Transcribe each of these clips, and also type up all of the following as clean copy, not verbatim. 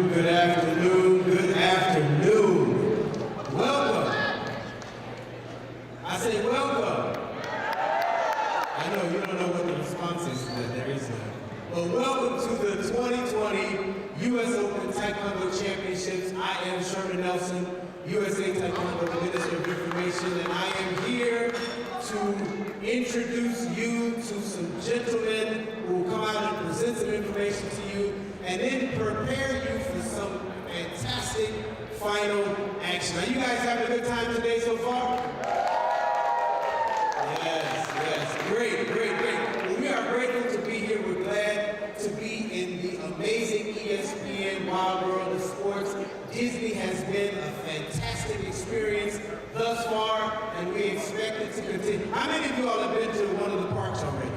Good afternoon, good afternoon. Welcome. I say welcome. I know you don't know what the response is to that, there is none. But welcome to the 2020 US Open Taekwondo Championships. I am Sherman Nelson, USA Taekwondo Minister of Information, and I am here to introduce you to some gentlemen who will come out and present some information to you, and then prepare you for some fantastic final action. Are you guys having a good time today so far? Yes, great. Well, we are grateful to be here. We're glad to be in the amazing ESPN Wild World of Sports. Disney has been a fantastic experience thus far, and we expect it to continue. How many of you all have been to one of the parks already?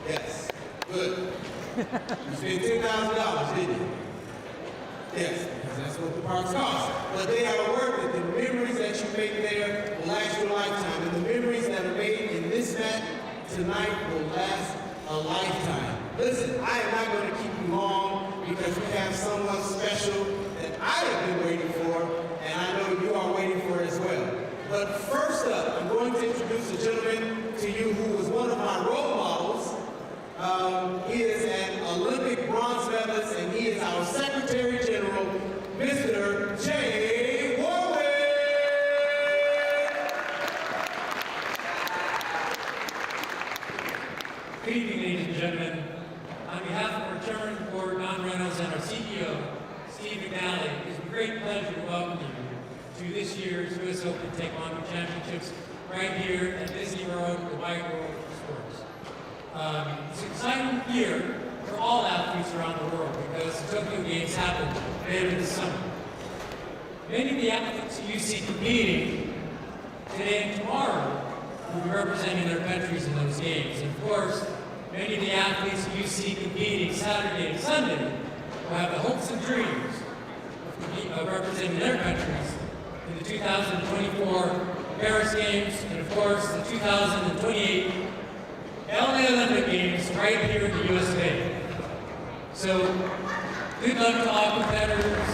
Yes, good. You spent $10,000, didn't you? Yes, because that's what the parks cost. But they are worth it. The memories that you make there will last you a lifetime. And the memories that are made in this mat tonight will last a lifetime. Listen, I am not going to keep you long because we have someone special that I have been waiting for, and I know you are waiting for as well. But first up, I'm going to introduce a gentleman to you who was one of my role models. He is an Olympic bronze medalist, and he is our Secretary General, Mr. Jay Warwick. Good evening, ladies and gentlemen. On behalf of our Chairman Board, Don Reynolds, and our CEO, Steve McNally, it is a great pleasure to welcome you to this year's US Open Taekwondo Championships right here at Disney World, the Wide World of Sports. It's an exciting year for all athletes around the world because the Tokyo Games happen later this summer. Many of the athletes that you see competing today and tomorrow will be representing their countries in those games. And of course, many of the athletes that you see competing Saturday and Sunday will have the hopes and dreams of representing their countries in the 2024 Paris Games and of course the 2028 LA Olympic Games right here in the USA. So, good luck to all competitors.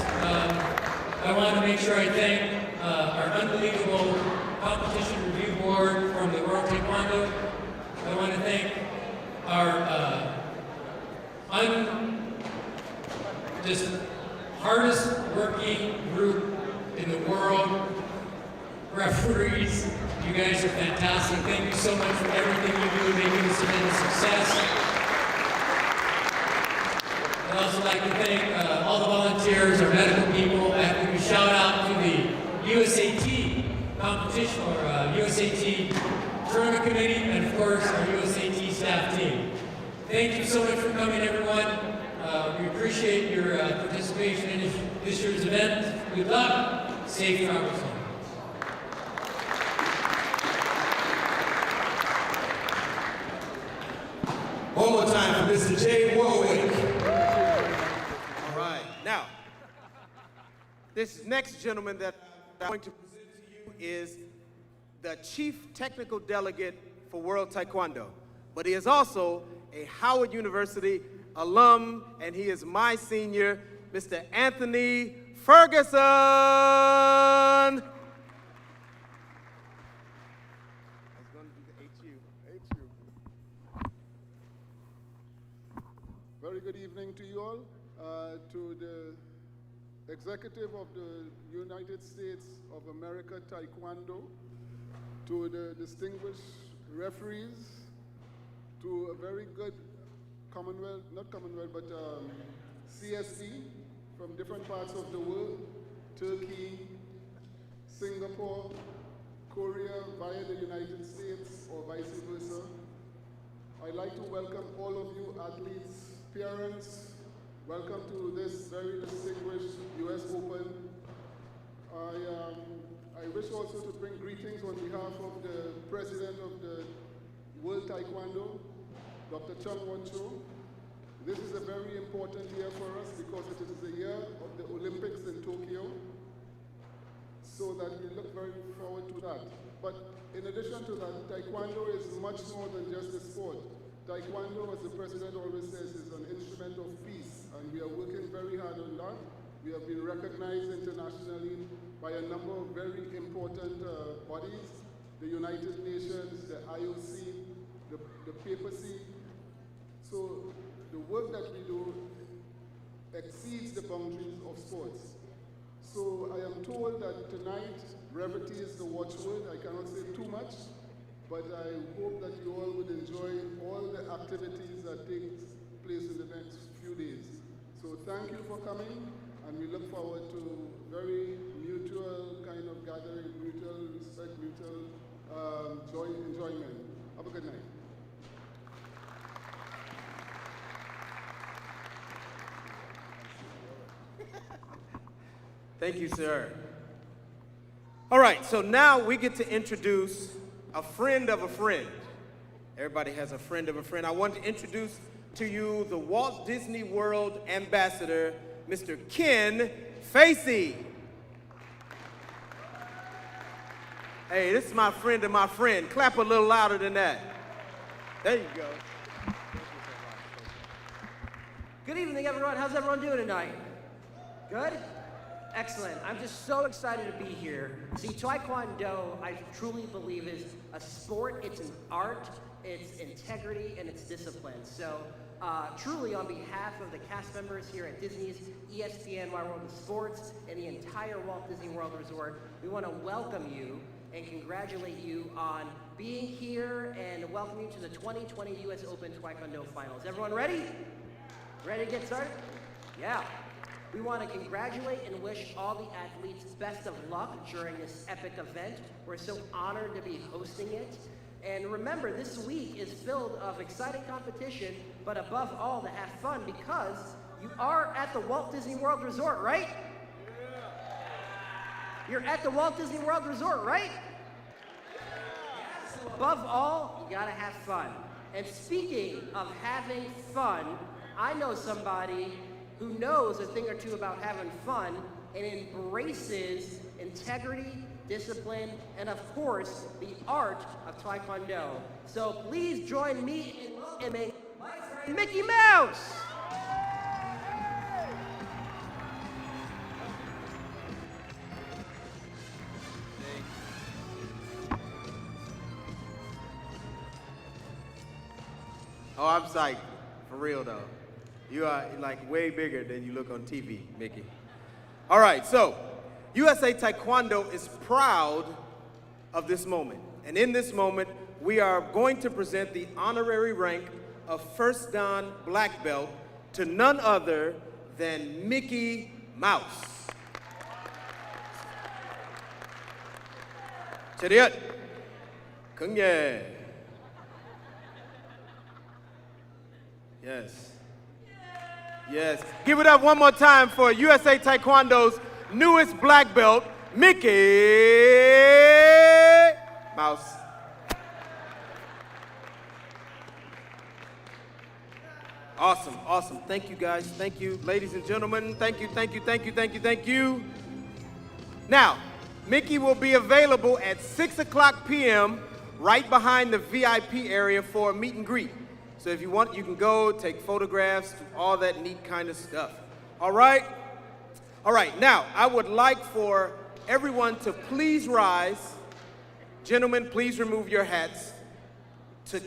I want to make sure I thank our unbelievable competition review board from the World Taekwondo. I want to thank our just hardest working group in the world, referees. You guys are fantastic. Thank you so much for everything you do, making this event a success. I'd also like to thank all the volunteers, our medical people. I have to give a shout out to the USAT competition, or USAT tournament committee, and of course our USAT staff team. Thank you so much for coming, everyone. We appreciate your participation in this year's event. Good luck. Safe travels home. One more time for Mr. Jay Warwick. All right, now, this next gentleman that I'm going to present to you is the Chief Technical Delegate for World Taekwondo, but he is also a Howard University alum, and he is my senior, Mr. Anthony Ferguson. Very good evening to you all. To the executive of the United States of America Taekwondo, to the distinguished referees, to a very good Commonwealth, not Commonwealth, but CSC from different parts of the world, Turkey, Singapore, Korea via the United States, or vice versa. I'd like to welcome all of you athletes, parents. Welcome to this very distinguished US Open. I wish also to bring greetings on behalf of the President of the World Taekwondo, Dr. Chung Won-cho. This is a very important year for us because it is the year of the Olympics in Tokyo, so that we look very forward to that. But in addition to that, Taekwondo is much more than just a sport. Taekwondo, as the President always says, is an instrument of peace, and we are working very We have been recognized internationally by a number of very important bodies, the United Nations, the IOC, the papacy. So the work that we do exceeds the boundaries of sports. So I am told that tonight, brevity is the watchword. I cannot say too much, but I hope that you all would enjoy all the activities that take place in the next few days. So thank you for coming, and we look forward to very mutual kind of gathering, mutual respect, mutual enjoyment. Have a good night. Thank you, sir. All right, so now we get to introduce a friend of a friend. Everybody has a friend of a friend. I want to introduce to you the Walt Disney World Ambassador, Mr. Ken Facey. Hey, this is my friend of my friend. Clap a little louder than that. There you go. Good evening, everyone. How's everyone doing tonight? Good? Excellent. I'm just so excited to be here. See, Taekwondo, I truly believe, is a sport. It's an art, it's integrity, and it's discipline. So, truly, on behalf of the cast members here at Disney's ESPN Wide World of Sports and the entire Walt Disney World Resort, we want to welcome you and congratulate you on being here and welcome you to the 2020 U.S. Open Taekwondo Finals. Everyone ready? Ready to get started? Yeah. We want to congratulate and wish all the athletes best of luck during this epic event. We're so honored to be hosting it. And remember, this week is filled of exciting competition, but above all, to have fun because you are at the Walt Disney World Resort, right? You're at the Walt Disney World Resort, right? So above all, you gotta have fun. And speaking of having fun, I know somebody who knows a thing or two about having fun and embraces integrity, discipline, and of course, the art of Taekwondo. So please join me in welcoming my friend Mickey Mouse! Oh, I'm psyched. For real, though. You are like way bigger than you look on TV, Mickey. All right, so USA Taekwondo is proud of this moment. And in this moment, we are going to present the honorary rank of First Dan Black Belt to none other than Mickey Mouse. Chariot. Kungye. Yes. Yes. Give it up one more time for USA Taekwondo's newest black belt, Mickey Mouse. Awesome, awesome. Thank you, guys. Thank you, ladies and gentlemen. Thank you, thank you, thank you, thank you, thank you. Now, Mickey will be available at 6 o'clock p.m. right behind the VIP area for a meet and greet. So if you want, you can go, take photographs, all that neat kind of stuff. All right? All right, now, I would like for everyone to please rise. Gentlemen, please remove your hats. To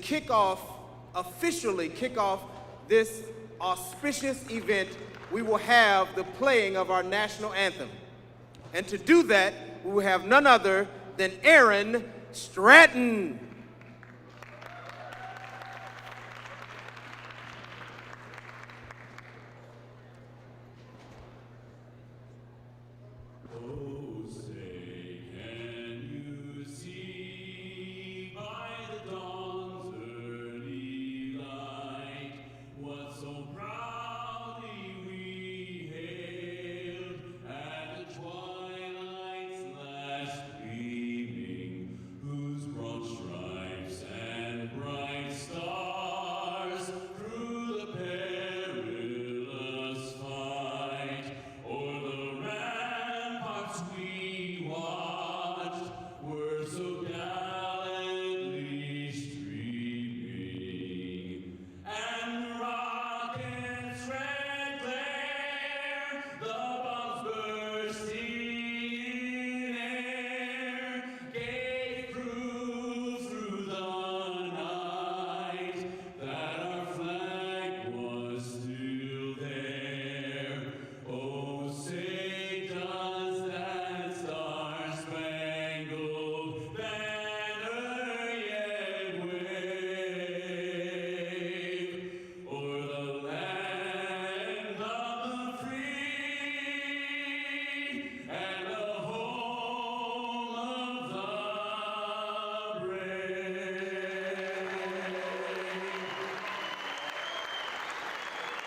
officially kick off this auspicious event, we will have the playing of our national anthem. And to do that, we will have none other than Aaron Stratton. Twilight's last gleaming, whose broad stripes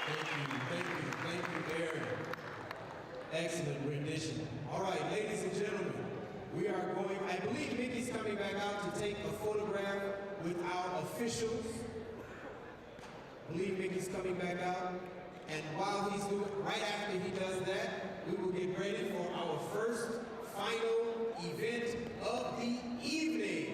Thank you, Aaron. Excellent rendition. All right, ladies and gentlemen, we are going, I believe Mickey's coming back out to take a photograph with our officials. I believe Mickey's coming back out. And while he's doing, right after he does that, we will get ready for our first final event of the evening.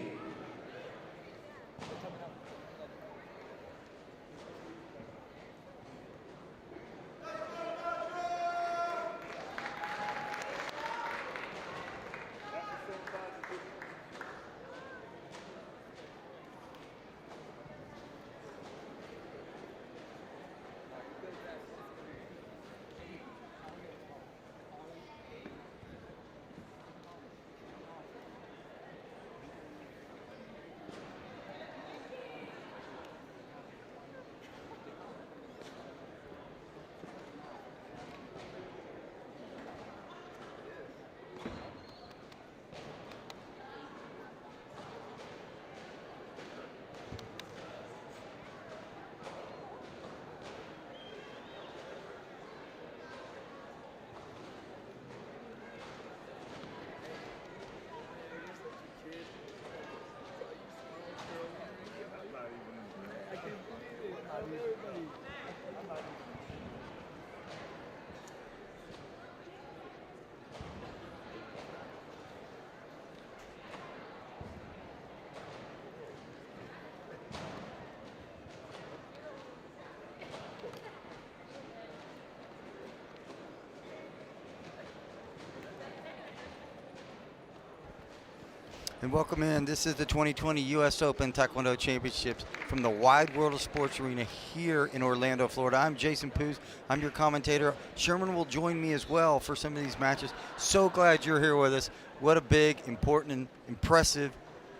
And welcome in. This is the 2020 U.S. Open Taekwondo Championships from the Wide World of Sports Arena here in Orlando, Florida. I'm Jason Poos. I'm your commentator. Sherman will join me as well for some of these matches. So glad you're here with us. What a big, important, and impressive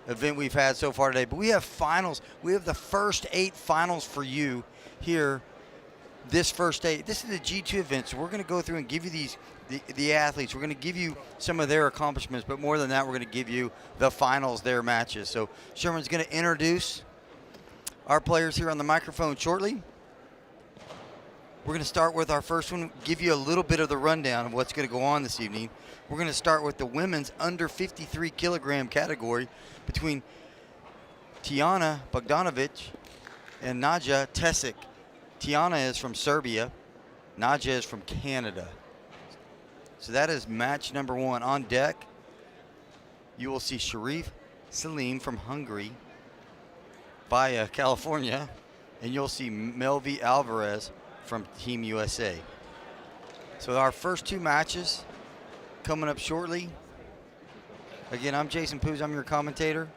event we've had so far today. But we have finals. We have the first 8 finals for you here. This first 8. This is a G2 event, so we're going to go through and give you the athletes. We're going to give you some of their accomplishments, but more than that, we're going to give you the finals, their matches. So Sherman's going to introduce our players here on the microphone shortly. We're going to start with our first one, give you a little bit of the rundown of what's going to go on this evening. We're going to start with the women's under 53 kilogram category between Tijana Bogdanovic and Naja Tesic. Tijana is from Serbia. Naja is from Canada. So that is match number 1. On deck, you will see Sharif Salim from Hungary via California, and you'll see Melvi Alvarez from Team USA. So our first 2 matches coming up shortly. Again, I'm Jason Poos. I'm your commentator.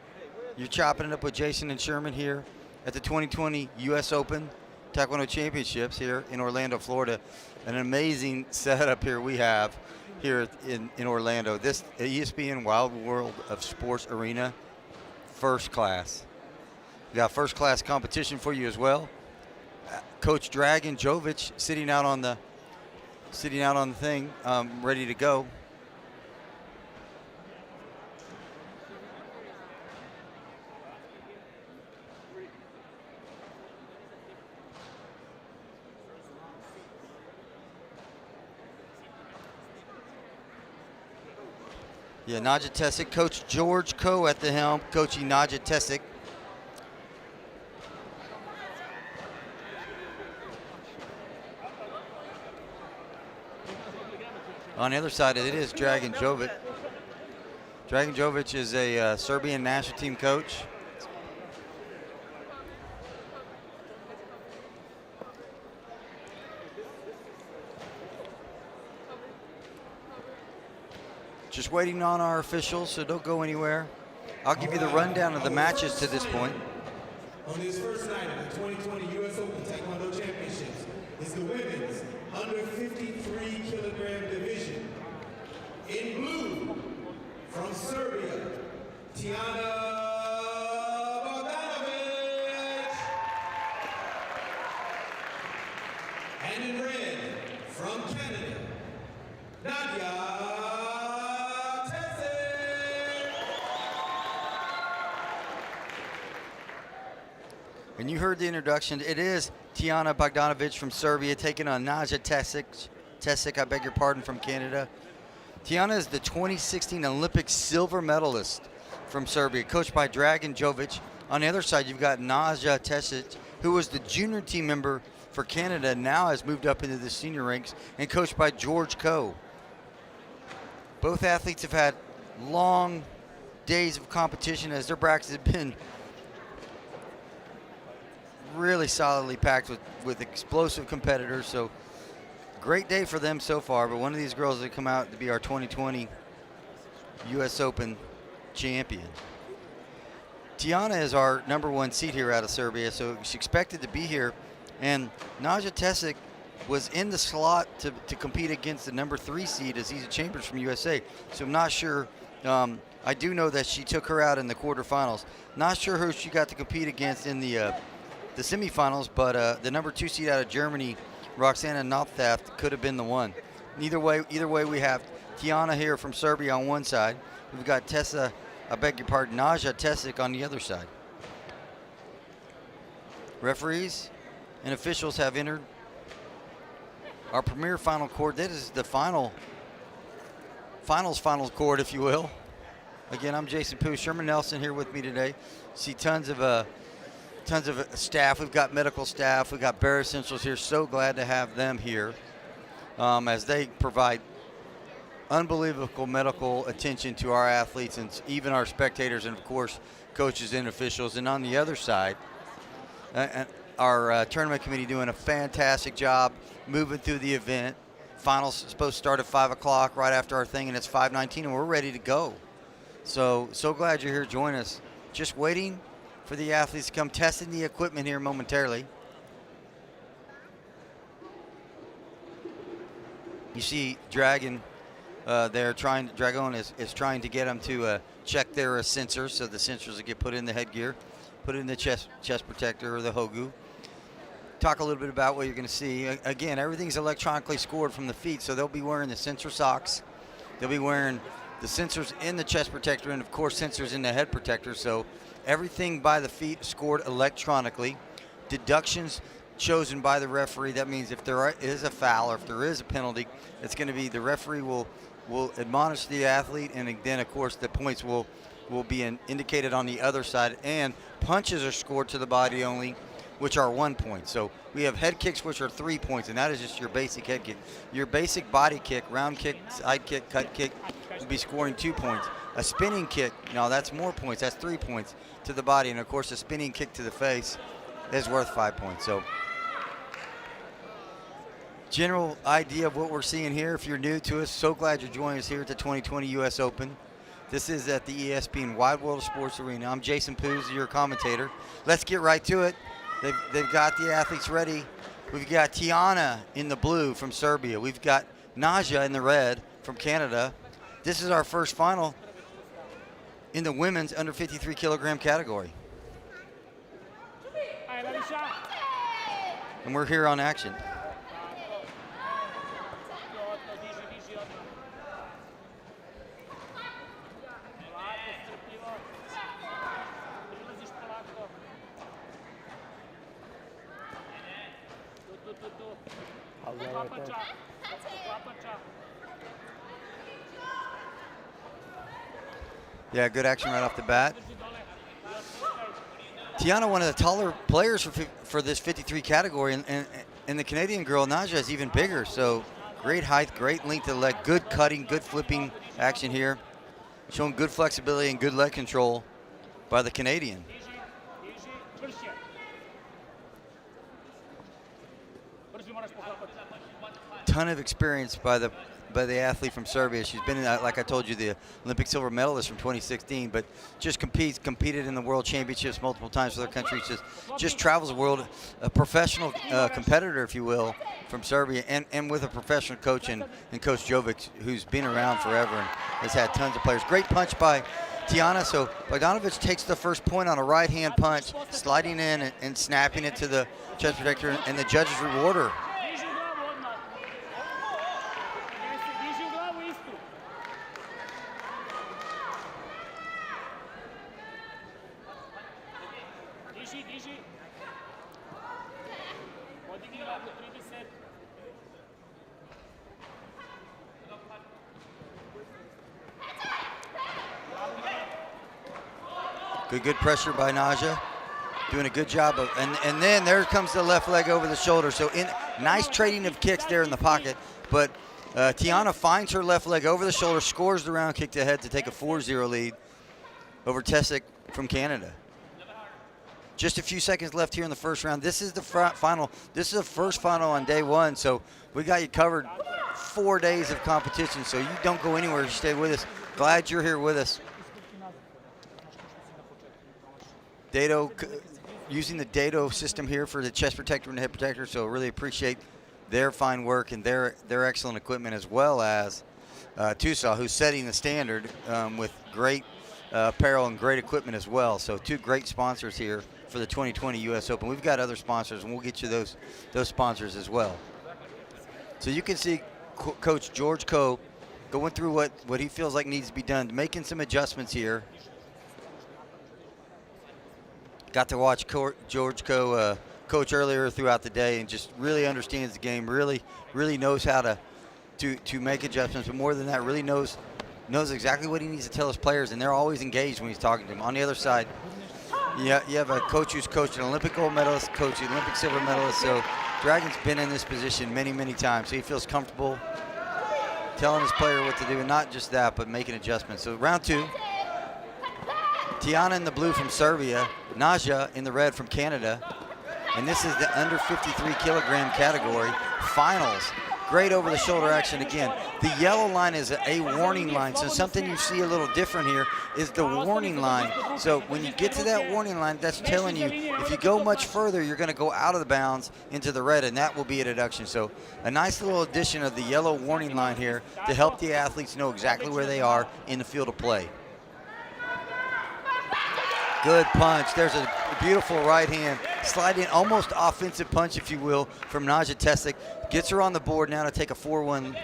You're chopping it up with Jason and Sherman here at the 2020 U.S. Open Taekwondo Championships here in Orlando, Florida. An amazing setup here we have here in Orlando. This ESPN Wild World of Sports Arena, first class. We got first class competition for you as well. Coach Dragan Jovic sitting out on the thing, ready to go. Yeah, Naja Tesic, Coach George Coe at the helm, coaching Naja Tesic. On the other side, it is Dragan Jovic. Dragan Jovic is a Serbian national team coach. Just waiting on our officials, so don't go anywhere. I'll give you the rundown of the matches to this point. On this first night of the 2020 U.S. Open Taekwondo Championships is the women's under 53 kilogram division. In blue, from Serbia, Tijana Bogdanovic. And in red, from Canada, Nadia. And you heard the introduction. It is Tijana Bogdanovic from Serbia taking on Naja Tesic, I beg your pardon, from Canada. Tijana is the 2016 Olympic silver medalist from Serbia, coached by Dragan Jovic. On the other side, you've got Naja Tesic, who was the junior team member for Canada, now has moved up into the senior ranks, and coached by George Coe. Both athletes have had long days of competition as their brackets have been really solidly packed with explosive competitors. So great day for them so far, but one of these girls that come out to be our 2020 US Open champion. Tijana is our #1 seed here out of Serbia, so she's expected to be here. And Naja Tesic was in the slot to compete against the #3 seed, Aziza Chambers from USA. So I'm not sure. I do know that she took her out in the quarterfinals. Not sure who she got to compete against in the semifinals, but the #2 seed out of Germany, Roxana Noththaft, could have been the one. Either way, we have Tijana here from Serbia on one side. We've got Naja Tesic on the other side. Referees and officials have entered our premier final court. That is the finals court, if you will. Again, I'm Jason Pooh. Sherman Nelson here with me today. See tons of staff. We've got medical staff. We've got Bare Essentials here. So glad to have them here as they provide unbelievable medical attention to our athletes and even our spectators, and of course coaches and officials. And on the other side, our tournament committee doing a fantastic job moving through the event. Finals supposed to start at 5 o'clock right after our thing, and it's 5:19, and we're ready to go. So glad you're here joining us. Just waiting for the athletes to come, testing the equipment here momentarily. You see Dragon Dragon is trying to get them to check their sensors, so the sensors will get put in the headgear, put in the chest protector or the hogu. Talk a little bit about what you're going to see. Again, everything's electronically scored from the feet, so they'll be wearing the sensor socks. They'll be wearing the sensors in the chest protector and, of course, sensors in the head protector. So everything by the feet scored electronically. Deductions chosen by the referee. That means if there is a foul or if there is a penalty, it's going to be the referee will admonish the athlete, and then, of course, the points will be indicated on the other side. And punches are scored to the body only, which are 1 point. So we have head kicks, which are 3 points, and that is just your basic head kick. Your basic body kick, round kick, side kick, cut kick, will be scoring 2 points. A spinning kick, now that's more points. That's 3 points to the body. And, of course, a spinning kick to the face is worth 5 points. So general idea of what we're seeing here. If you're new to us, so glad you're joining us here at the 2020 US Open. This is at the ESPN Wide World of Sports Arena. I'm Jason Pooz, your commentator. Let's get right to it. They've got the athletes ready. We've got Tijana in the blue from Serbia. We've got Naja in the red from Canada. This is our first final in the women's under 53 kilogram category. And we're here on action. Yeah, good action right off the bat. Tijana, one of the taller players for this 53 category, and the Canadian girl, Naja, is even bigger. So great height, great length of leg, good cutting, good flipping action here. Showing good flexibility and good leg control by the Canadian. Ton of experience by the athlete from Serbia. She's been in, like I told you, the Olympic silver medalist from 2016, but just competed in the World Championships multiple times for their country. Just travels the world, a professional competitor, if you will, from Serbia, and with a professional coach and Coach Jovic, who's been around forever and has had tons of players. Great punch by Tijana. So Bogdanovic takes the first point on a right-hand punch, sliding in and snapping it to the chest protector, and the judges reward her. Good pressure by Naja. Doing a good job of, and then there comes the left leg over the shoulder. So nice trading of kicks there in the pocket, but Tiana finds her left leg over the shoulder, scores the round kick to head to take a 4-0 lead over Tessic from Canada. Just a few seconds left here in the first round. This is the final. This is the first final on day one, so we got you covered 4 days of competition, so you don't go anywhere. You stay with us. Glad you're here with us. Dado, using the Dado system here for the chest protector and the hip protector, so really appreciate their fine work and their excellent equipment, as well as Tusaw, who's setting the standard with great apparel and great equipment as well. So 2 great sponsors here for the 2020 U.S. Open. We've got other sponsors, and we'll get you those sponsors as well. So you can see Coach George Coe going through what he feels like needs to be done, making some adjustments here. Got to watch George Coe coach earlier throughout the day, and just really understands the game, really knows how to make adjustments, but more than that, really knows exactly what he needs to tell his players, and they're always engaged when he's talking to them. On the other side, you have a coach who's coached an Olympic gold medalist, coached an Olympic silver medalist, so Dragon's been in this position many times, so he feels comfortable telling his player what to do, and not just that, but making adjustments. So round 2, Tiana in the blue from Serbia, Naja in the red from Canada, and this is the under 53 kilogram category finals. Great over-the-shoulder action again. The yellow line is a warning line, so something you see a little different here is the warning line. So when you get to that warning line, that's telling you if you go much further, you're going to go out of the bounds into the red, and that will be a deduction. So a nice little addition of the yellow warning line here to help the athletes know exactly where they are in the field of play. Good punch. There's a beautiful right hand, sliding almost offensive punch, if you will, from Naja Tessic. Gets her on the board now to take a 4-1.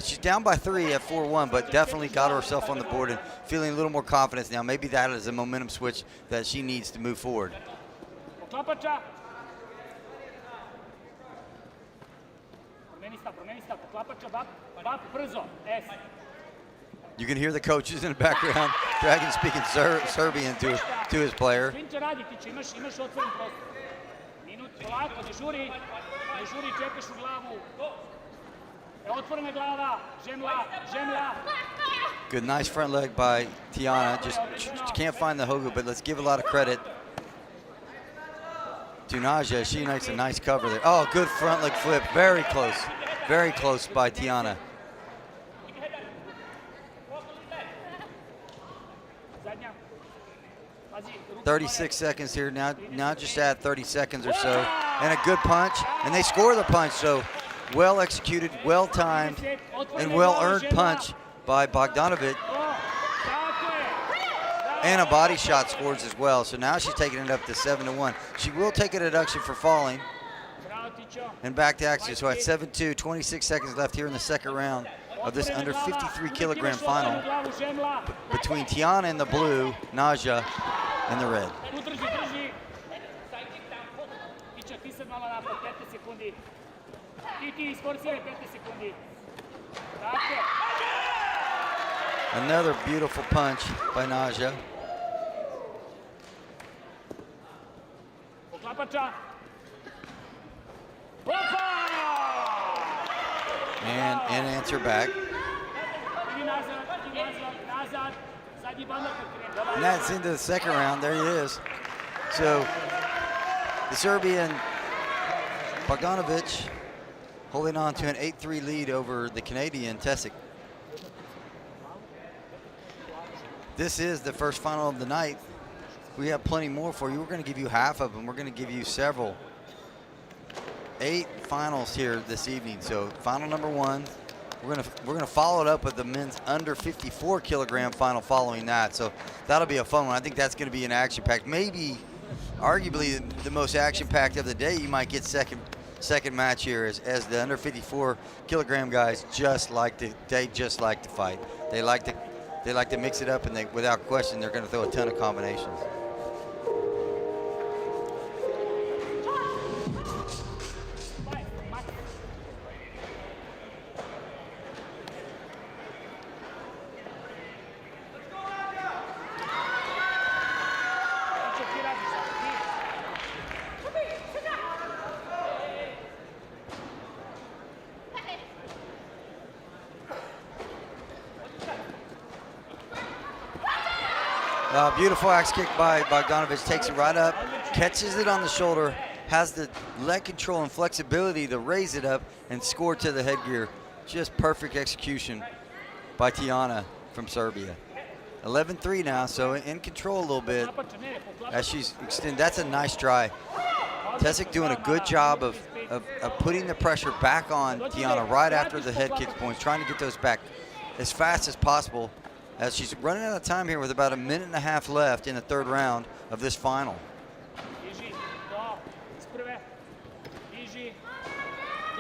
She's down by 3 at 4-1, but definitely got herself on the board and feeling a little more confidence now. Maybe that is a momentum switch that she needs to move forward. You can hear the coaches in the background. Dragon speaking Serbian to his player. Good, nice front leg by Tiana. Just can't find the Hogu, but let's give a lot of credit to Naja. She makes a nice cover there. Oh, good front leg flip. Very close by Tiana. 36 seconds here now just add 30 seconds or so, and a good punch, and they score the punch. So well executed, well timed, and well earned punch by Bogdanovic, and a body shot scores as well. So now she's taking it up to 7-1. She will take a deduction for falling, and back to action. So at 7-2, 26 seconds left here in the second round of this under 53 kilogram final between Tiana in the blue, Naja in the red. Another beautiful punch by Naja. And answer back. And that's into the second round. There he is. So the Serbian Bogdanovic holding on to an 8-3 lead over the Canadian Tessic. This is the first final of the night. We have plenty more for you. We're going to give you half of them. We're going to give you several. 8 finals here this evening. So final number 1. We're gonna follow it up with the men's under 54 kilogram final following that. So that'll be a fun one. I think that's gonna be an action-packed, maybe arguably the most action-packed of the day. You might get second match here as the under 54 kilogram guys just like to fight. They like to mix it up, and without question they're gonna throw a ton of combinations. Beautiful axe kick by Bogdanovich. Takes it right up, catches it on the shoulder, has the leg control and flexibility to raise it up and score to the headgear. Just perfect execution by Tijana from Serbia. 11-3 now, so in control a little bit as she's extended. That's a nice try. Tesic doing a good job of putting the pressure back on Tijana right after the head kick points, trying to get those back as fast as possible as she's running out of time here with about a minute and a half left in the third round of this final.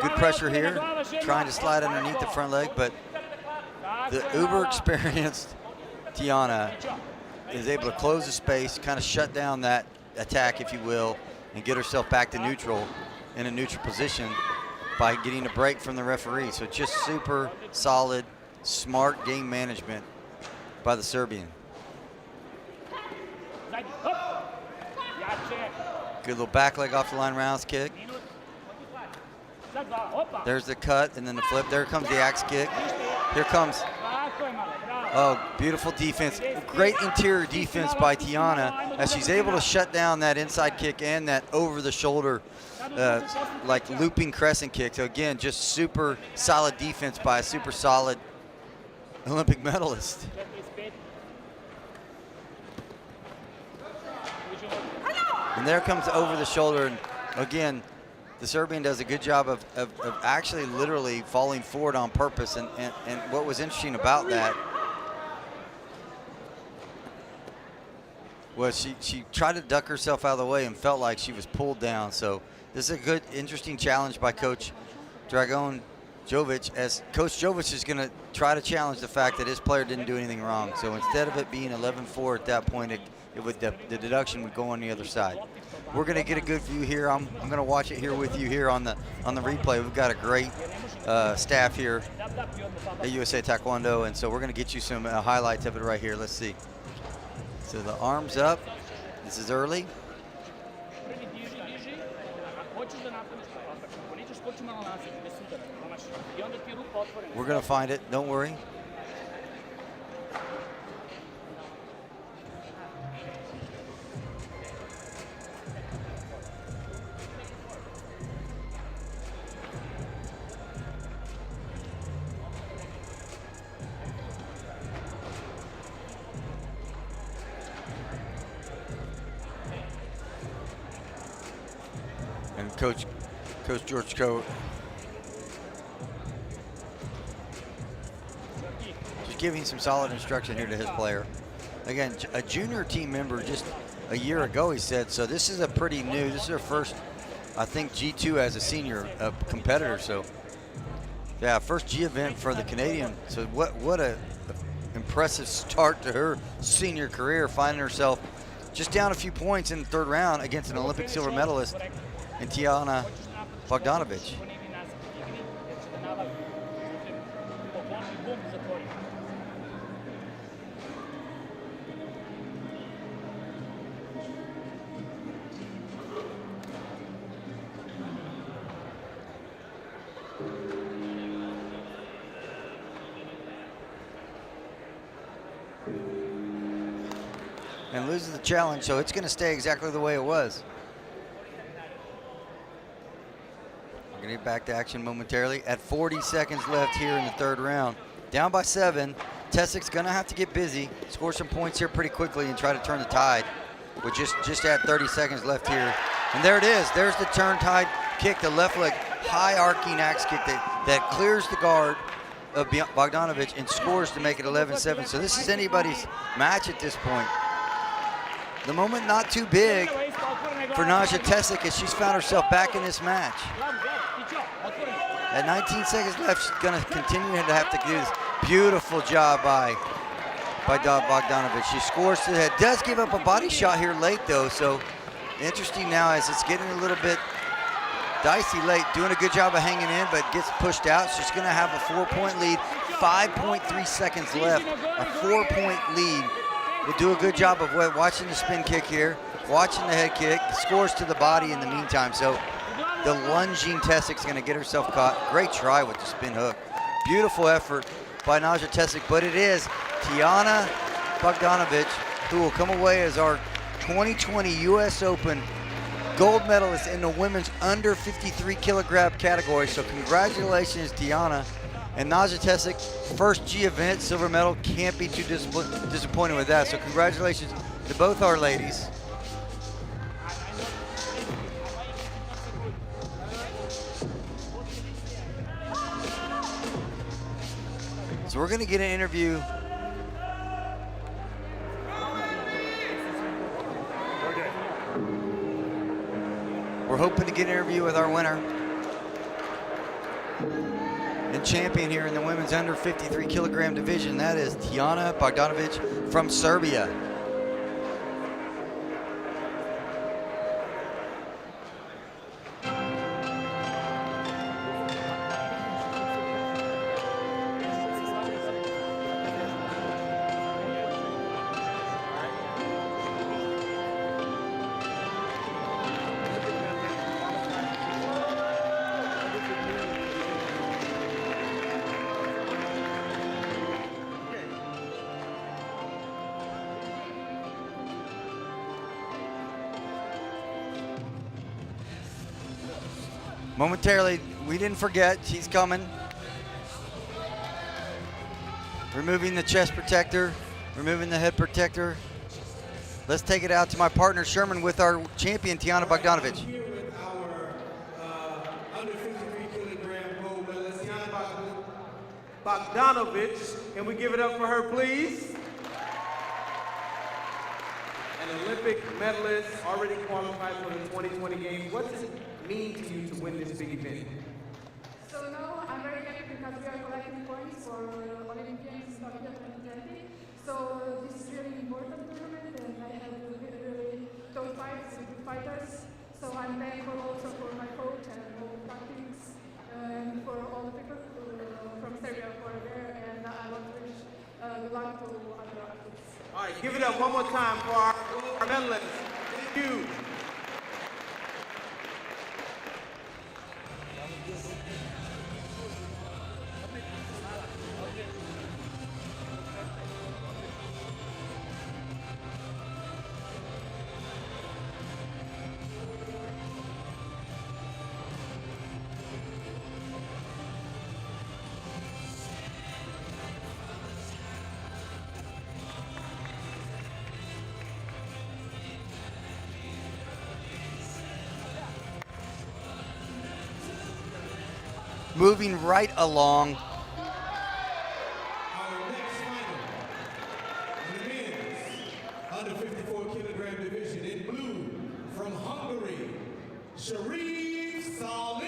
Good pressure here, trying to slide underneath the front leg, but the uber experienced Tijana is able to close the space, kind of shut down that attack, if you will, and get herself back to neutral in a neutral position by getting a break from the referee. So just super solid, smart game management by the Serbian. Good little back leg off the line rounds kick. There's the cut and then the flip. There comes the axe kick. Here comes, oh, beautiful defense. Great interior defense by Tijana as she's able to shut down that inside kick and that over the shoulder like looping crescent kick. So again, just super solid defense by a super solid Olympic medalist. And there comes over the shoulder. And again, the Serbian does a good job of actually literally falling forward on purpose. And what was interesting about that was she tried to duck herself out of the way and felt like she was pulled down. So this is a good, interesting challenge by Coach Dragan Jovic, as Coach Jovic is going to try to challenge the fact that his player didn't do anything wrong. So instead of it being 11-4 at that point, the deduction would go on the other side. We're going to get a good view here. I'm going to watch it here with you here on the replay. We've got a great staff here at USA Taekwondo, and so we're going to get you some highlights of it right here. Let's see. So the arms up. This is early. We're going to find it. Don't worry. And Coach George Coe just giving some solid instruction here to his player. Again, a junior team member just a year ago, he said. So this is a pretty new. This is her first, I think, G2 as a senior competitor. So yeah, first G event for the Canadian. So what a impressive start to her senior career, finding herself just down a few points in the third round against an Olympic silver medalist in Tijana Bogdanovich. And loses the challenge, so it's going to stay exactly the way it was. We're going to get back to action momentarily. At 40 seconds left here in the third round. Down by 7. Tesic's going to have to get busy, score some points here pretty quickly and try to turn the tide. With just at 30 seconds left here. And there it is. There's the turn tide kick, the left leg high arcing axe kick that clears the guard of Bogdanovich and scores to make it 11-7. So this is anybody's match at this point. The moment not too big for Naja Tesic as she's found herself back in this match. At 19 seconds left, she's going to continue to have to do this. Beautiful job by Bogdanovich. She scores to the head. Does give up a body shot here late, though. So interesting now as it's getting a little bit dicey late. Doing a good job of hanging in, but gets pushed out. She's going to have a 4-point lead. 5.3 seconds left. A 4-point lead. Will do a good job of watching the spin kick here, watching the head kick, scores to the body in the meantime. So the lunging Tesic's going to get herself caught. Great try with the spin hook. Beautiful effort by Naja Tesic, but it is Tijana Bogdanovich who will come away as our 2020 U.S. Open gold medalist in the women's under 53 kilogram category. So congratulations, Tiana. And Naja Tesic, first G event, silver medal. Can't be too disappointed with that. So congratulations to both our ladies. So we're going to get an interview. We're hoping to get an interview with our winner and champion here in the women's under 53 kilogram division. That is Tiana Bogdanovic from Serbia. Momentarily, we didn't forget, she's coming. Removing the chest protector, removing the head protector. Let's take it out to my partner Sherman with our champion, Tiana Bogdanovic. Here with our under 53 kilogram gold medalist, Tiana Bogdanovic. Can we give it up for her, please? An Olympic medalist, already qualified for the 2020 games. What does it mean to you to win this big event? So now I'm very happy because we are collecting points for Olympic Games in Tokyo 2020. So this is really important tournament, and I have really tough fights with good fighters. So I'm thankful also for my coach and all the tactics, and for all the people from Serbia who are there. And I want to wish good luck to other athletes. All right, give it up one more time for our medalists. Thank you. Moving right along. Our next final in the men's under 54 kilogram division in blue from Hungary, Sharif Salim.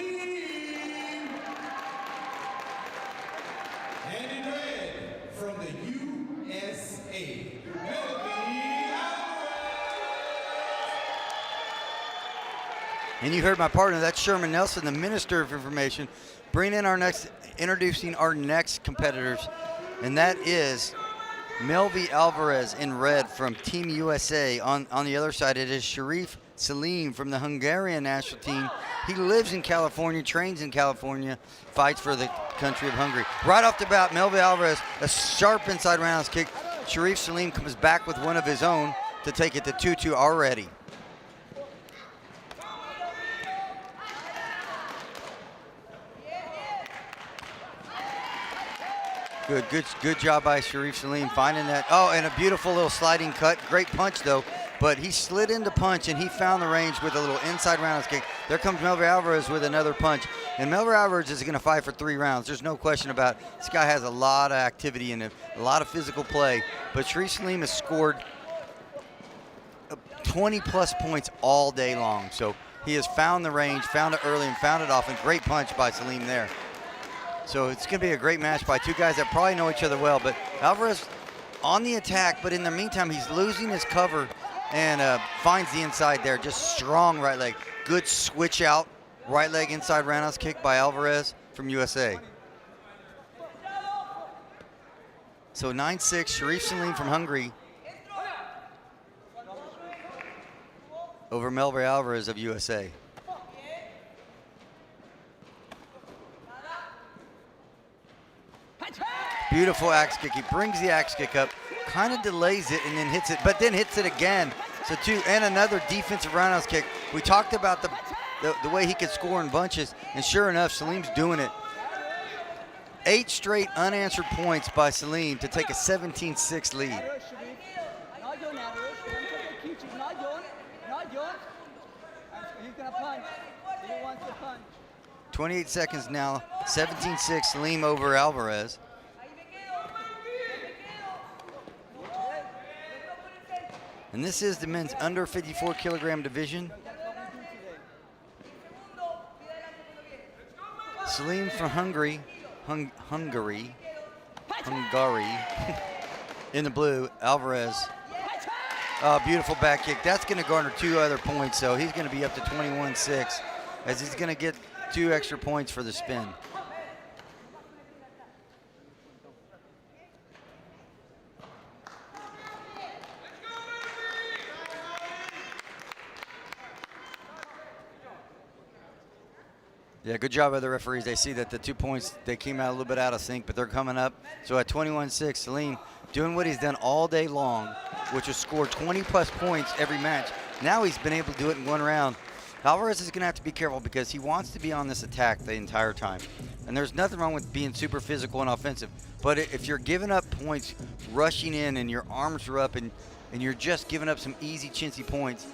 And in red from the USA, And you heard my partner, that's Sherman Nelson, the Minister of Information, introducing our next competitors, and that is Melvi Alvarez in red from Team USA. On the other side, it is Sharif Salim from the Hungarian national team. He lives in California, trains in California, fights for the country of Hungary. Right off the bat, Melvi Alvarez, a sharp inside roundhouse kick. Sharif Salim comes back with one of his own to take it to 2-2 already. Good job by Sharif Salim finding that. Oh, and a beautiful little sliding cut. Great punch though, but he slid into punch and he found the range with a little inside roundhouse kick. There comes Melvi Alvarez with another punch. And Melvi Alvarez is going to fight for 3 rounds. There's no question about it. This guy has a lot of activity in him, a lot of physical play. But Sharif Salim has scored 20 plus points all day long. So he has found the range, found it early and found it often. Great punch by Salim there. So it's going to be a great match by two guys that probably know each other well. But Alvarez on the attack, but in the meantime, he's losing his cover and finds the inside there. Just strong right leg. Good switch out. Right leg inside roundhouse kick by Alvarez from USA. So 9-6, Sharif Salim from Hungary over Melvi Alvarez of USA. Beautiful axe kick. He brings the axe kick up, kind of delays it, and then hits it, but then hits it again. So and another defensive roundhouse kick. We talked about the way he could score in bunches, and sure enough, Salim's doing it. 8 straight unanswered points by Salim to take a 17-6 lead. 28 seconds now, 17-6, Salim over Alvarez. And this is the men's under 54 kilogram division. Salim from Hungary, Hungary, in the blue, Alvarez. Oh, beautiful back kick. That's going to garner 2 other points, so he's going to be up to 21-6 as he's going to get 2 extra points for the spin. Yeah, good job by the referees. They see that the 2 points, they came out a little bit out of sync, but they're coming up. So at 21-6, Salim doing what he's done all day long, which is score 20-plus points every match. Now he's been able to do it in 1 round. Alvarez is going to have to be careful because he wants to be on this attack the entire time. And there's nothing wrong with being super physical and offensive. But if you're giving up points, rushing in, and your arms are up, and you're just giving up some easy, chintzy points,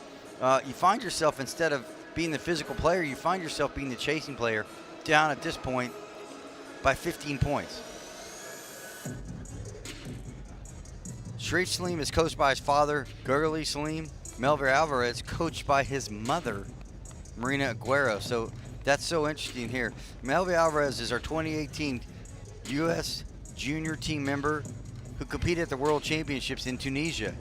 you find yourself, instead of being the physical player, you find yourself being the chasing player down at this point by 15 points. Sharif Salim is coached by his father, Gurley Salim. Melvin Alvarez coached by his mother, Marina Aguero. So that's so interesting here. Melvin Alvarez is our 2018 U.S. junior team member who competed at the World Championships in Tunisia.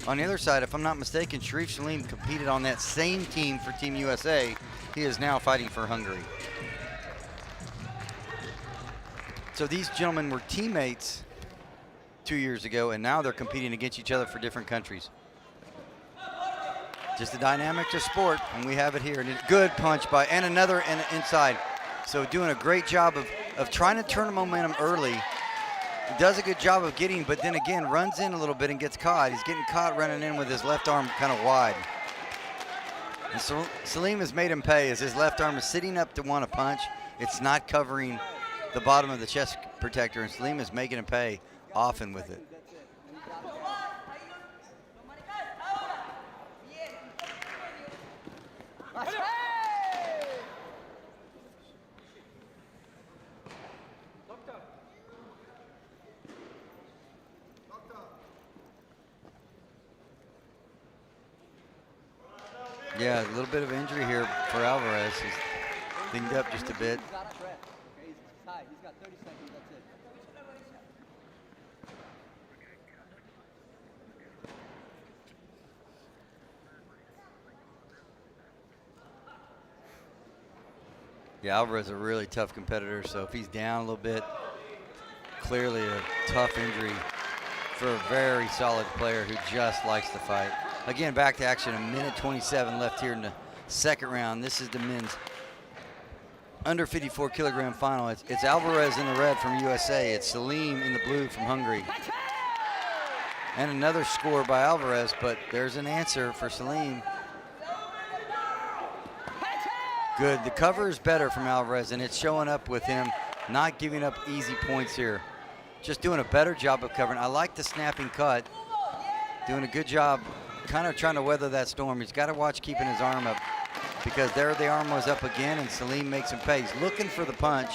On the other side, if I'm not mistaken, Sharif Salim competed on that same team for Team USA. He is now fighting for Hungary. So these gentlemen were teammates 2 years ago, and now they're competing against each other for different countries. Just the dynamics of sport, and we have it here. And a good punch by, and another inside. So doing a great job of trying to turn the momentum early. He does a good job of getting, but then again, runs in a little bit and gets caught. He's getting caught running in with his left arm kind of wide. And so Salim has made him pay as his left arm is sitting up to want to punch. It's not covering the bottom of the chest protector, and Salim is making him pay often with it. Yeah, a little bit of injury here for Alvarez. He's dinged up just a bit. Yeah, Alvarez is a really tough competitor, so if he's down a little bit, clearly a tough injury for a very solid player who just likes to fight. Again, back to action, 1:27 left here in the second round. This is the men's under 54 kilogram final. It's Alvarez in the red from USA. It's Salim in the blue from Hungary. And another score by Alvarez, but there's an answer for Salim. Good, the cover is better from Alvarez, and it's showing up with him not giving up easy points here. Just doing a better job of covering. I like the snapping cut, doing a good job kind of trying to weather that storm. He's got to watch keeping his arm up because there the arm was up again, and Salim makes him pay. He's looking for the punch.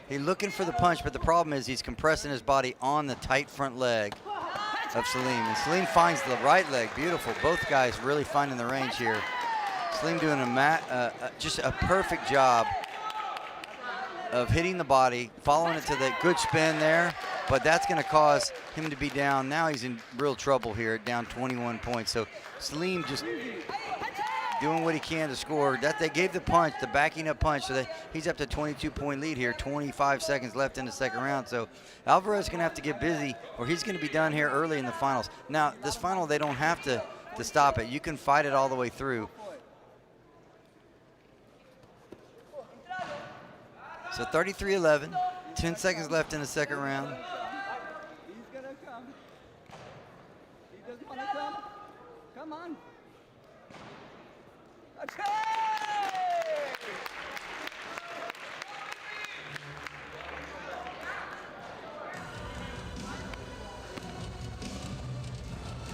He's looking for the punch, but the problem is he's compressing his body on the tight front leg of Salim. And Salim finds the right leg. Beautiful. Both guys really finding the range here. Salim doing just a perfect job of hitting the body, following it to the good spin there, but that's going to cause him to be down. Now he's in real trouble here, down 21 points. So Salim just doing what he can to score. That they gave the punch, the backing up punch, so that he's up to 22-point lead here, 25 seconds left in the second round. So Alvarez is going to have to get busy, or he's going to be done here early in the finals. Now, this final, they don't have to stop it. You can fight it all the way through. So 33-11, 10 seconds left in the second round. He's gonna come. He doesn't want to come. Come on.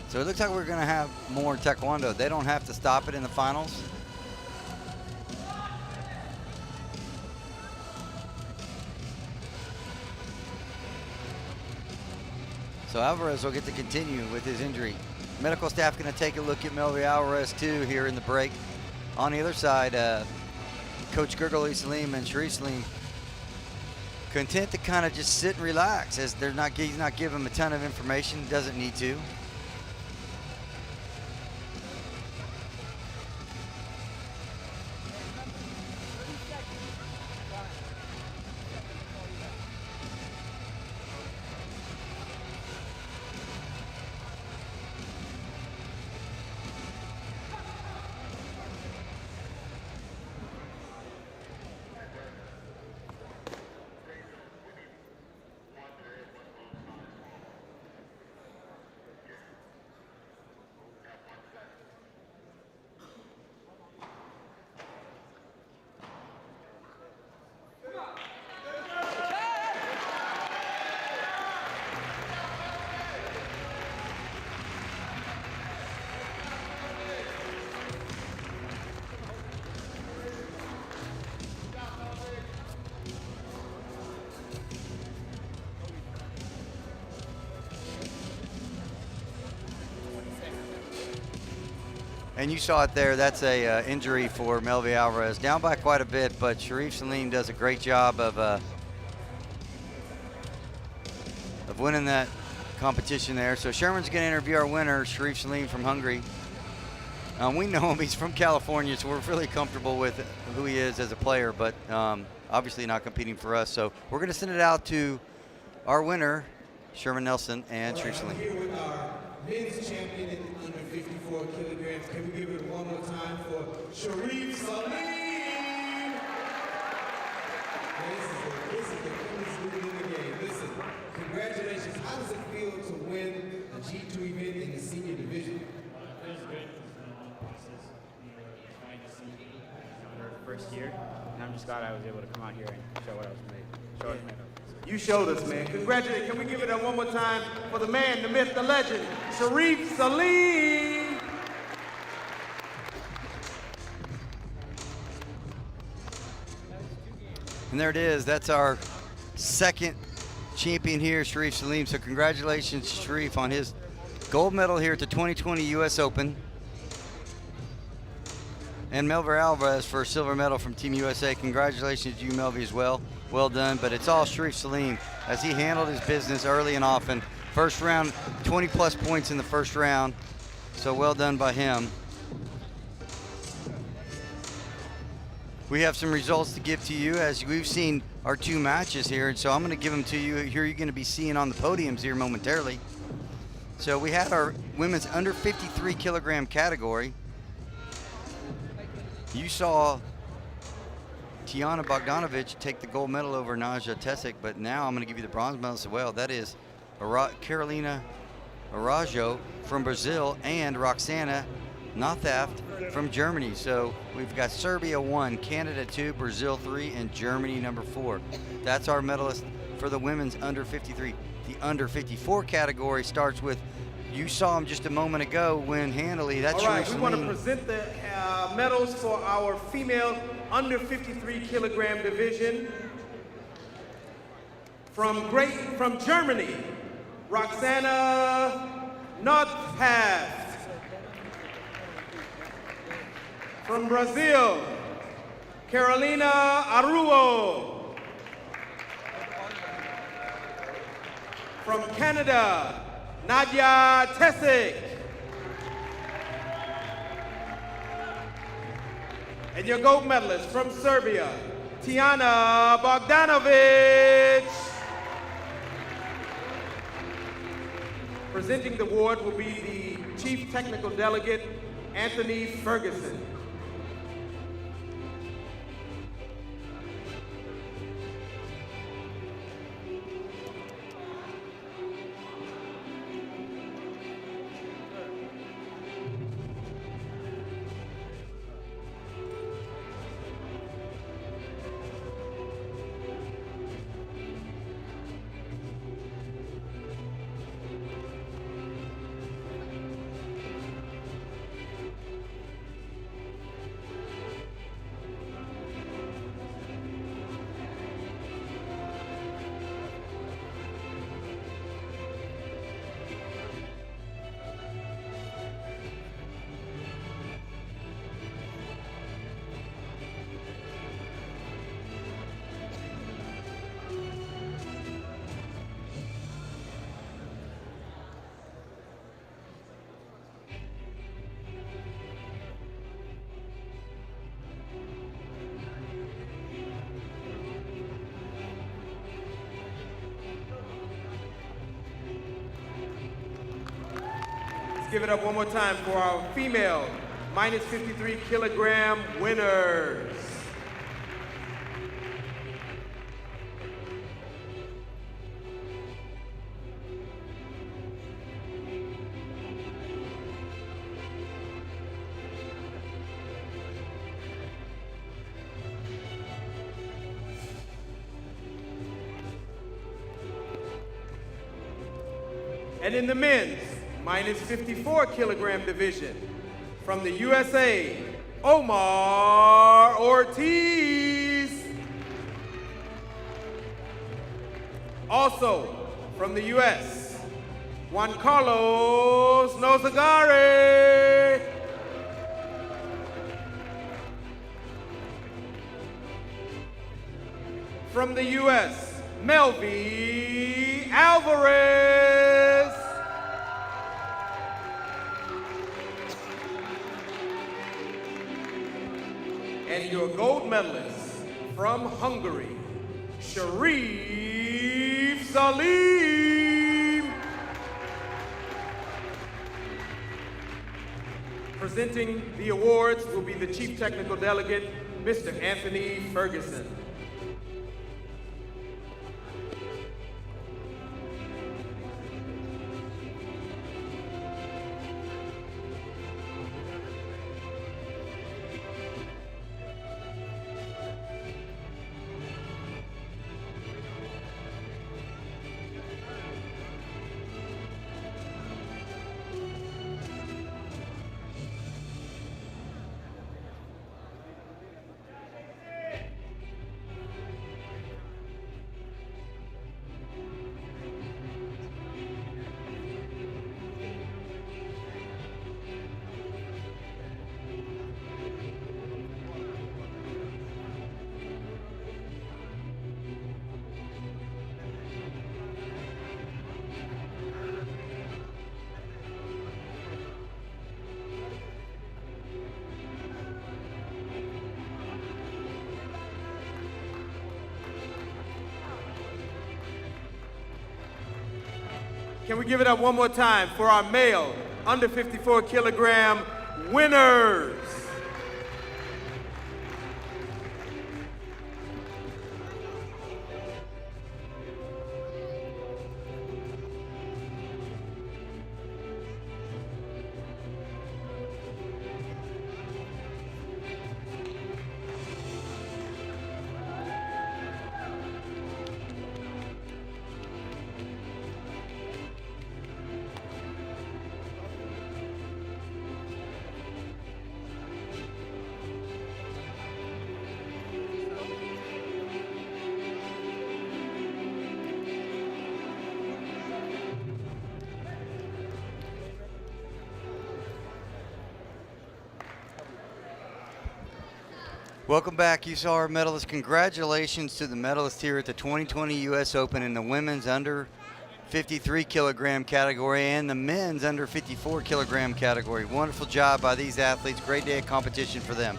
So it looks like we're going to have more taekwondo. They don't have to stop it in the finals. So Alvarez will get to continue with his injury. Medical staff going to take a look at Melvi Alvarez too here in the break. On the other side, Coach Gergely Salim and Sharif Salim content to kind of just sit and relax, as he's not giving him a ton of information, doesn't need to. And you saw it there. That's a injury for Melvi Alvarez. Down by quite a bit, but Sharif Salim does a great job of winning that competition there. So Sherman's going to interview our winner, Sharif Salim from Hungary. We know him. He's from California, so we're really comfortable with who he is as a player, but obviously not competing for us. So we're going to send it out to our winner, Sherman Nelson and Sharif Salim. Here with our men's champion at under 54 kilograms. Can we give it one more time for Sharif Salim? This is the coolest dude in the game. Listen, congratulations. How does it feel to win a G2 event in the senior division? It feels good. It's been a long process. We were trying to see our first year, and I'm just glad I was able to come out here and show what I was made. Show what I was made of. You showed us, man. Congratulations. Can we give it up one more time for the man, the myth, the legend, Sharif Salim? And there it is. That's our second champion here, Sharif Salim. So congratulations, Sharif, on his gold medal here at the 2020 U.S. Open. And Melvi Alvarez for a silver medal from Team USA. Congratulations to you, Melvi, as well. Well done, but it's all Sharif Salim as he handled his business early and often. First round, 20-plus points in the first round, so well done by him. We have some results to give to you as we've seen our two matches here, and so I'm going to give them to you. Here you're going to be seeing on the podiums here momentarily. So we had our women's under 53 kilogram category. You saw Tiana Bogdanovic take the gold medal over Naja Tesic, but now I'm going to give you the bronze medal as well. That is Carolina Araújo from Brazil and Roxana Nothaft from Germany. So we've got Serbia 1, Canada 2, Brazil 3, and Germany number 4. That's our medalist for the women's under 53. The under 54 category starts with, you saw him just a moment ago win handily. That's all right, we want to Salim. present the medals for our female under 53 kilogram division. From Germany, Roxana Nothaft. From Brazil, Carolina Araújo. From Canada, Nadia Tesic. And your gold medalist from Serbia, Tiana Bogdanovic. Presenting the award will be the Chief Technical Delegate, Anthony Ferguson. Let's give it up one more time for our female minus 53 kilogram winners. And in the men's minus 54 kilogram division, from the USA, Omar Ortiz. Also from the US, Juan Carlos Nozagare. From the US, Melvi Alvarez. And your gold medalist from Hungary, Sharif Salim. Presenting the awards will be the Chief Technical Delegate, Mr. Anthony Ferguson. Can we give it up one more time for our male under 54 kilogram winners? Welcome back. You saw our medalists. Congratulations to the medalists here at the 2020 U.S. Open in the women's under 53 kilogram category and the men's under 54 kilogram category. Wonderful job by these athletes. Great day of competition for them.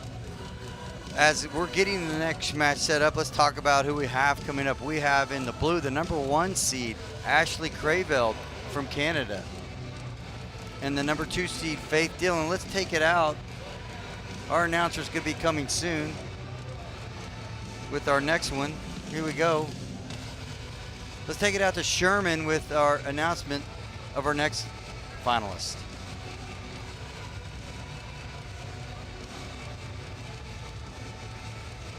As we're getting the next match set up, let's talk about who we have coming up. We have in the blue the number 1 seed, Ashley Crayveld from Canada. And the number 2 seed, Faith Dillon. Let's take it out. Our announcer's going to be coming soon with our next one. Here we go. Let's take it out to Sherman with our announcement of our next finalist.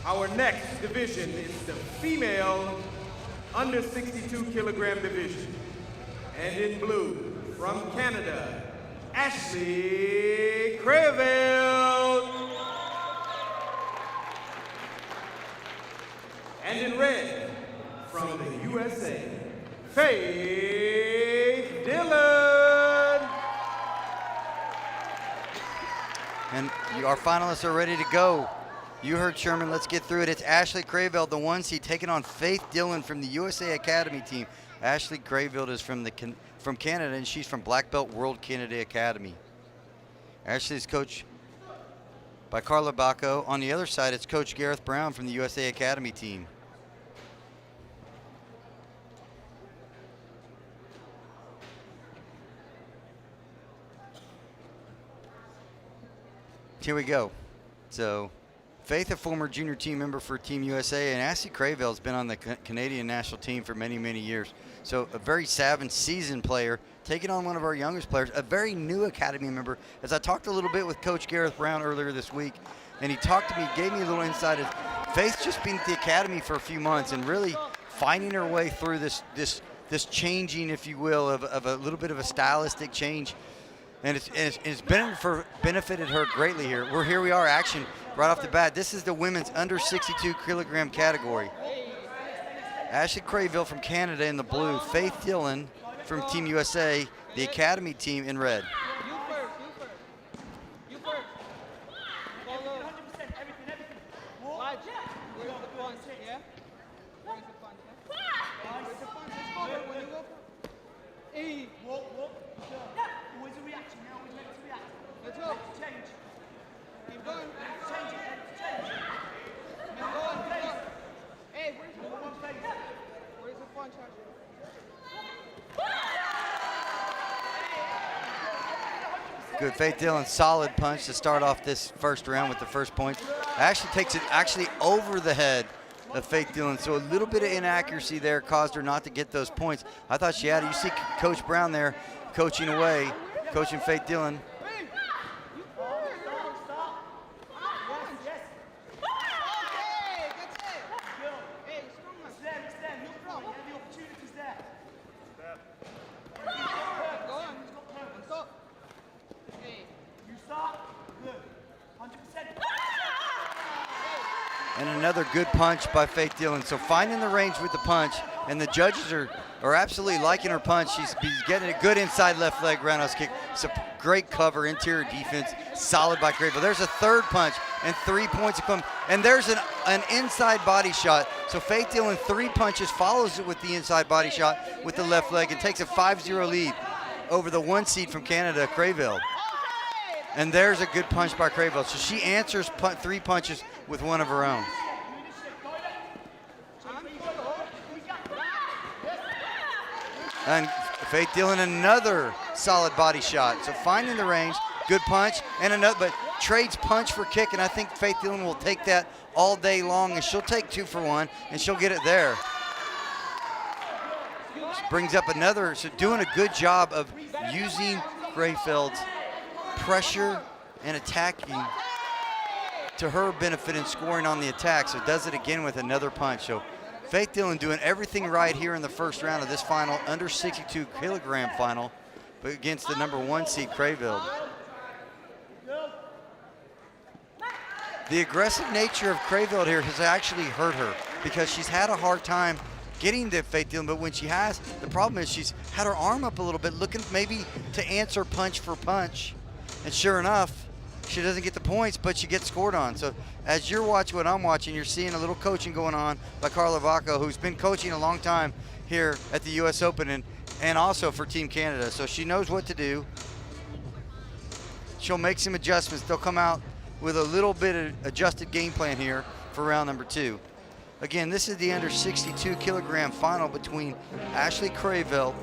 Our next division is the female under 62 kilogram division. And in blue, from Canada, Ashley Crayveld. And in red, from the USA, Faith Dillon. And our finalists are ready to go. You heard Sherman, let's get through it. It's Ashley Crayveld, the 1 seed, taking on Faith Dillon from the USA Academy team. Ashley Crayveld is from Canada, and she's from Black Belt World Canada Academy. Ashley is coached by Carla Bacco. On the other side, it's Coach Gareth Brown from the USA Academy team. Here we go. So, Faith, a former junior team member for Team USA, and Ashley Crayville's been on the Canadian national team for many, many years. So, a very savvy, seasoned player, taking on one of our youngest players, a very new academy member. As I talked a little bit with Coach Gareth Brown earlier this week, and he talked to me, gave me a little insight of Faith's just been at the academy for a few months and really finding her way through this changing, if you will, of a little bit of a stylistic change. And it's benefited her greatly here. Here we are, action right off the bat. This is the women's under 62 kilogram category. Ashley Crayville from Canada in the blue, Faith Dillon from Team USA, the academy team in red. Good, Faith Dillon, solid punch to start off this first round with the first point. Ashley takes it actually over the head of Faith Dillon, so a little bit of inaccuracy there caused her not to get those points. I thought she had it. You see Coach Brown there coaching away, coaching Faith Dillon. And another good punch by Faith Dillon. So finding the range with the punch, and the judges are absolutely liking her punch. She's getting a good inside left leg roundhouse kick. It's a great cover, interior defense, solid by Crayville. There's a third punch, and 3 points to come. And there's an inside body shot. So Faith Dillon, 3 punches, follows it with the inside body shot with the left leg and takes a 5-0 lead over the 1 seed from Canada, Crayville. And there's a good punch by Crayville. So she answers 3 punches with one of her own. And Faith Dillon, another solid body shot. So finding the range, good punch, and another, but trades punch for kick, and I think Faith Dillon will take that all day long, and she'll take 2 for 1, and she'll get it there. This brings up another, so doing a good job of using Crayfeld's pressure and attacking to her benefit in scoring on the attack. So does it again with another punch. So Faith Dillon doing everything right here in the first round of this final under 62 kilogram final, but against the number 1 seed Crayville. The aggressive nature of Crayville here has actually hurt her because she's had a hard time getting to Faith Dillon, but when she has, the problem is she's had her arm up a little bit, looking maybe to answer punch for punch. And sure enough, she doesn't get the points, but she gets scored on. So as you're watching what I'm watching, you're seeing a little coaching going on by Carla Vaca, who's been coaching a long time here at the US Open and also for Team Canada. So she knows what to do. She'll make some adjustments. They'll come out with a little bit of adjusted game plan here for round number 2. Again, this is the under 62 kilogram final between Ashley Crayville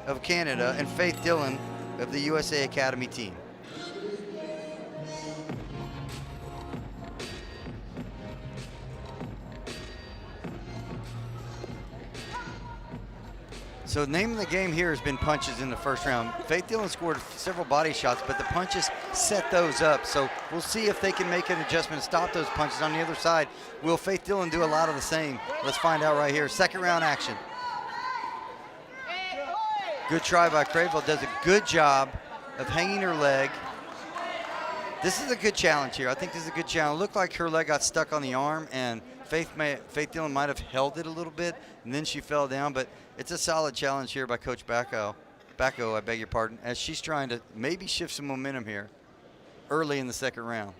of Canada and Faith Dillon of the USA Academy team. So the name of the game here has been punches in the first round. Faith Dillon scored several body shots, but the punches set those up. So we'll see if they can make an adjustment and stop those punches on the other side. Will Faith Dillon do a lot of the same? Let's find out right here. Second round action. Good try by Crayville. Does a good job of hanging her leg. This is a good challenge here. I think this is a good challenge. Looked like her leg got stuck on the arm, and Faith Dillon might have held it a little bit, and then she fell down, but it's a solid challenge here by Coach Bacco, I beg your pardon, as she's trying to maybe shift some momentum here early in the second round.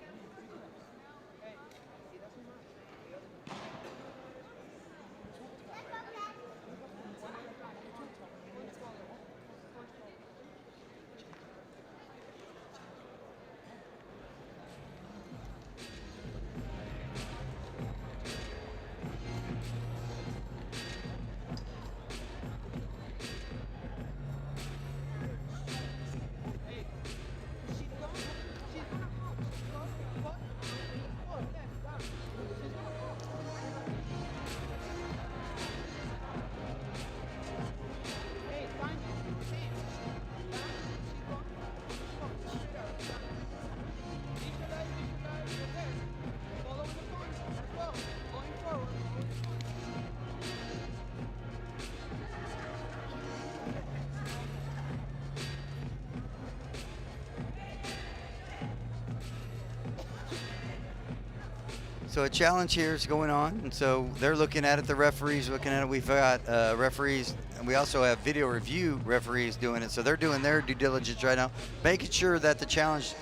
So a challenge here is going on, and so they're looking at it, the referees looking at it. We've got referees, and we also have video review referees doing it. So they're doing their due diligence right now, making sure that the challenge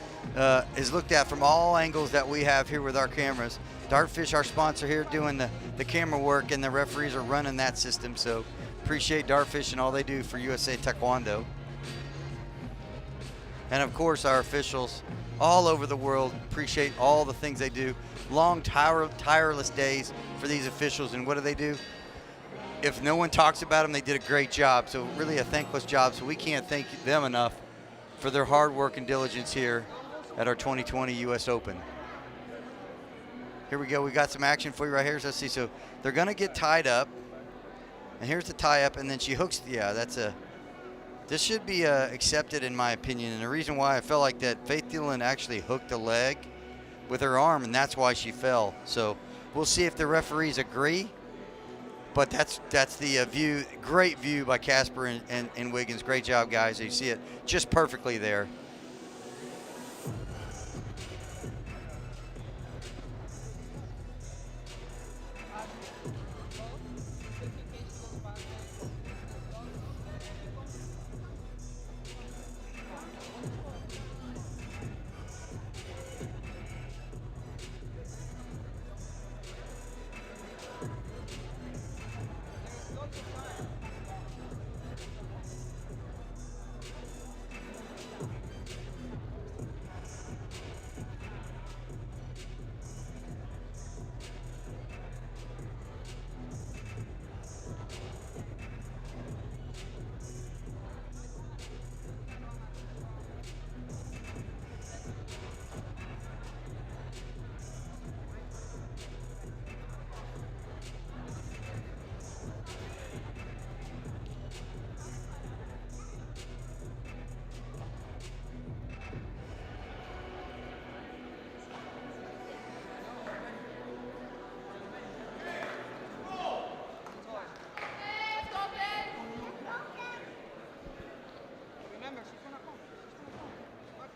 is looked at from all angles that we have here with our cameras. Dartfish, our sponsor here, doing the camera work, and the referees are running that system. So appreciate Dartfish and all they do for USA Taekwondo. And of course, our officials all over the world appreciate all the things they do. Long, tireless days for these officials, and what do? If no one talks about them, they did a great job. So really a thankless job, so we can't thank them enough for their hard work and diligence here at our 2020 US Open. Here we go, we got some action for you right here. So let's see, so they're gonna get tied up, and here's the tie up, and then she hooks, this should be accepted in my opinion, and the reason why I felt like that, Faith Dillon actually hooked a leg with her arm, and that's why she fell. So we'll see if the referees agree, but that's the view, great view by Casper and Wiggins. Great job, guys. You see it just perfectly there.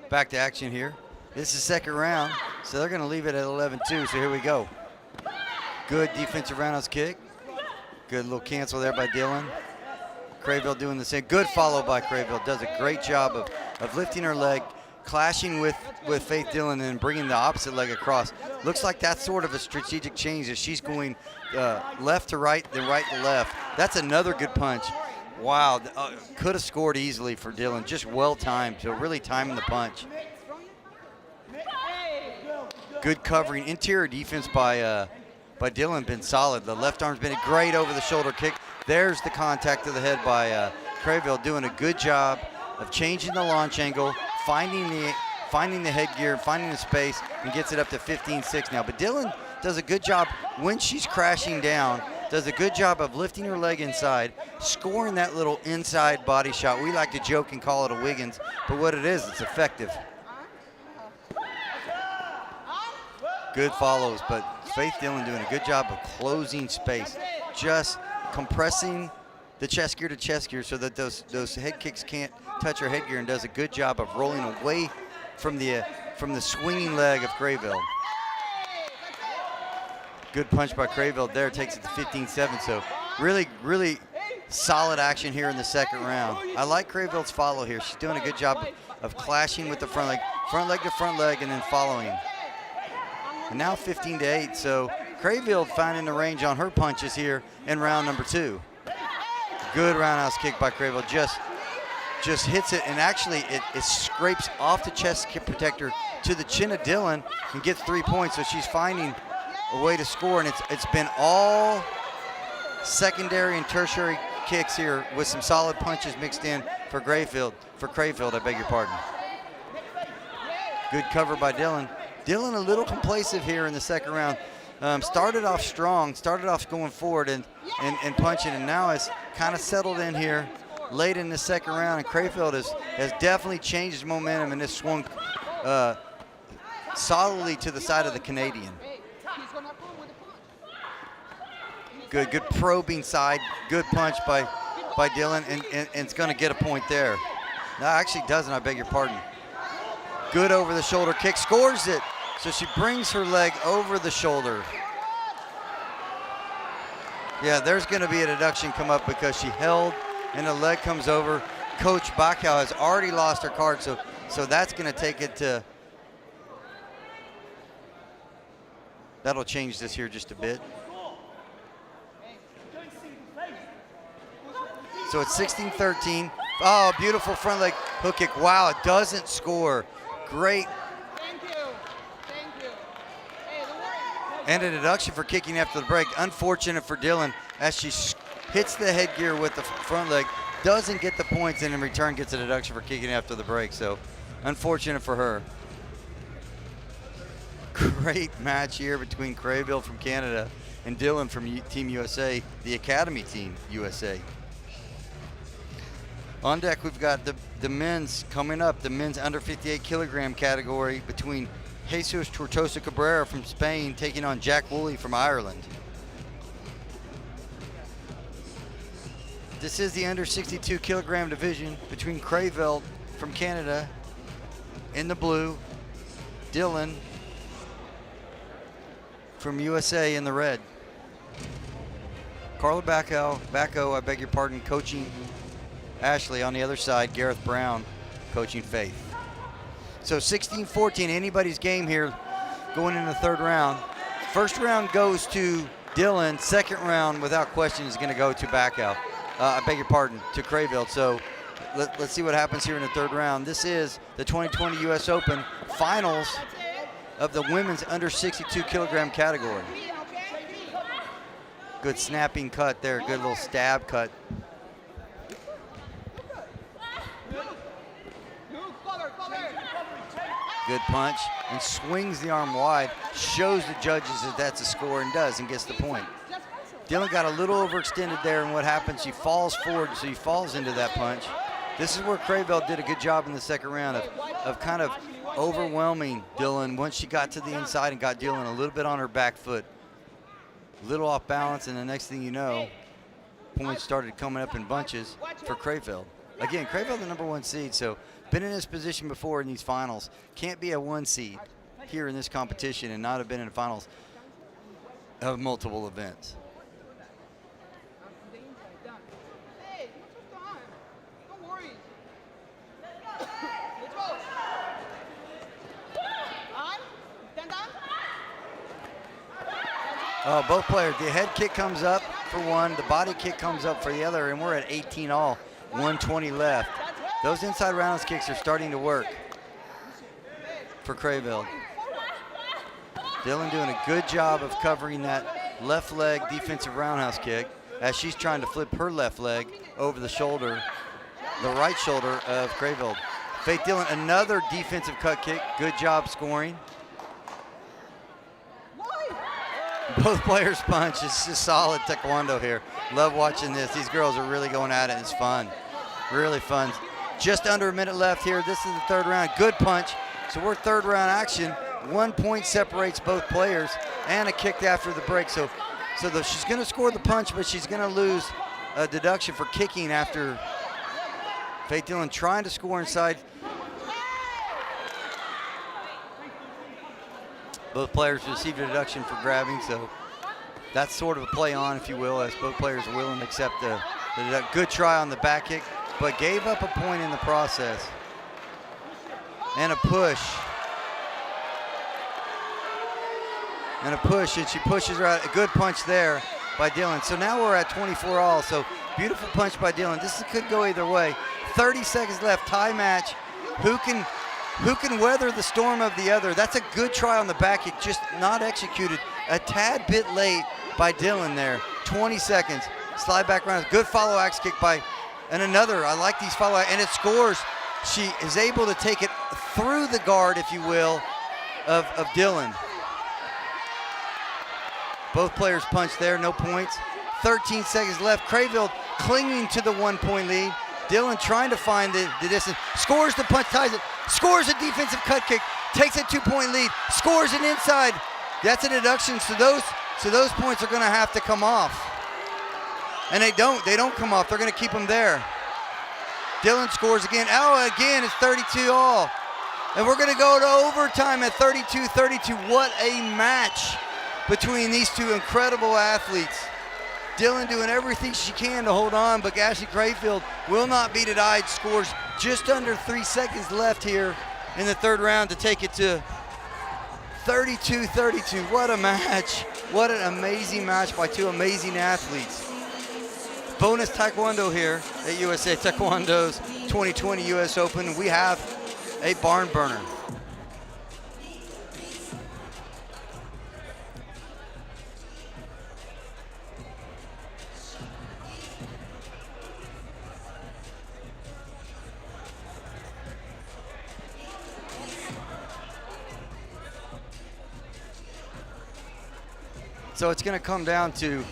Back to action here. This is second round, so they're going to leave it at 11-2, so here we go. Good defensive roundhouse kick. Good little cancel there by Dillon. Crayville doing the same. Good follow by Crayville. Does a great job of lifting her leg, clashing with Faith Dillon, and bringing the opposite leg across. Looks like that's sort of a strategic change as she's going left to right, then right to left. That's another good punch. Wow, could have scored easily for Dillon. Just well timed, so really timing the punch. Good covering. Interior defense by Dillon been solid. The left arm's been a great over the shoulder kick. There's the contact to the head by Crayville, doing a good job of changing the launch angle, finding the headgear, finding the space, and gets it up to 15-6 now. But Dillon does a good job when she's crashing down, does a good job of lifting her leg inside, scoring that little inside body shot. We like to joke and call it a Wiggins, but what it is, it's effective. Good follows, but Faith Dillon doing a good job of closing space, just compressing the chest gear to chest gear so that those head kicks can't touch her headgear, and does a good job of rolling away from the swinging leg of Crayville. Good punch by Crayville there, takes it to 15-7. So really, really solid action here in the second round. I like Crayville's follow here. She's doing a good job of clashing with the front leg to front leg, and then following. And now 15-8. So Crayville finding the range on her punches here in round number 2. Good roundhouse kick by Crayville. Just hits it, and actually it scrapes off the chest protector to the chin of Dillon and gets 3 points. So she's finding a way to score, and it's been all secondary and tertiary kicks here with some solid punches mixed in for Crayville, I beg your pardon. Good cover by Dillon. Dillon a little complacent here in the second round. Started off strong, started off going forward and punching, and now has kind of settled in here late in the second round, and Crayville has definitely changed his momentum and has swung solidly to the side of the Canadian. Good probing side, good punch by Dillon, and it's going to get a point there. No, actually doesn't, I beg your pardon. Good over the shoulder kick, scores it. So she brings her leg over the shoulder. Yeah, there's going to be a deduction come up because she held and the leg comes over. Coach Bacow has already lost her card, so that's going to take it to. That'll change this here just a bit. So it's 16-13. Oh, beautiful front leg hook kick. Wow, it doesn't score. Great. And a deduction for kicking after the break. Unfortunate for Dylan as she hits the headgear with the front leg. Doesn't get the points and in return gets a deduction for kicking after the break. So unfortunate for her. Great match here between Crayville from Canada and Dylan from Team USA, the Academy Team USA. On deck, we've got the men's coming up, the men's under 58 kilogram category between Jesus Tortosa Cabrera from Spain taking on Jack Woolley from Ireland. This is the under 62 kilogram division between Crayville from Canada in the blue, Dylan from USA in the red. Carla Bacco, I beg your pardon, coaching Ashley. On the other side, Gareth Brown coaching Faith. So 16-14, anybody's game here going into the third round. First round goes to Dylan. Second round, without question, is going to go to Bacco. I beg your pardon, to Crayville. So let's see what happens here in the third round. This is the 2020 US Open finals of the women's under 62 kilogram category. Good snapping cut there, good little stab cut. Good punch and swings the arm wide, shows the judges that that's a score and does, and gets the point. Dylan got a little overextended there, and what happens, she falls forward, so he falls into that punch. This is where Crayville did a good job in the second round of kind of overwhelming Dylan once she got to the inside and got Dylan a little bit on her back foot. A little off balance, and the next thing you know, points started coming up in bunches for Crayville. Again, Crayville the #1 seed, so been in this position before in these finals. Can't be a 1 seed here in this competition and not have been in the finals of multiple events. Oh, both players, the head kick comes up for one, the body kick comes up for the other, and we're at 18 all, 120 left. Those inside roundhouse kicks are starting to work for Crayville. Dylan doing a good job of covering that left leg defensive roundhouse kick as she's trying to flip her left leg over the shoulder, the right shoulder of Crayville. Faith Dylan, another defensive cut kick. Good job scoring. Both players punch. It's just solid taekwondo here. Love watching this. These girls are really going at it. It's fun. Really fun. Just under a minute left here. This is the third round. Good punch. So we're third round action. 1 point separates both players and a kick after the break. So she's going to score the punch, but she's going to lose a deduction for kicking after Faith Dylan trying to score inside. Both players received a deduction for grabbing, so that's sort of a play on, if you will, as both players are willing to accept the good try on the back kick, but gave up a point in the process. And a push. And a push, and she pushes her out. A good punch there by Dylan. So now we're at 24 all, so beautiful punch by Dylan. This could go either way. 30 seconds left, tie match. Who can weather the storm of the other? That's a good try on the back kick, just not executed. A tad bit late by Dylan there. 20 seconds. Slide back around. Good follow axe kick by, and another. I like these follow, and it scores. She is able to take it through the guard, if you will, of Dylan. Both players punched there, no points. 13 seconds left. Crayville clinging to the 1 point lead. Dylan trying to find the distance. Scores the punch, ties it. Scores a defensive cut kick. Takes a 2 point lead. Scores an inside. That's a deduction. So those points are going to have to come off. And they don't come off. They're going to keep them there. Dylan scores again. Oh, again, it's 32 all. And we're going to go to overtime at 32-32. What a match between these two incredible athletes. Dylan doing everything she can to hold on, but Ashley Crayfield will not be denied. Scores just under 3 seconds left here in the third round to take it to 32-32. What a match. What an amazing match by two amazing athletes. Bonus Taekwondo here at USA Taekwondo's 2020 US Open. We have a barn burner. So it's going to come down to,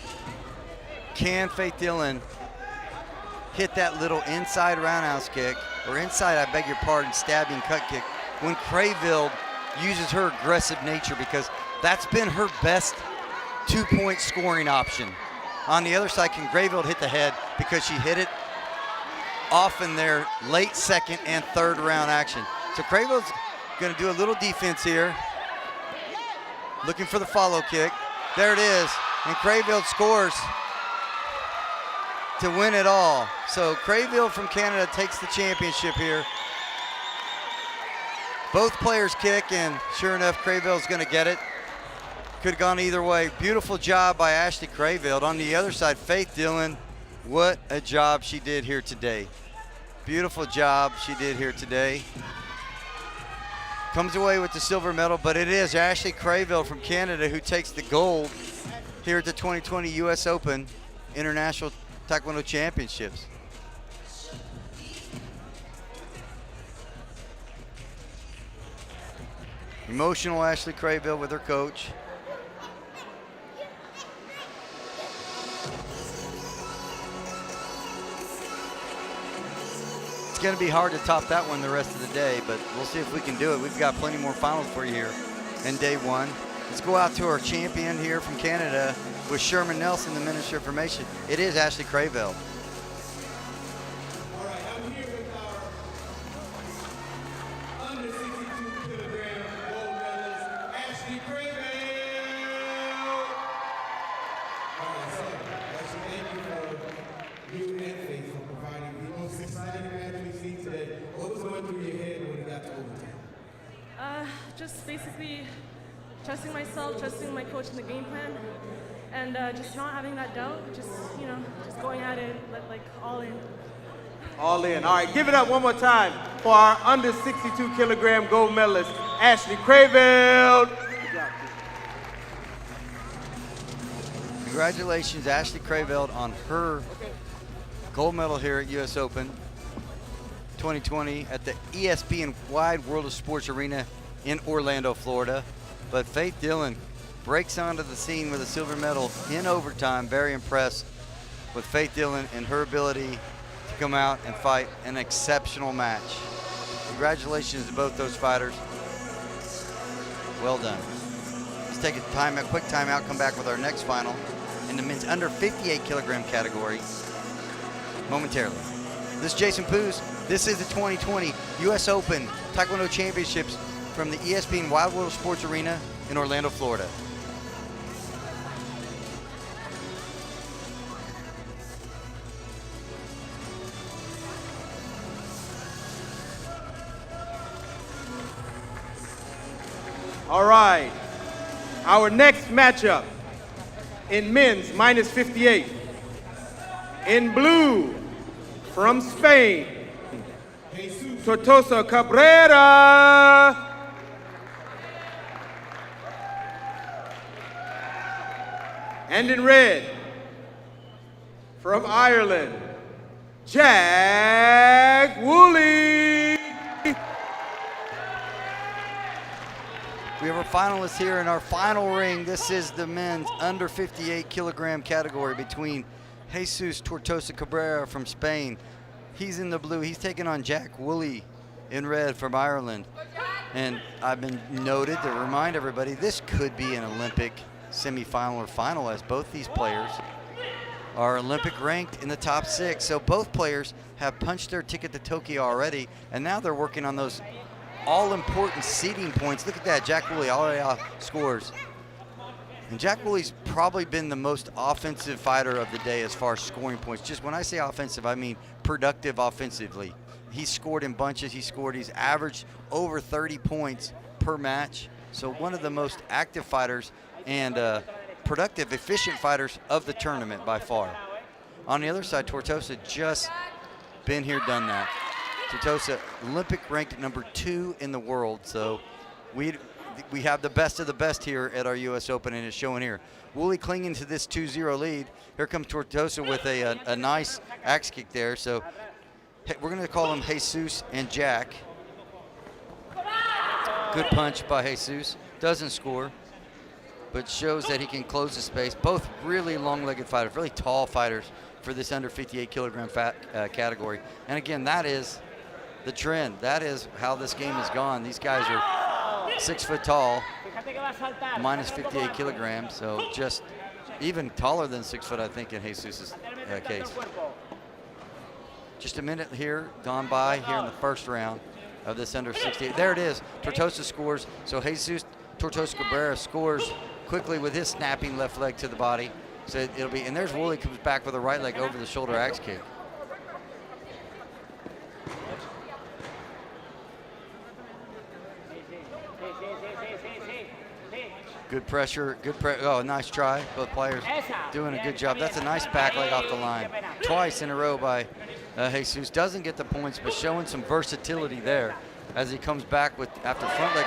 can Faith Dillon hit that little inside roundhouse kick, or inside, I beg your pardon, stabbing cut kick, when Crayfield uses her aggressive nature, because that's been her best 2-point scoring option. On the other side, can Crayfield hit the head, because she hit it off in their late second and third round action. So Crayfield's going to do a little defense here, looking for the follow kick. There it is, and Crayfield scores to win it all. So Crayfield from Canada takes the championship here. Both players kick, and sure enough, Crayfield's gonna get it. Could have gone either way. Beautiful job by Ashley Crayfield. On the other side, Faith Dillon, what a job she did here today. Beautiful job she did here today. Comes away with the silver medal, but it is Ashley Crayfield from Canada who takes the gold here at the 2020 US Open International Taekwondo Championships. Emotional Ashley Crayfield with her coach. It's going to be hard to top that one the rest of the day, but we'll see if we can do it. We've got plenty more finals for you here in day one. Let's go out to our champion here from Canada with Sherman Nelson, the Minister of Information. It is Ashley Crayfield. All right, I'm here with our under 62 kilogram gold medalist, Ashley Crayfield. All right, so Ashley, thank you for you and Faith for providing the most exciting match we've seen today. What was going through your head when you got to overtime? Just basically trusting myself, trusting my coach in the game plan, and just not having that doubt, just going at it like all in. All in. All right, give it up one more time for our under 62 kilogram gold medalist, Ashley Crayfield. Congratulations, Ashley Crayfield, on her gold medal here at US Open 2020 at the ESPN Wide World of Sports Arena in Orlando, Florida. But Faith Dillon breaks onto the scene with a silver medal in overtime. Very impressed with Faith Dillon and her ability to come out and fight an exceptional match. Congratulations to both those fighters. Well done. Let's take a quick timeout, come back with our next final in the men's under 58 kilogram category momentarily. This is Jason Poos. This is the 2020 US Open Taekwondo Championships from the ESPN Wide World of Sports Arena in Orlando, Florida. All right, our next matchup in men's minus 58. In blue, from Spain, Tortosa Cabrera. And in red, from Ireland, Jack Woolley. We have our finalists here in our final ring. This is the men's under 58 kilogram category between Jesus Tortosa Cabrera from Spain. He's in the blue. He's taking on Jack Woolley in red from Ireland. And I've been noted to remind everybody, this could be an Olympic semifinal or final, as both these players are Olympic ranked in the top 6. So both players have punched their ticket to Tokyo already, and now they're working on those all-important seeding points. Look at that, Jack Woolley already scores. And Jack Woolley's probably been the most offensive fighter of the day as far as scoring points. Just when I say offensive, I mean productive offensively. He's scored in bunches. He's averaged over 30 points per match. So one of the most active fighters and productive, efficient fighters of the tournament by far. On the other side, Tortosa just been here, done that. Tortosa, Olympic ranked number 2 in the world. So we have the best of the best here at our U.S. Open, and it's showing here. Woolley clinging to this 2-0 lead. Here comes Tortosa with a nice axe kick there. So we're going to call them Jesus and Jack. Good punch by Jesus. Doesn't score, but shows that he can close the space. Both really long-legged fighters, really tall fighters for this under 58 kilogram category. And again, that is the trend. That is how this game has gone. These guys are 6 foot tall, minus 58 kilograms, so just even taller than 6 foot, I think, in Jesus' case. Just a minute here gone by here in the first round of this under 68. There it is. Tortosa scores. So Jesus Tortosa Cabrera scores quickly with his snapping left leg to the body. So it'll be, and there's Woolley comes back with a right leg over the shoulder axe kick. Good pressure, oh, nice try. Both players doing a good job. That's a nice back leg off the line. Twice in a row by Jesus. Doesn't get the points, but showing some versatility there as he comes back with after front leg,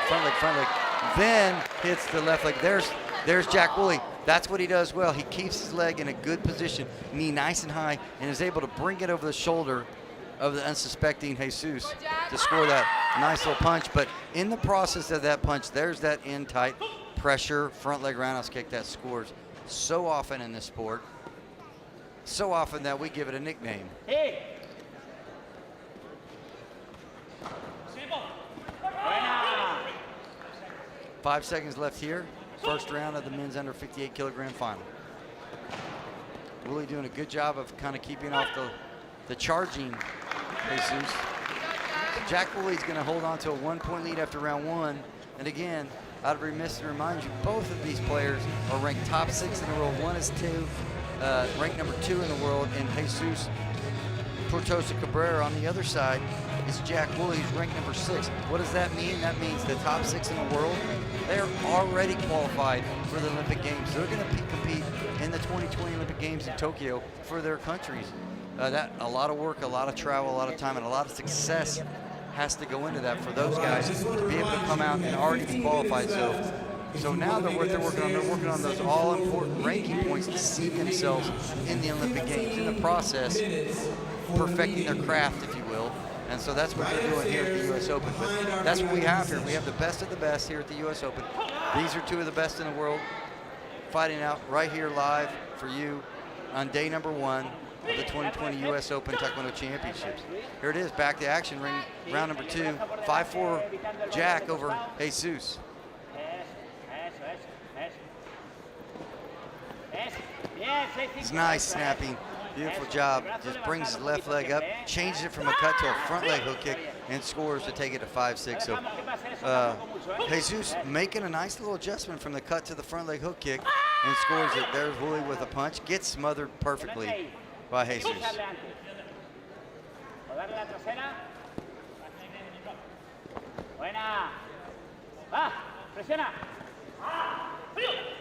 then hits the left leg. There's Jack Woolley. That's what he does well. He keeps his leg in a good position, knee nice and high, and is able to bring it over the shoulder of the unsuspecting Jesus to score that nice little punch. But in the process of that punch, there's that in tight pressure front leg roundhouse kick that scores so often in this sport, so often that we give it a nickname. 5 seconds left here. First round of the men's under 58 kilogram final. Woolley doing a good job of kind of keeping off the charging Jesus. Jack Woolley's going to hold on to a 1-point lead after round 1. And again, I'd be remiss to remind you, both of these players are ranked top 6 in the world. One is ranked number 2 in the world, and Jesus Tortosa Cabrera on the other side is Jack Woolley, who's ranked number 6. What does that mean? That means the top 6 in the world, they're already qualified for the Olympic Games. They're going to compete in the 2020 Olympic Games in Tokyo for their countries. That a lot of work, a lot of travel, a lot of time, and a lot of success has to go into that for those guys to be able to come out and already be qualified. So now they're working on those all-important ranking points to seed themselves in the Olympic Games. In the process, perfecting their craft, if you will. And so that's what they're doing here at the U.S. Open. But that's what we have here. We have the best of the best here at the U.S. Open. These are 2 of the best in the world fighting out right here live for you on day number 1 of the 2020 U.S. Open Taekwondo Championships. Here it is, back to action, round number 2, 5-4 Jack over Jesus. It's nice snapping, beautiful job. Just brings his left leg up, changes it from a cut to a front leg hook kick, and scores to take it to 5-6. So Jesus making a nice little adjustment from the cut to the front leg hook kick and scores it. There's Woolley with a punch, gets smothered perfectly by Jesus.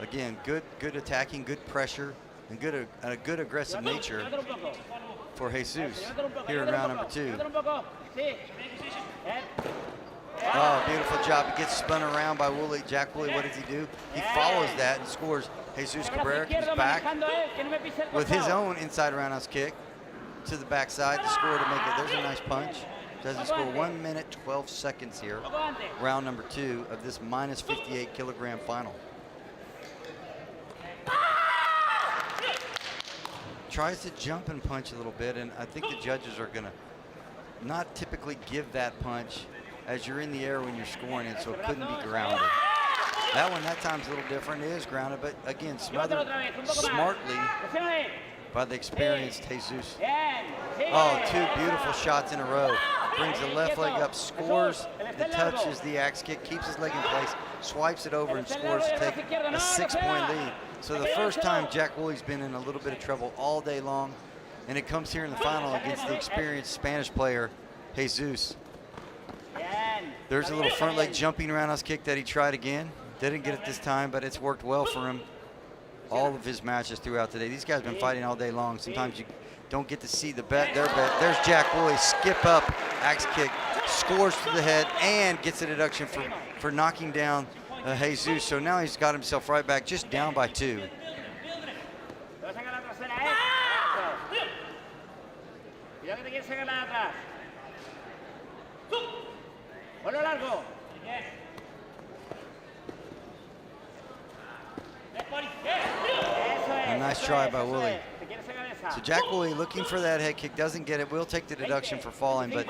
Again, good attacking, good pressure, and a good aggressive nature for Jesus here in round number 2. Oh, beautiful job. He gets spun around by Woolley. Jack Woolley, what does he do? He follows that and scores. Jesus Cabrera comes back with his own inside roundhouse kick to the backside to score to make it. There's a nice punch. Doesn't score. 1 minute, 12 seconds here. Round number 2 of this minus 58 kilogram final. Tries to jump and punch a little bit, and I think the judges are going to not typically give that punch as you're in the air when you're scoring it, so it couldn't be grounded. That time's a little different. It is grounded, but again, smothered smartly by the experienced Jesus. Oh, 2 beautiful shots in a row. Brings the left leg up, scores and touches the axe kick, keeps his leg in place, swipes it over and scores to take a 6-point lead. So the first time Jack Woolley's been in a little bit of trouble all day long, and it comes here in the final against the experienced Spanish player, Jesus. There's a little front leg jumping roundhouse kick that he tried again. Didn't get it this time, but it's worked well for him all of his matches throughout the day. These guys have been fighting all day long. Sometimes you don't get to see their bet. There's Jack Woolley, skip up, axe kick, scores to the head, and gets a deduction for knocking down Jesus. So now he's got himself right back, just down by 2. A nice try by Woolley. So Jack Woolley looking for that head kick, doesn't get it, will take the deduction for falling, but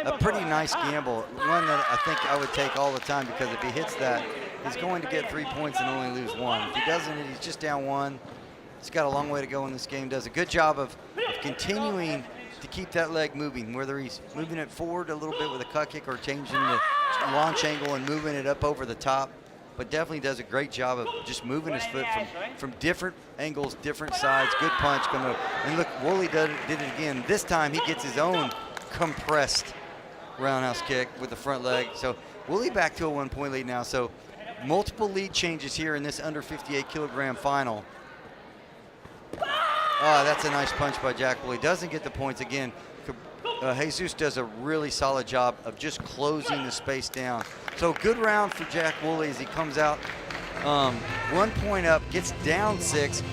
a pretty nice gamble. One that I think I would take all the time, because if he hits that, he's going to get 3 points and only lose 1. If he doesn't, he's just down 1. He's got a long way to go in this game. Does a good job of continuing to keep that leg moving, whether he's moving it forward a little bit with a cut kick or changing the launch angle and moving it up over the top. But definitely does a great job of just moving his foot from different angles, different sides. Good punch coming up. And look, Woolley did it again. This time he gets his own compressed roundhouse kick with the front leg. So Woolley back to a 1-point lead now. So multiple lead changes here in this under 58 kilogram final. Oh, that's a nice punch by Jack Woolley. Doesn't get the points again. Jesus does a really solid job of just closing the space down. So good round for Jack Woolley as he comes out 1 point up, gets down 6,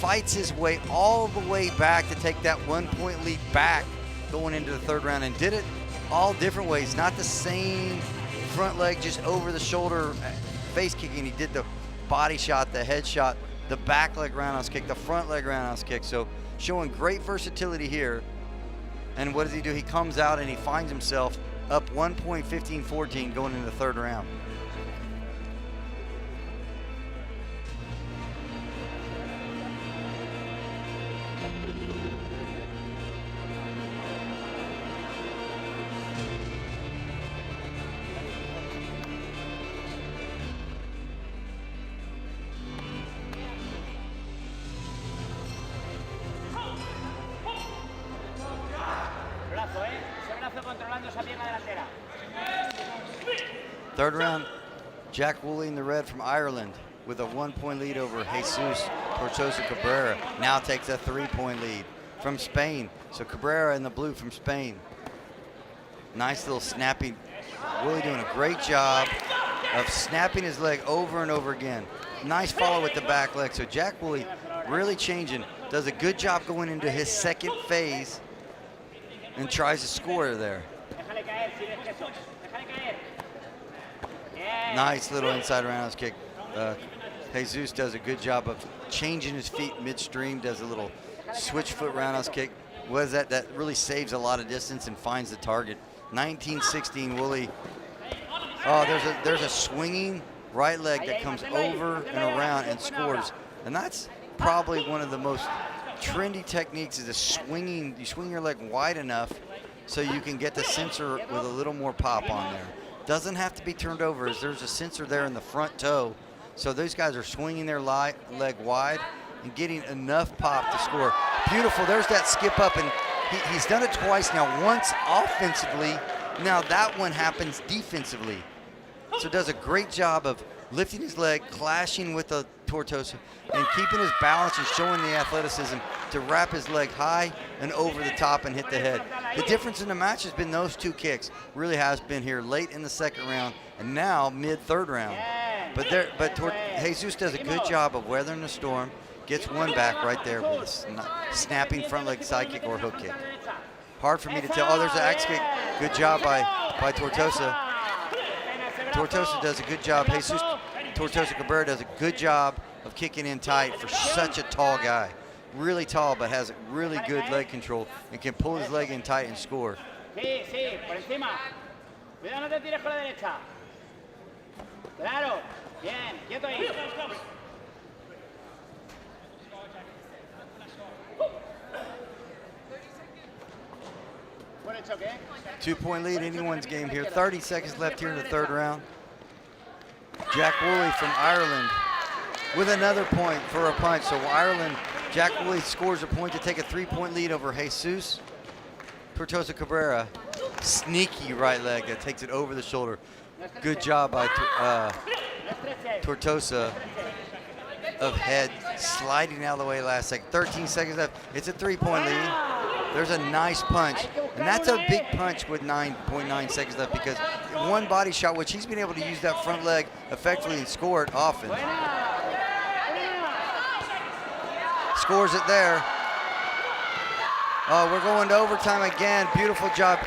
fights his way all the way back to take that 1-point lead back going into the 3rd round, and did it all different ways. Not the same front leg, just over the shoulder face kicking. He did the body shot, the head shot, the back leg roundhouse kick, the front leg roundhouse kick. So showing great versatility here. And what does he do? He comes out and he finds himself up 1 point, 15-14 going into the 3rd round. Third round, Jack Woolley in the red from Ireland with a 1-point lead over Jesus Tortosa Cabrera. Now takes a 3-point lead from Spain. So Cabrera in the blue from Spain. Nice little snapping. Woolley doing a great job of snapping his leg over and over again. Nice follow with the back leg. So Jack Woolley really changing. Does a good job going into his 2nd phase and tries to score there. Nice little inside roundhouse kick. Jesus does a good job of changing his feet midstream, does a little switch foot roundhouse kick. What is that? That really saves a lot of distance and finds the target. 19-16, Woolley. Oh, there's a swinging right leg that comes over and around and scores. And that's probably one of the most trendy techniques, is a swinging. You swing your leg wide enough so you can get the sensor with a little more pop on there. Doesn't have to be turned over, as there's a sensor there in the front toe. So those guys are swinging their leg wide and getting enough pop to score. Beautiful, there's that skip up, and he's done it twice now. Once offensively, now that one happens defensively. So does a great job of lifting his leg, clashing with the Tortosa, and keeping his balance and showing the athleticism to wrap his leg high and over the top and hit the head. The difference in the match has been those 2 kicks. Really has been here late in the 2nd round and now mid-3rd round. But Jesus does a good job of weathering the storm, gets one back right there with a snapping front leg side kick or hook kick. Hard for me to tell. Oh, there's an axe kick. Good job by Tortosa. Tortosa does a good job. Jesus Tortosa Cabrera does a good job of kicking in tight for such a tall guy. Really tall, but has really good leg control and can pull his leg in tight and score. Sí, sí, por encima. Cuidado, no te tires con la derecha. Claro, bien, quieto ahí. derecha, okay? 2-point lead, anyone's game here. 30 seconds left here in the third round. Jack Woolley from Ireland with another point for a punch. So Ireland, Jack Woolley scores a point to take a 3-point lead over Jesus Tortosa Cabrera. Sneaky right leg that takes it over the shoulder. Good job by Tortosa of head sliding out of the way last second. 13 seconds left. It's a 3-point lead. There's a nice punch. And that's a big punch with 9.9 seconds left because one body shot, which he's been able to use that front leg effectively and score it often. Scores it there. Oh, we're going to overtime again. Beautiful job.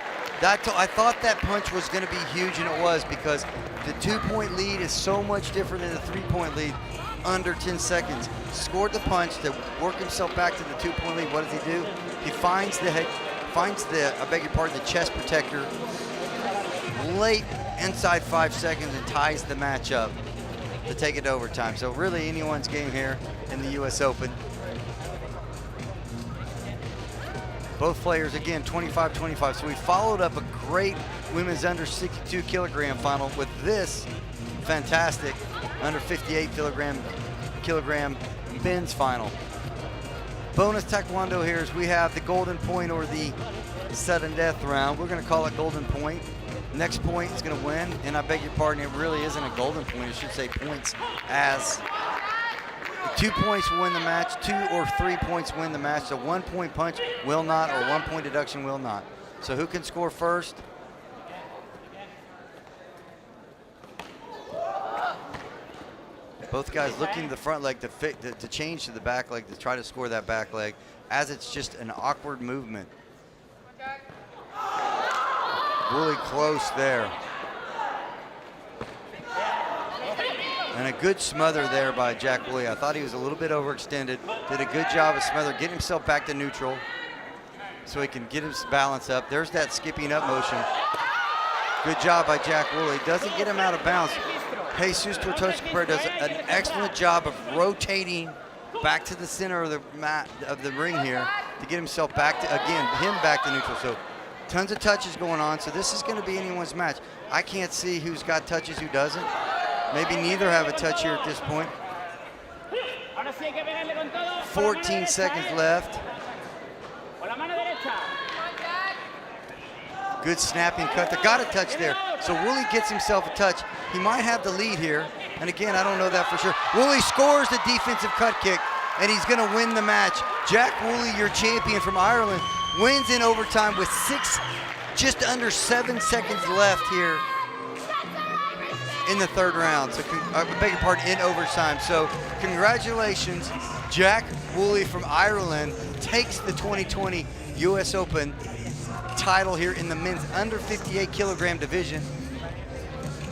I thought that punch was going to be huge, and it was, because the 2-point lead is so much different than the 3-point lead. Under 10 seconds. Scored the punch to work himself back to the 2-point lead. What does he do? He finds the chest protector late inside 5 seconds and ties the match up to take it to overtime. So really anyone's game here in the US Open. Both players, again, 25-25. So we followed up a great women's under 62 kilogram final with this fantastic under 58 kilogram men's final. Bonus taekwondo here is we have the golden point or the sudden death round. We're going to call it golden point. Next point is going to win, and I beg your pardon, it really isn't a golden point. It should say points, as 2 points will win the match, 2 or 3 points win the match. So 1-point punch will not, or 1-point deduction will not. So who can score first? Both guys looking to the front leg to change to the back leg to try to score that back leg, as it's just an awkward movement. Really close there. And a good smother there by Jack Woolley. I thought he was a little bit overextended. Did a good job of smother, getting himself back to neutral so he can get his balance up. There's that skipping up motion. Good job by Jack Woolley. Doesn't get him out of bounds. Jesus Tortosa Cabrera does an excellent job of rotating back to the center of the mat of the ring here to get himself back to, again, him back to neutral. So tons of touches going on. So this is going to be anyone's match. I can't see who's got touches, who doesn't. Maybe neither have a touch here at this point. 14 seconds left. Good snapping cut. They got a touch there. So Woolley gets himself a touch. He might have the lead here. And again, I don't know that for sure. Woolley scores the defensive cut kick, and he's going to win the match. Jack Woolley, your champion from Ireland, wins in overtime with just under 7 seconds left here in the third round. So I beg your pardon, in overtime. So congratulations, Jack Woolley from Ireland takes the 2020 US Open title here in the men's under 58 kilogram division.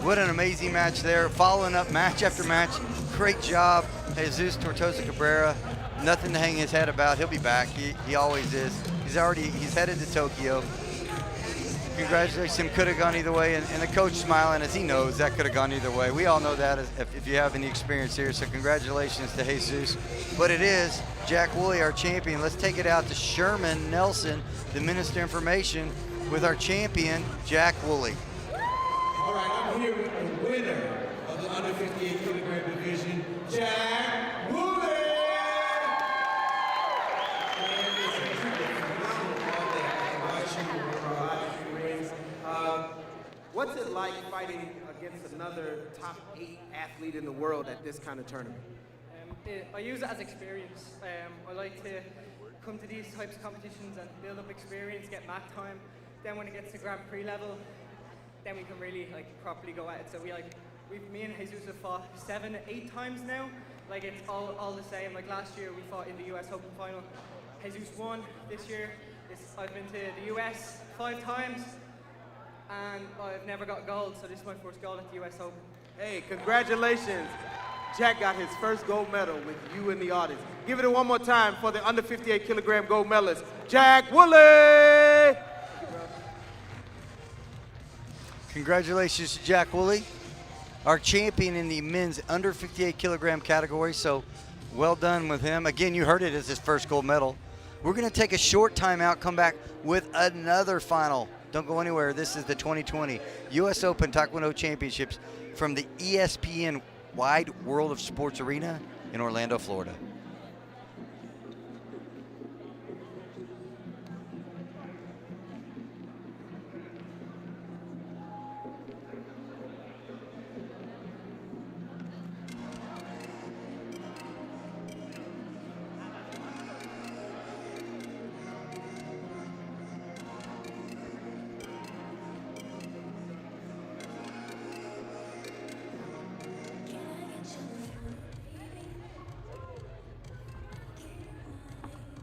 What an amazing match there. Following up match after match. Great job, Jesus Tortosa Cabrera. Nothing to hang his head about. He'll be back. He always is. He's headed to Tokyo. Congratulations. Could have gone either way, and the coach smiling as he knows that could have gone either way. We all know that if you have any experience here, so congratulations to Jesus. But it is Jack Woolley, our champion. Let's take it out to Sherman Nelson, the Minister of Information, with our champion, Jack Woolley. All right, I'm here with the winner of the under 58 kilogram division, Jack Woolley. What's it like fighting against another top 8 athlete in the world at this kind of tournament? I use it as experience. I like to come to these types of competitions and build up experience, get mat time. Then when it gets to Grand Prix level, then we can really properly go at it. So me and Jesus have fought 7, 8 times now. It's all the same. Last year we fought in the US Open final. Jesus won. This year I've been to the US 5 times. And I've never got gold, so this is my first gold at the US Open. Hey, congratulations. Jack got his first gold medal with you in the audience. Give it one more time for the under 58 kilogram gold medalist, Jack Woolley. Congratulations to Jack Woolley, our champion in the men's under 58 kilogram category. So well done with him. Again, you heard it as his first gold medal. We're going to take a short timeout, come back with another final. Don't go anywhere. This is the 2020 U.S. Open Taekwondo Championships from the ESPN Wide World of Sports Arena in Orlando, Florida.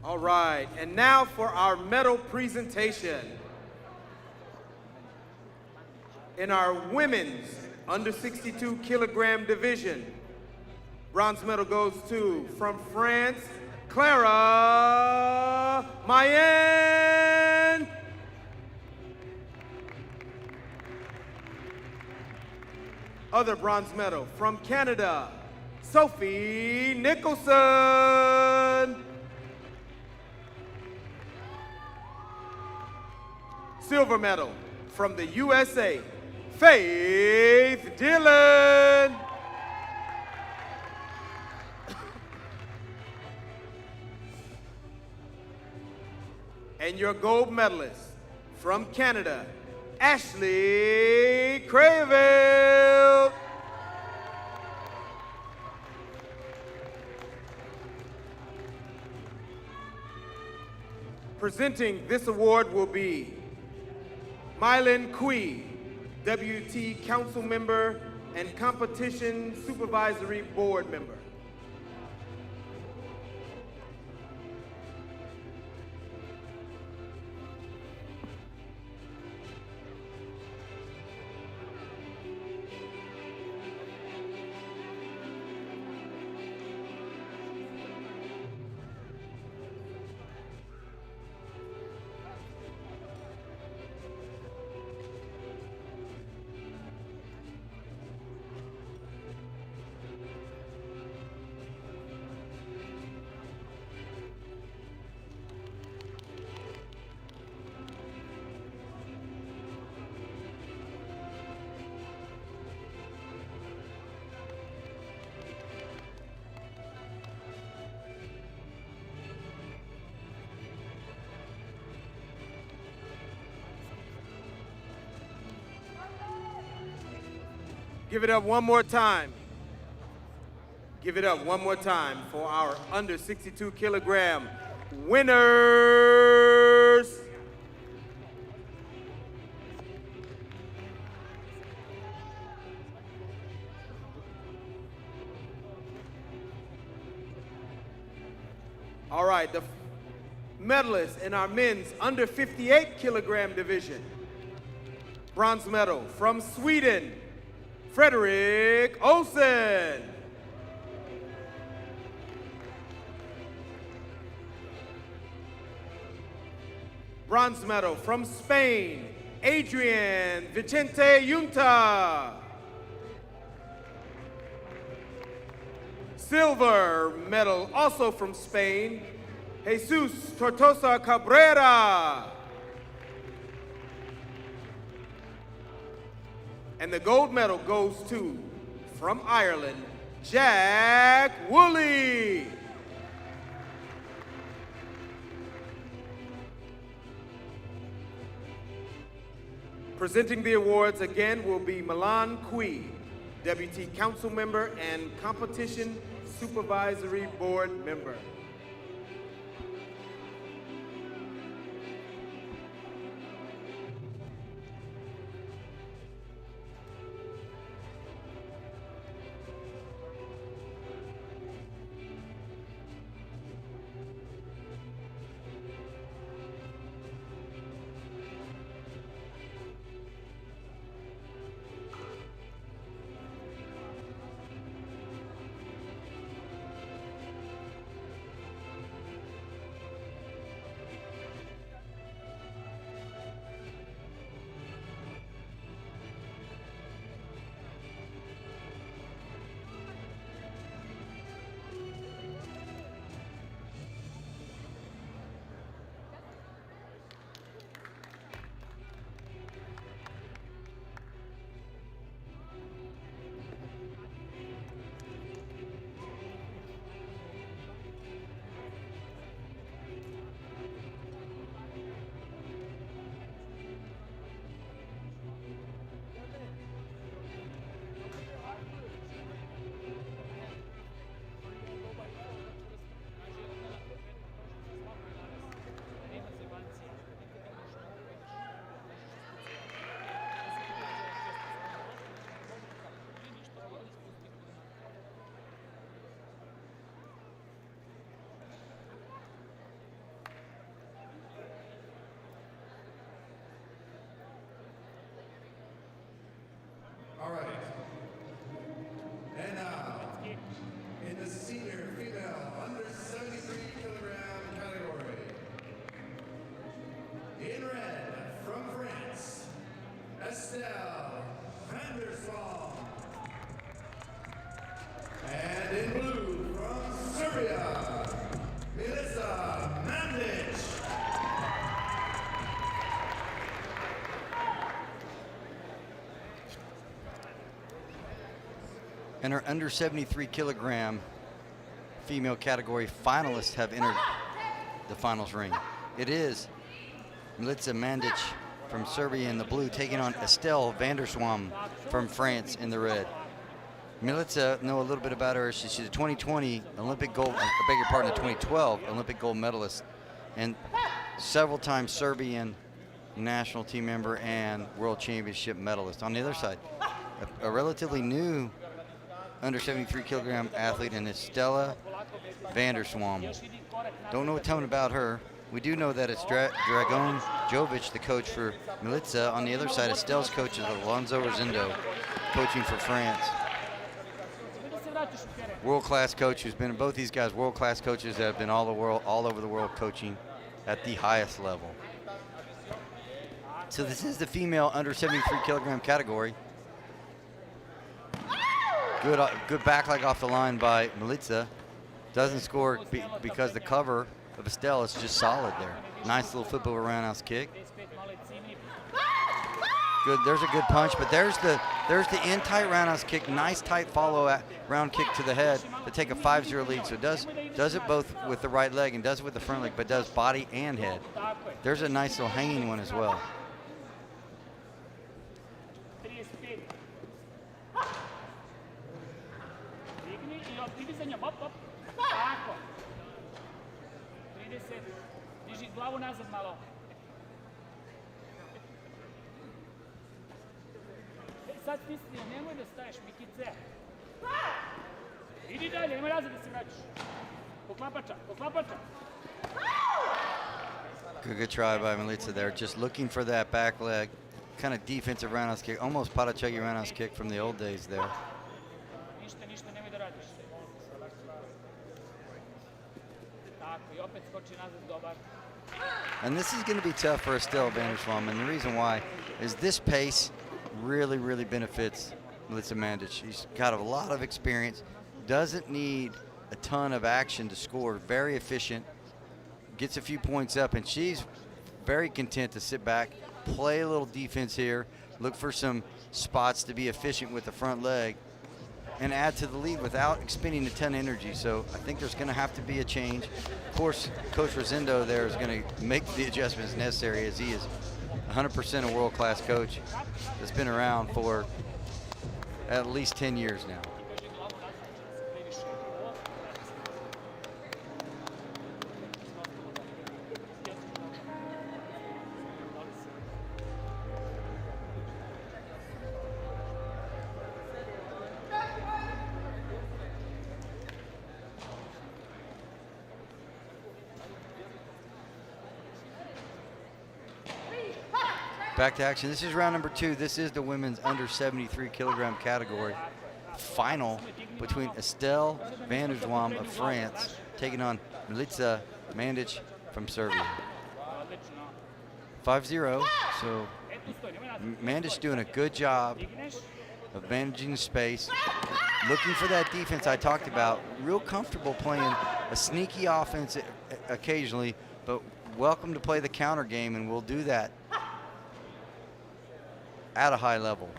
All right, and now for our medal presentation. In our women's under 62 kilogram division, bronze medal goes to, from France, Clara Mayen. Other bronze medal from Canada, Sophie Nicholson. Silver medal from the USA, Faith Dillon. And your gold medalist from Canada, Ashley Crayville. Presenting this award will be Mylin Kui, WT Council Member and Competition Supervisory Board Member. Give it up one more time. Give it up one more time for our under 62 kilogram winners. All right, the medalists in our men's under 58 kilogram division. Bronze medal from Sweden, Frederick Olsen. Bronze medal from Spain, Adrian Vicente Junta. Silver medal also from Spain, Jesus Tortosa Cabrera. And the gold medal goes to, from Ireland, Jack Woolley. Presenting the awards again will be Milan Kui, WT Council Member and Competition Supervisory Board Member. All right. And now, in the senior female under 73 kilogram category, in red from France, Estelle Vanderswam. And in blue from Serbia, Melissa Mandic. And our under 73 kilogram female category finalists have entered the finals ring. It is Melissa Mandic from Serbia in the blue taking on Estelle Vanderswam from France in the red. Milica, know a little bit about her. She's a 2020 Olympic gold, I beg your pardon, a 2012 Olympic gold medalist and several times Serbian national team member and world championship medalist. On the other side, a relatively new under 73 kilogram athlete in Estella Vanderswam. Don't know a ton about her. We do know that it's Dragon Jovic, the coach for Milica. On the other side, Estelle's coach is Alonso Rosendo, coaching for France. World-class coach who's been, both these guys, world-class coaches that have been all over the world coaching at the highest level. So this is the female under 73 kilogram category. Good back leg off the line by Milica. Doesn't score because the cover of Estelle is just solid there. Nice little flip over roundhouse kick. Good, there's a good punch, but there's the in tight roundhouse kick. Nice tight follow round kick to the head to take a 5-0 lead. So it does it both with the right leg and does it with the front leg, but does body and head. There's a nice little hanging one as well. Sad stisni, nemoj da staješ, Mikice. Idi dalje, nema razlog da se vraćaš. Poklapača, poklapača. Good try by Milica there, just looking for that back leg, kind of defensive roundhouse kick, almost Patachegi roundhouse kick from the old days there. Ništa, nemoj da radiš. Tako, i opet skoči nazad, dobar. And this is going to be tough for Estelle Vanderswam, and the reason why is this pace really benefits Melissa Mandic. She's got a lot of experience, doesn't need a ton of action to score, very efficient, gets a few points up, and she's very content to sit back, play a little defense here, look for some spots to be efficient with the front leg, and add to the lead without expending a ton of energy. So I think there's going to have to be a change. Of course, Coach Rosendo there is going to make the adjustments necessary, as he is 100% a world-class coach that's been around for at least 10 years now. Back to action. This is round number 2. This is the women's under 73 kilogram category. Final between Estelle Vanderswam of France taking on Milica Mandic from Serbia. 5-0. So Mandic doing a good job of managing the space, looking for that defense I talked about. Real comfortable playing a sneaky offense occasionally, but welcome to play the counter game, and we'll do that at a high level.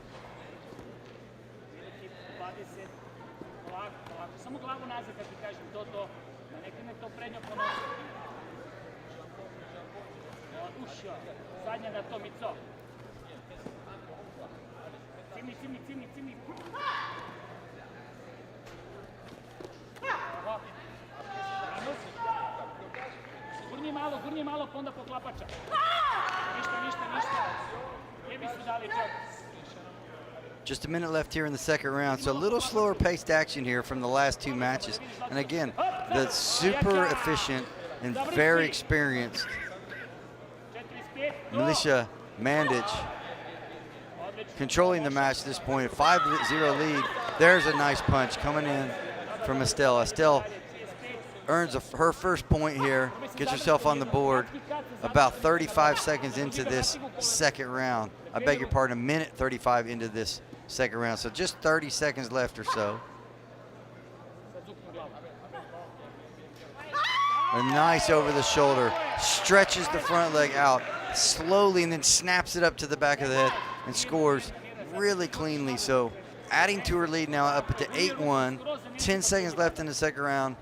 Samo glavu nazad kad ti kažem to, da nekine to prednjo ponosi. Ušio, zadnja da to Mico. Cimni. Gurni malo, pa onda poklapača. Ništa. Just a minute left here in the second round, so a little slower paced action here from the last 2 matches. And again, the super efficient and very experienced Milica Mandic controlling the match at this point. A 5-0 lead. There's a nice punch coming in from Estelle. Estelle earns her first point here, gets herself on the board about 35 seconds into this second round. I beg your pardon, a minute 35 into this second round. So just 30 seconds left or so. A nice over the shoulder, stretches the front leg out slowly and then snaps it up to the back of the head and scores really cleanly. So adding to her lead now up to 8-1, 10 seconds left in the second round.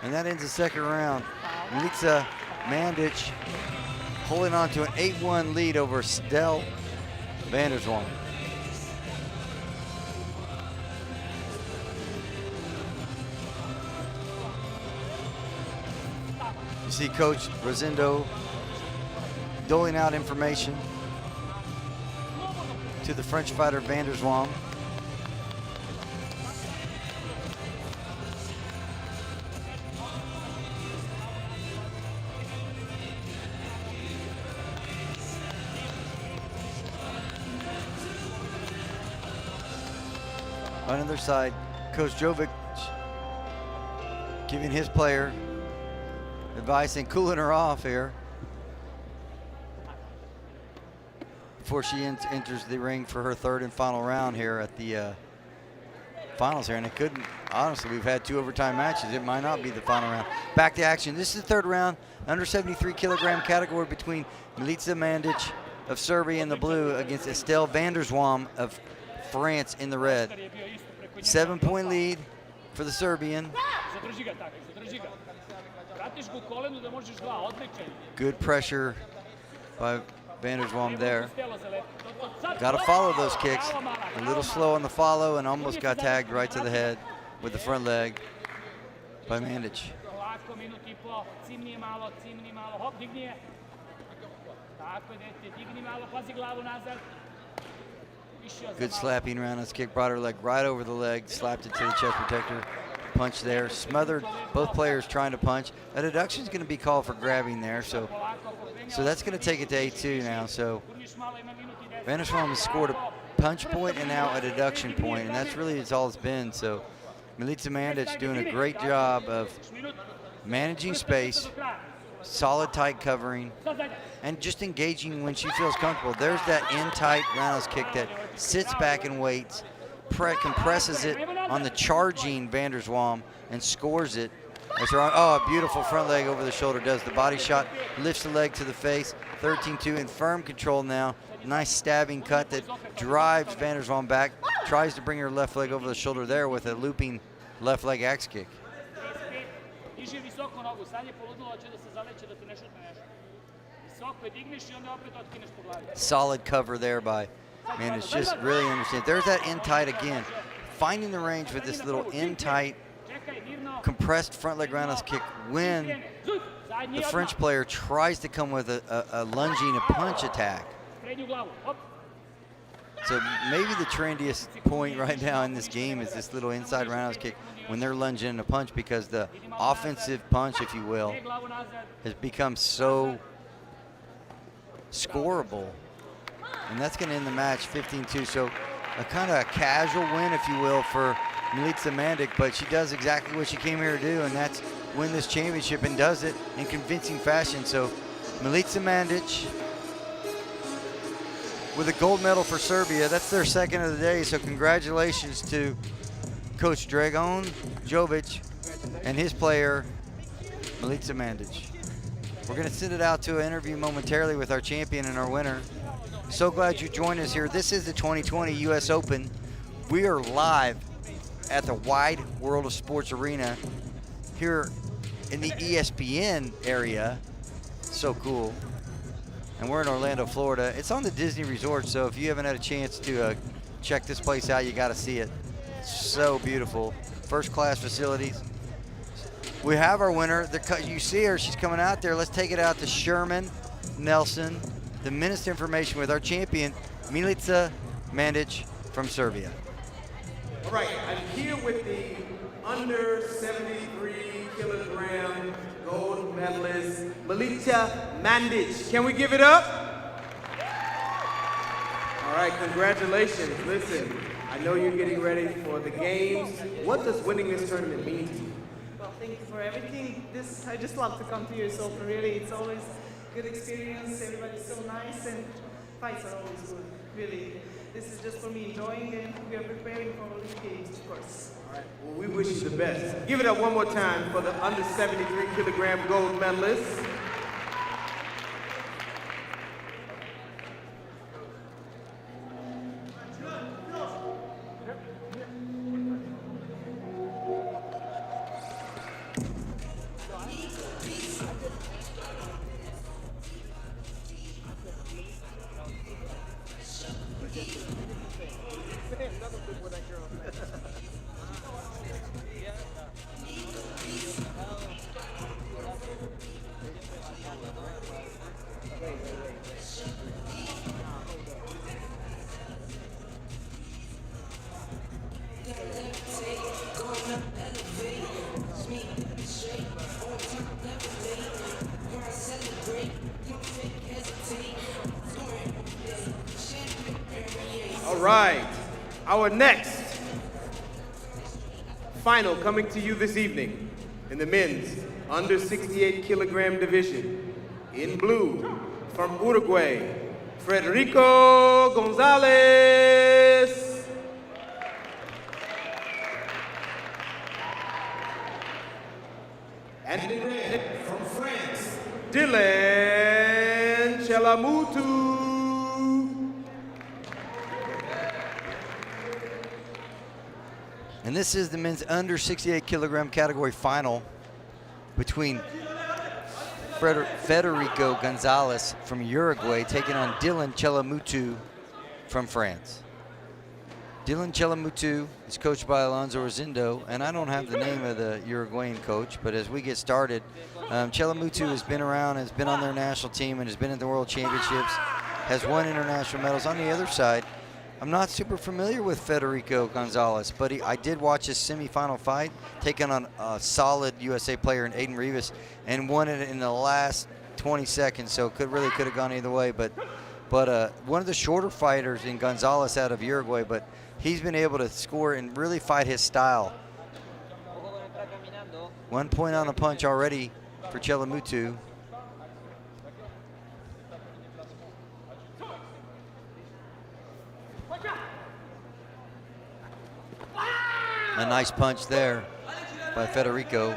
And that ends the second round. Milica Mandic holding on to an 8-1 lead over Estelle van der Zwam. You see Coach Rosendo doling out information to the French fighter van der Zwam. On the other side, Coach Jovic giving his player advice and cooling her off here before she enters the ring for her third and final round here at the finals here. And it couldn't, honestly, we've had 2 overtime matches. It might not be the final round. Back to action. This is the third round, under 73 kilogram category between Milica Mandic of Serbia in the blue against Estelle van der Zwam of France in the red. 7-point lead for the Serbian. Good pressure by van der Zwam there. Got to follow those kicks. A little slow on the follow and almost got tagged right to the head with the front leg by Mandic. Good slapping roundhouse kick, brought her leg right over the leg, slapped it to the chest protector. Punch there, smothered both players trying to punch. A deduction is going to be called for grabbing there, so that's going to take it to 8-2 now. So van der Zwam has scored a punch point and now a deduction point, and that's really all it's been. So Milica Mandic doing a great job of managing space, solid tight covering, and just engaging when she feels comfortable. There's that in-tight roundhouse kick that sits back and waits, compresses it on the charging van der Zwam and scores it. Oh, a beautiful front leg over the shoulder, does the body shot, lifts the leg to the face, 13-2 in firm control now. Nice stabbing cut that drives van der Zwam back, tries to bring her left leg over the shoulder there with a looping left leg axe kick. Solid cover there by Mandic, just really understand. There's that in tight again, finding the range with this little in tight compressed front leg roundhouse kick when the French player tries to come with a lunging, a punch attack. So maybe the trendiest point right now in this game is this little inside roundhouse kick when they're lunging in a punch, because the offensive punch, if you will, has become so scoreable. And that's going to end the match 15-2. So a kind of a casual win, if you will, for Milica Mandic, but she does exactly what she came here to do, and that's win this championship, and does it in convincing fashion. So Milica Mandic with a gold medal for Serbia. That's their second of the day, so congratulations to Coach Dragan Jovic and his player, Milica Mandic. We're going to send it out to an interview momentarily with our champion and our winner. So glad you joined us here. This is the 2020 U.S. Open. We are live at the Wide World of Sports Arena here in the ESPN area. So cool. And we're in Orlando, Florida. It's on the Disney Resort, so if you haven't had a chance to check this place out, you got to see it. So beautiful. First-class facilities. We have our winner. You see her. She's coming out there. Let's take it out to Sherman Nelson, the Minister of Information, with our champion, Milica Mandic from Serbia. All right, I'm here with the under 73 kilogram gold medalist, Melita Mandic. Can we give it up? All right, congratulations. Listen, I know you're getting ready for the games. What does winning this tournament mean to you? Well, thank you for everything. I just love to come to US Open, really. It's always a good experience. Everybody's so nice, and fights are always good, really. This is just for me enjoying, and we are preparing for Olympic Games, of course. All right, well, we wish you the best. Give it up one more time for the under 73 kilogram gold medalist. All right, our next final coming to you this evening in the men's under 68 kilogram division. In blue, from Uruguay, Federico Gonzalez. And in red, from France, Dylan Chelamutu. And this is the men's under 68 kilogram category final between Federico Gonzalez from Uruguay taking on Dylan Chelamutu from France. Dylan Chelamutu is coached by Alonso Rosindo, and I don't have the name of the Uruguayan coach, but as we get started, Chelamutu has been around, has been on their national team, and has been at the World Championships, has won international medals. On the other side, I'm not super familiar with Federico Gonzalez, but I did watch his semifinal fight, taking on a solid USA player in Aiden Rivas, and won it in the last 20 seconds, so could have gone either way. But one of the shorter fighters in Gonzalez out of Uruguay, but he's been able to score and really fight his style. 1 point on the punch already for Chelamutu. A nice punch there by Federico.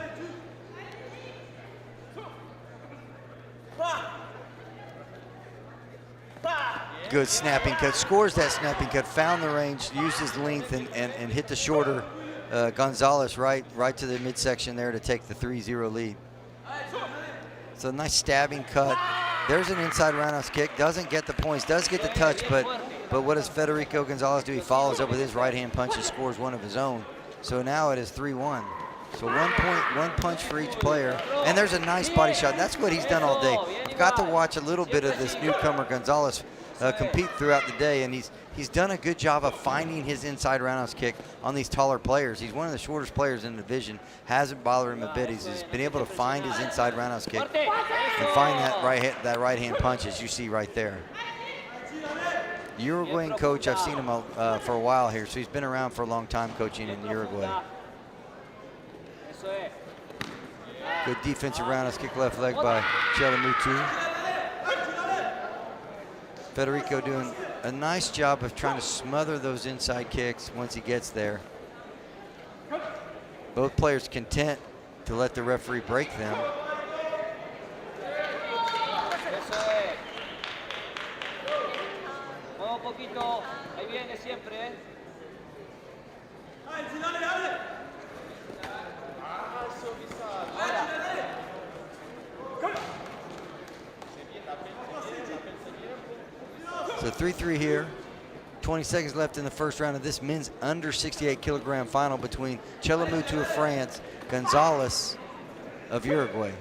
Good snapping cut, scores that snapping cut, found the range, used his length and hit the shorter Gonzalez right to the midsection there to take the 3-0 lead. So a nice stabbing cut. There's an inside roundhouse kick, doesn't get the points, does get the touch, but what does Federico Gonzalez do? He follows up with his right hand punch and scores one of his own. So now it is 3-1. So 1 point, one punch for each player. And there's a nice body shot. That's what he's done all day. I've got to watch a little bit of this newcomer Gonzalez compete throughout the day, and he's done a good job of finding his inside roundhouse kick on these taller players. He's one of the shortest players in the division. Hasn't bothered him a bit. He's been able to find his inside roundhouse kick and find that right hand punch, as you see right there. Uruguayan coach, I've seen him for a while here, so he's been around for a long time coaching in Uruguay. Good defensive roundhouse kick left leg by Chelamutu. Federico doing a nice job of trying to smother those inside kicks once he gets there. Both players content to let the referee break them. So 3-3 here. 20 seconds left in the first round of this men's under 68 kilogram final between Chelamutu of France, Gonzalez of Uruguay.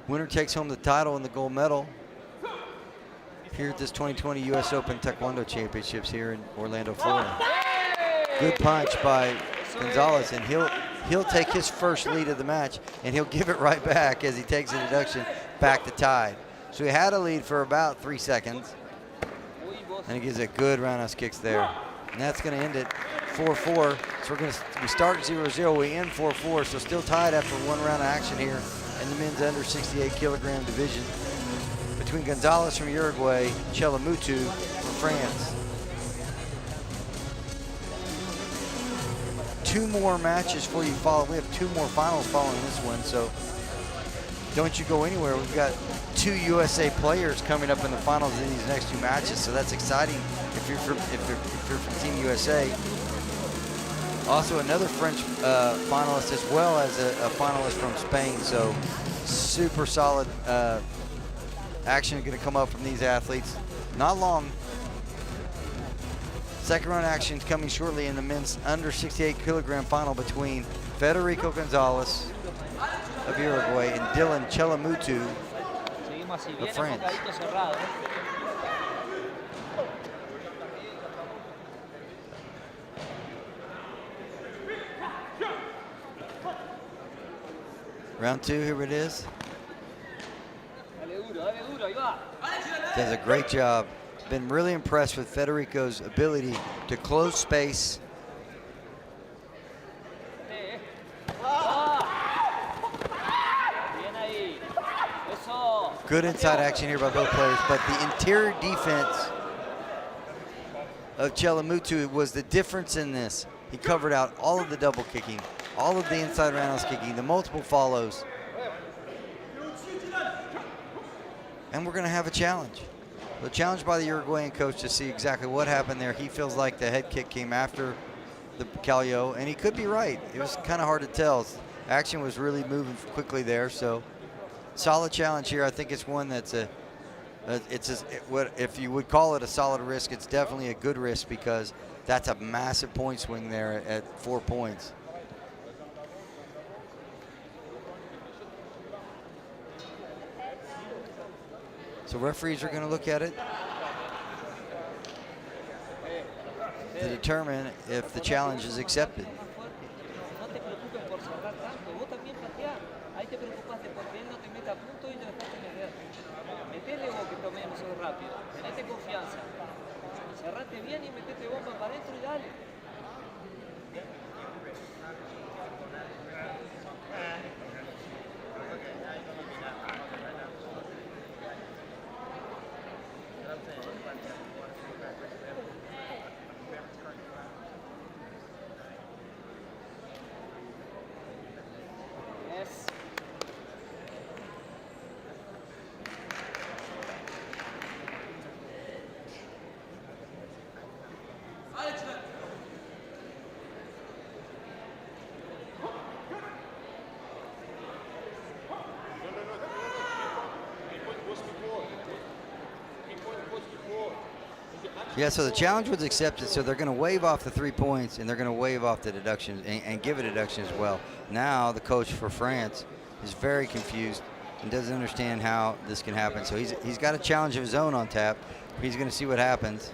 Winner takes home the title and the gold medal here at this 2020 US Open Taekwondo Championships here in Orlando, Florida. Good punch by Gonzalez, and he'll take his first lead of the match, and he'll give it right back as he takes a deduction back to tied. So he had a lead for about 3 seconds, and he gives a good roundhouse kicks there. And that's going to end it 4-4. So we start 0-0, we end 4-4, so still tied after 1 round of action here in the men's under 68 kilogram division between Gonzalez from Uruguay, Chelamutu from France. 2 more matches for you follow. We have 2 more finals following this one, so don't you go anywhere. We've got 2 USA players coming up in the finals in these next 2 matches, so that's exciting if you're from Team USA. Also another French finalist as well as a finalist from Spain, so super solid action going to come up from these athletes. Not long. Second round action coming shortly in the men's under 68 kilogram final between Federico Gonzalez of Uruguay and Dylan Chelamutu of France. Round 2, here it is. Does a great job. Been really impressed with Federico's ability to close space. Good inside action here by both players, but the interior defense of Chelamutu was the difference in this. He covered out all of the double kicking, all of the inside roundhouse kicking, the multiple follows. And we're going to have a challenge. The challenge by the Uruguayan coach to see exactly what happened there. He feels like the head kick came after the Calio, and he could be right. It was kind of hard to tell. Action was really moving quickly there, so solid challenge here. I think it's one that's if you would call it a solid risk, it's definitely a good risk because that's a massive point swing there at 4 points. So referees are going to look at it to determine if the challenge is accepted. Yeah, so the challenge was accepted, so they're going to waive off the 3 points, and they're going to waive off the deduction and give a deduction as well. Now the coach for France is very confused and doesn't understand how this can happen. So he's got a challenge of his own on tap. He's going to see what happens.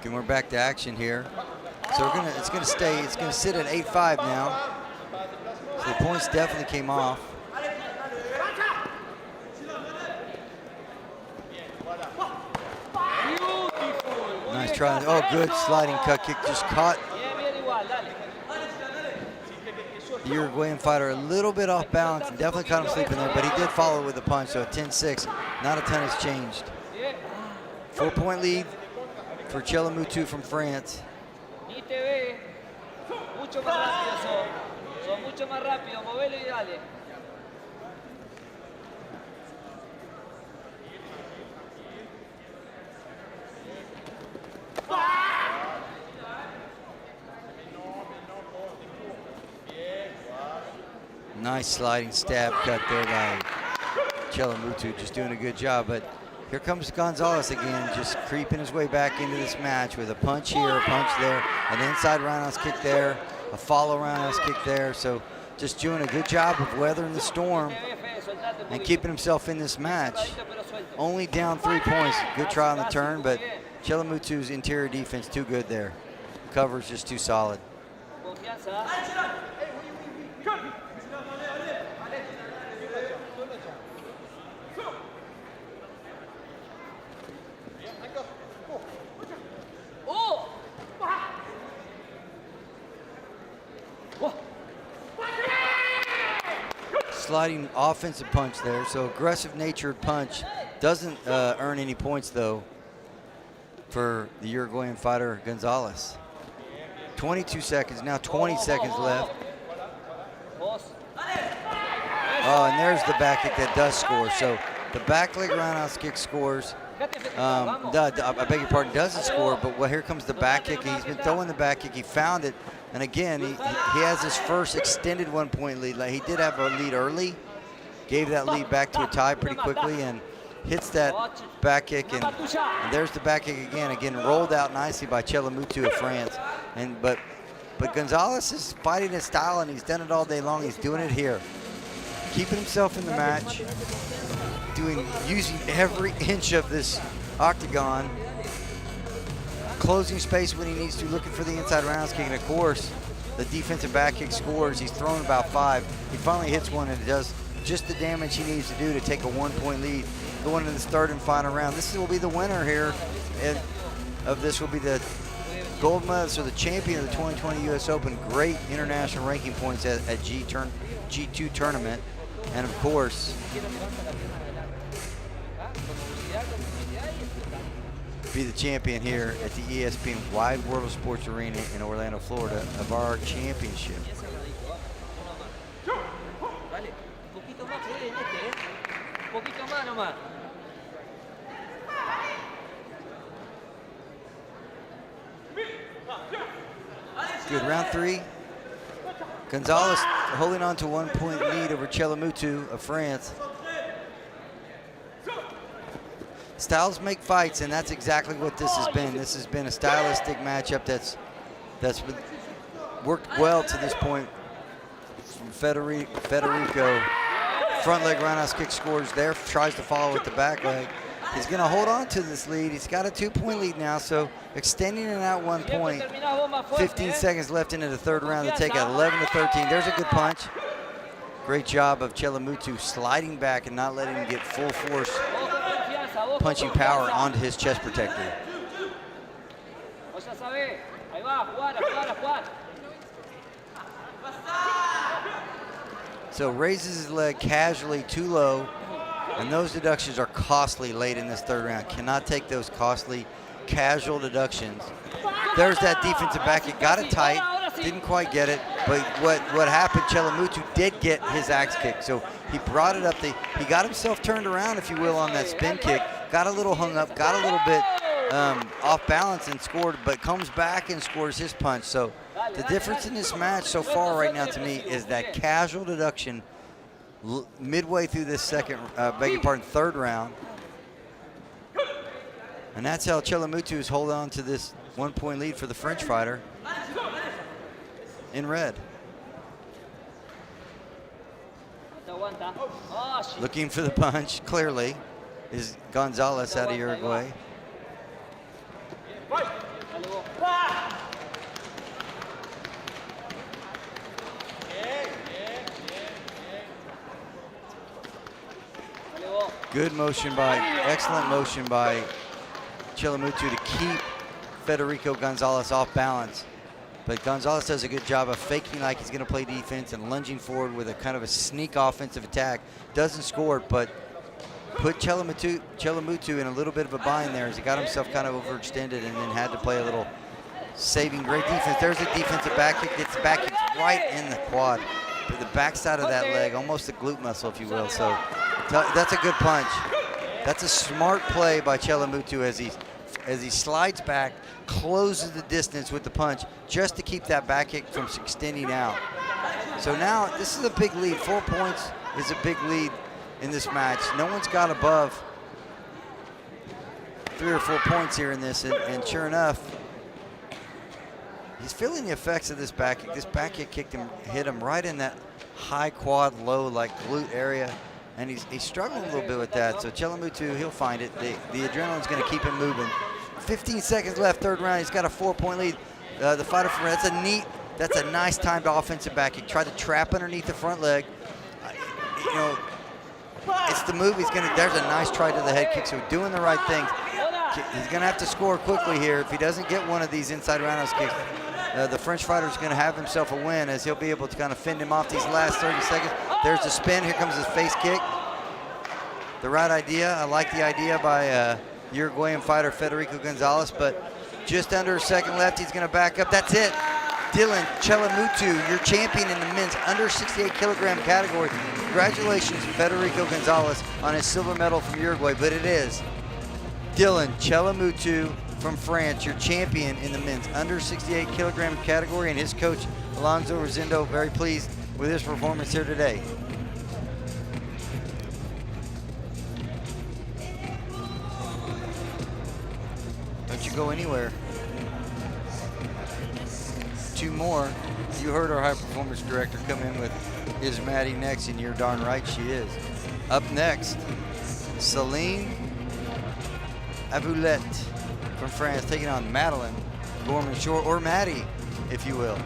And we're back to action here. So it's gonna sit at 8-5 now. So the points definitely came off. Nice try. Oh, good sliding cut kick, just caught the Uruguayan fighter a little bit off balance and definitely caught him sleeping there, but he did follow with a punch, so at 10-6, not a ton has changed. 4-point lead for Chelamutu from France. Nice sliding stab cut there by Chelamutu, just doing a good job, but Here comes Gonzalez again, just creeping his way back into this match with a punch here, a punch there, an inside roundhouse kick there, a follow roundhouse kick there. So just doing a good job of weathering the storm and keeping himself in this match. Only down 3 points. Good try on the turn, but Chelamutu's interior defense too good there. Cover's just too solid. Sliding offensive punch there, so aggressive natured punch. Doesn't earn any points though for the Uruguayan fighter Gonzalez. 22 seconds, now 20 seconds left. Oh, and there's the back kick that does score. So the back leg roundhouse kick scores. I beg your pardon, doesn't score, but well, here comes the back kick. He's been throwing the back kick, he found it. And again, he has his first extended 1 point lead. Like, he did have a lead early, gave that lead back to a tie pretty quickly, and hits that back kick. And there's the back kick again. Again, rolled out nicely by Chelamutu of France. But Gonzalez is fighting his style, and he's done it all day long. He's doing it here, keeping himself in the match, using every inch of this octagon. Closing space when he needs to, looking for the inside roundhouse kick, and of course, the defensive back kick scores. He's thrown about 5. He finally hits one, and it does just the damage he needs to do to take a 1 point lead going into this third and final round. This will be the winner here, and of this will be the gold medalist or the champion of the 2020 U.S. Open. Great international ranking points at G2 tournament, and of course, be the champion here at the ESPN Wide World of Sports Arena in Orlando, Florida, of our championship. Good, round 3. Gonzalez holding on to 1 point lead over Chelamutu of France. Styles make fights, and that's exactly what this has been. This has been a stylistic matchup that's worked well to this point. Federico, front leg roundhouse kick scores there, tries to follow with the back leg. He's going to hold on to this lead. He's got a 2 point lead now, so extending it out 1 point. 15 seconds left into the third round to take it 11-13. There's a good punch. Great job of Chelamutu sliding back and not letting him get full force punching power onto his chest protector. So raises his leg casually too low, and those deductions are costly late in this third round. Cannot take those costly casual deductions. There's that defensive back. It got it tight, didn't quite get it, but what happened, Chelamutu did get his axe kick. So he brought it up, he got himself turned around, if you will, on that spin kick, got a little hung up, got a little bit off balance and scored, but comes back and scores his punch. So the difference in this match so far right now to me is that casual deduction midway through this third round. And that's how Chelamutu is holding on to this 1 point lead for the French fighter in red. Looking for the punch, clearly, is Gonzalez out of Uruguay. Good motion excellent motion by Chelamutu to keep Federico Gonzalez off balance. But Gonzalez does a good job of faking like he's going to play defense and lunging forward with a kind of a sneak offensive attack. Doesn't score, but put Chelamutu in a little bit of a bind there as he got himself kind of overextended and then had to play a little saving. Great defense. There's a defensive back kick. Gets the back kick right in the quad. The backside of that leg, almost the glute muscle, if you will. So that's a good punch. That's a smart play by Chelamutu as he slides back, closes the distance with the punch just to keep that back kick from extending out. So now this is a big lead. 4 points is a big lead in this match. No one's got above 3 or 4 points here in this, and sure enough, he's feeling the effects of this back kick. This back kick hit him right in that high quad, low, like glute area, and he's struggling a little bit with that. So Chelamutu, he'll find it. The adrenaline's going to keep him moving. 15 seconds left, third round. He's got a 4-point lead. The fighter from that's a nice timed offensive back kick. Tried to trap underneath the front leg. You know, it's the move. There's a nice try to the head kick. So doing the right thing. He's going to have to score quickly here. If he doesn't get one of these inside roundhouse kicks, the French fighter's going to have himself a win, as he'll be able to kind of fend him off these last 30 seconds. There's the spin. Here comes his face kick. The right idea. I like the idea by Uruguayan fighter Federico Gonzalez, but just under a second left. He's going to back up. That's it. Dylan Chelamutu, your champion in the men's under 68 kilogram category. Congratulations, Federico Gonzalez, on his silver medal from Uruguay, but it is Dylan Chelamutu from France, your champion in the men's under 68 kilogram category, and his coach, Alonso Rosendo, very pleased with his performance here today. Don't you go anywhere. 2 more. You heard our high performance director come in with, is Maddie next? And you're darn right she is. Up next, Celine Avoulet from France, taking on Madeline Gorman-Shore, or Maddie, if you will.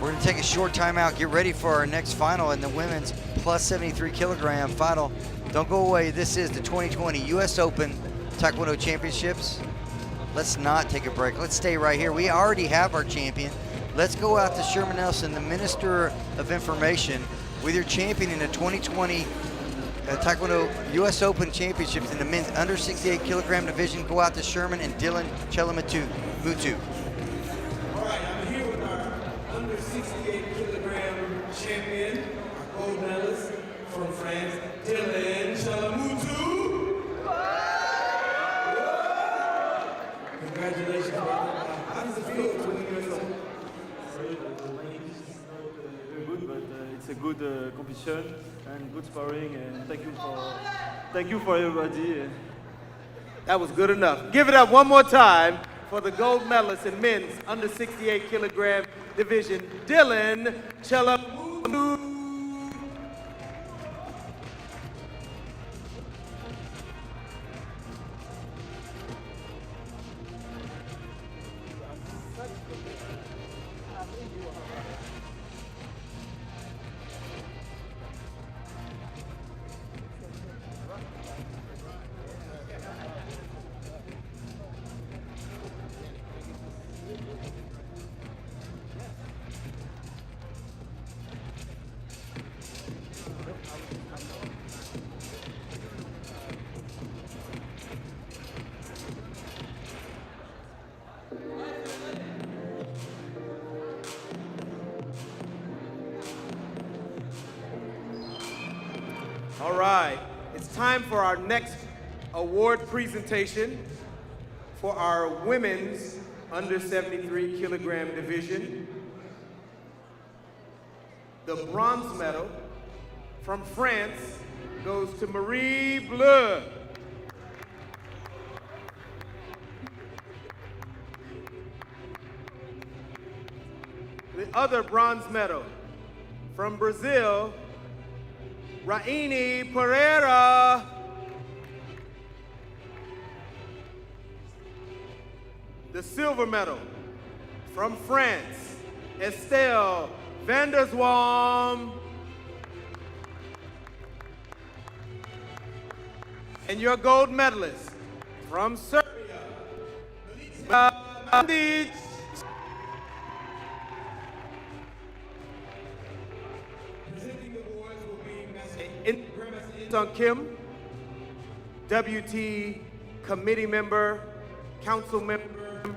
We're going to take a short timeout, get ready for our next final in the women's plus 73 kilogram final. Don't go away. This is the 2020 U.S. Open Taekwondo Championships. Let's not take a break. Let's stay right here. We already have our champion. Let's go out to Sherman Nelson, the Minister of Information, with your champion in the 2020 Taekwondo U.S. Open Championships in the men's under 68 kilogram division. Go out to Sherman and Dylan Chelamutu. All right, I'm here with our under 68 kilogram champion, our gold medalist from France, Dylan Chelamutu. Congratulations, brother. How does it feel to win the US Open? Very good, but it's a good competition and good sparring, and thank you for everybody. That was good enough. Give it up one more time for the gold medalist in men's under 68 kilogram division, Dylan Chelamutu. All right, it's time for our next award presentation for our women's under 73 kilogram division. The bronze medal from France goes to Marie Bleu. The other bronze medal from Brazil, Raini Pereira. The silver medal from France, Estelle van der Zwam. And your gold medalist from Serbia, Bandic. Sung Kim, WT committee member, council member, and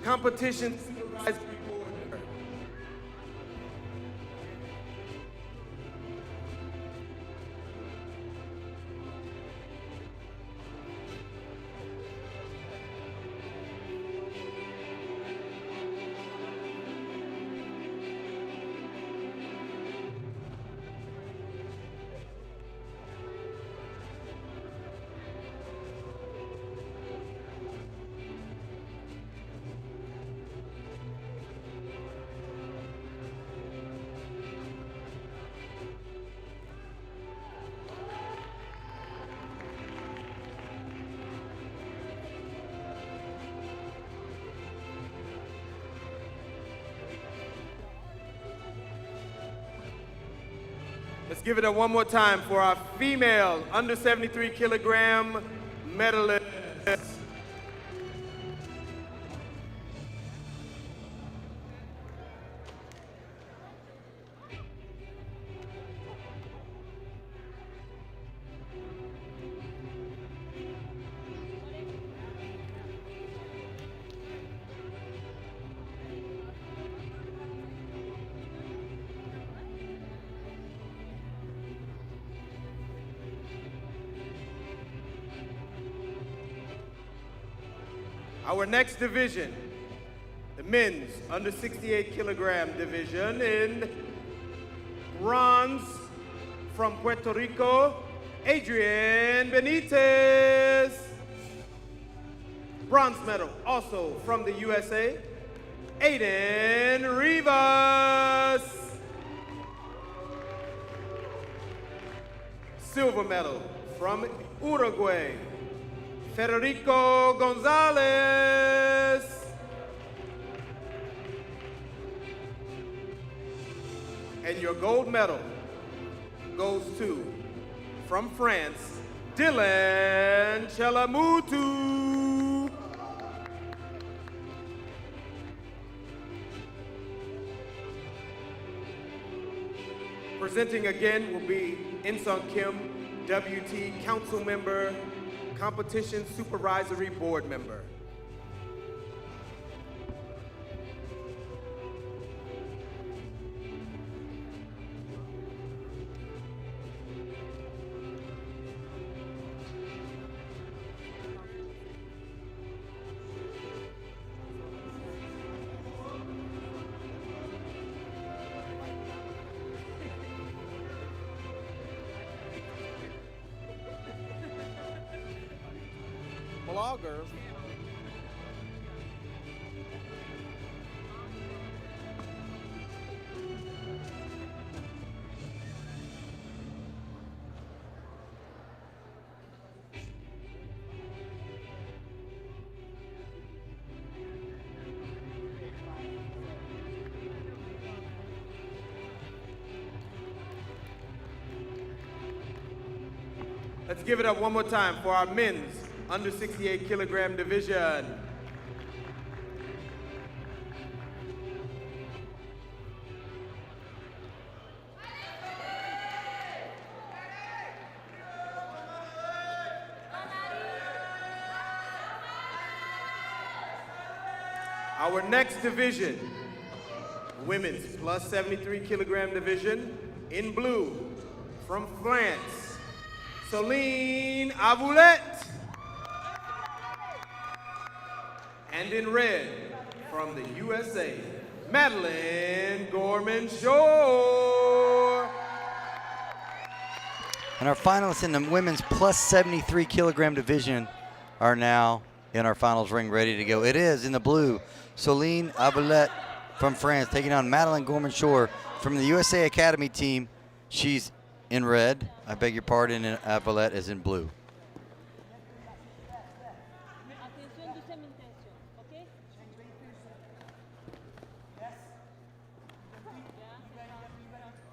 competition supervisory board member. Let's give it up one more time for our female under 73 kilogram medalists. Our next division, the men's under 68 kilogram division in bronze from Puerto Rico, Adrian Benitez. Bronze medal also from the USA, Aiden Rivas. Silver medal from Uruguay, Federico Gonzalez. And your gold medal goes to, from France, Dylan Chalamutu. Presenting again will be In-Sung Kim, WT Council Member, Competition Supervisory Board Member. Bloggers. Let's give it up one more time for our men's under 68 kilogram division. Our next division, women's plus 73 kilogram division, in blue, from France, Soline Avoulet. And in red, from the USA, Madeline Gorman-Shore. And our finalists in the women's plus 73 kilogram division are now in our finals ring, ready to go. It is in the blue, Soline Avoulet from France, taking on Madeline Gorman-Shore from the USA Academy team. She's in red, I beg your pardon, and Avoulet is in blue.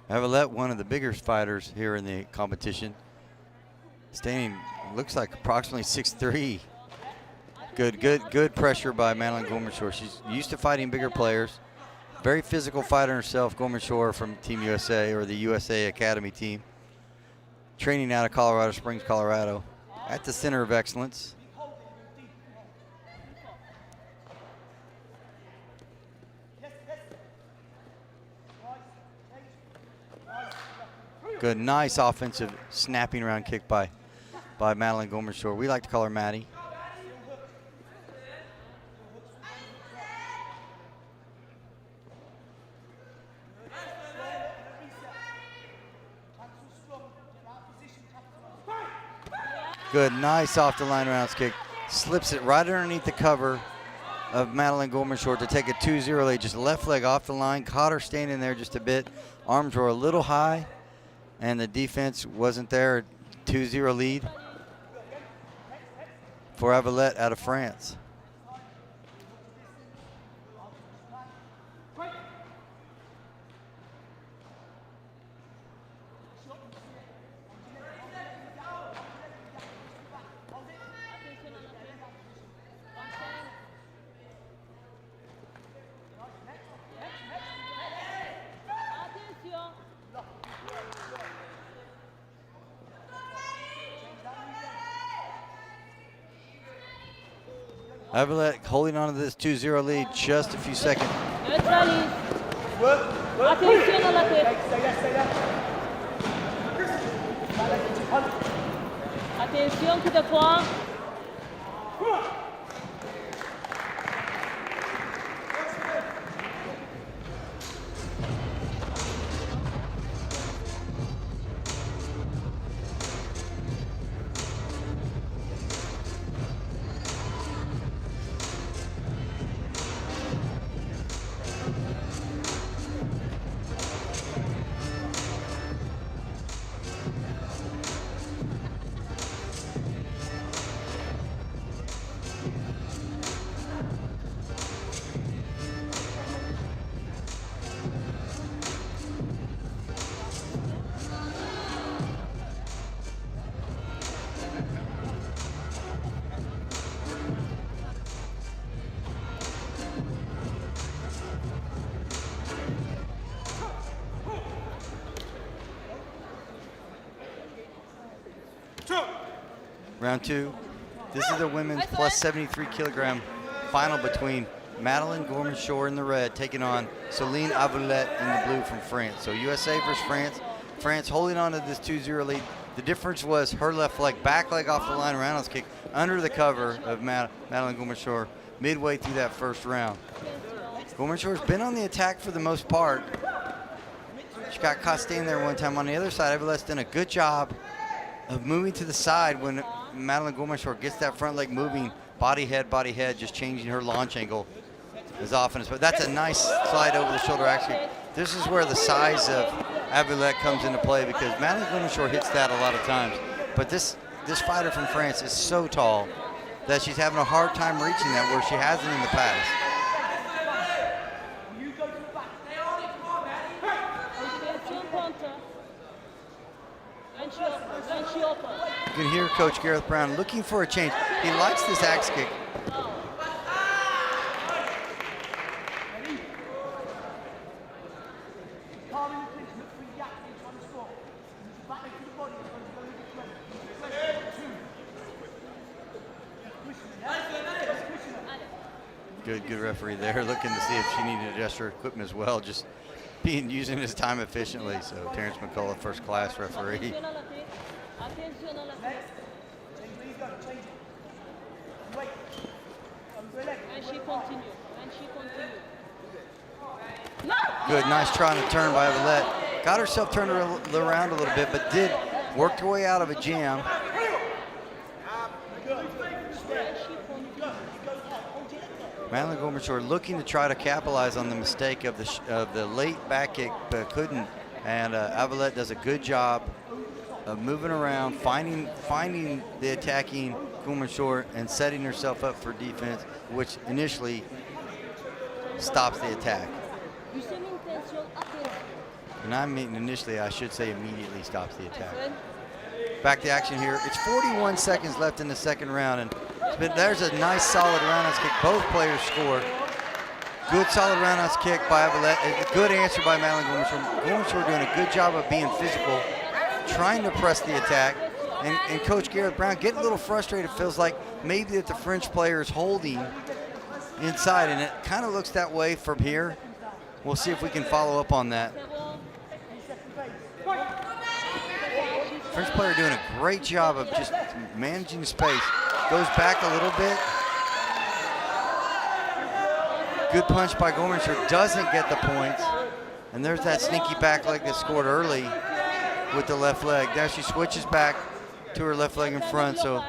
Avoulet, one of the biggest fighters here in the competition. Standing, looks like approximately 6'3". Good pressure by Madeline Gorman-Shore. She's used to fighting bigger players. Very physical fighter herself, Gorman-Shore from Team USA, or the USA Academy team. Training out of Colorado Springs, Colorado, at the Center of Excellence. Good, nice offensive snapping around kick by Madeline Gorman-Shore. We like to call her Maddie. Good, nice off the line rounds kick. Slips it right underneath the cover of Madeline Gorman-Shore to take a 2-0 lead. Just left leg off the line, caught her standing there just a bit. Arms were a little high, and the defense wasn't there. 2-0 lead for Avoulet out of France. Avalette holding on to this 2-0 lead, just a few seconds. Neutralise. Attention à la tête. Attention, coup de poing. Round two. This is the women's plus 73 kilogram final between Madeline Gorman-Shore in the red taking on Céline Avalette in the blue from France. So USA versus France. France holding on to this 2-0 lead. The difference was her left leg, back leg off the line, roundhouse kick under the cover of Madeline Gorman-Shore midway through that first round. Gorman-Shore's been on the attack for the most part. She got caught standing there one time. On the other side, Avalette's done a good job of moving to the side when Madeline Gorman-Shore gets that front leg moving, body head, just changing her launch angle as often as. But that's a nice slide over the shoulder action. This is where the size of Avalette comes into play because Madeline Gorman-Shore hits that a lot of times. But this fighter from France is so tall that she's having a hard time reaching that where she hasn't in the past. You can hear Coach Gareth Brown looking for a change. He likes this axe kick. Good referee there, looking to see if she needed to adjust her equipment as well, just using his time efficiently. So Terrence McCullough, first class referee. Good, nice try on the turn by Avalette. Got herself turned around a little bit, but did work her way out of a jam. Madeline Gorman-Shore looking to try to capitalize on the mistake of the late back kick, but couldn't. And Avalette does a good job of moving around, finding the attacking Gorman-Shore and setting herself up for defense, which initially stops the attack. And I mean initially, I should say immediately stops the attack. Back to action here. It's 41 seconds left in the second round, and there's a nice solid roundhouse kick. Both players score. Good solid roundhouse kick by Avalette. A good answer by Madeline Gorman-Shore. Gorman-Shore doing a good job of being physical, trying to press the attack. And Coach Gareth Brown getting a little frustrated. Feels like maybe that the French player is holding inside, and it kind of looks that way from here. We'll see if we can follow up on that. French player doing a great job of just managing space. Goes back a little bit. Good punch by Gorman-Shore, doesn't get the points. And there's that sneaky back leg that scored early with the left leg. Now she switches back to her left leg in front. So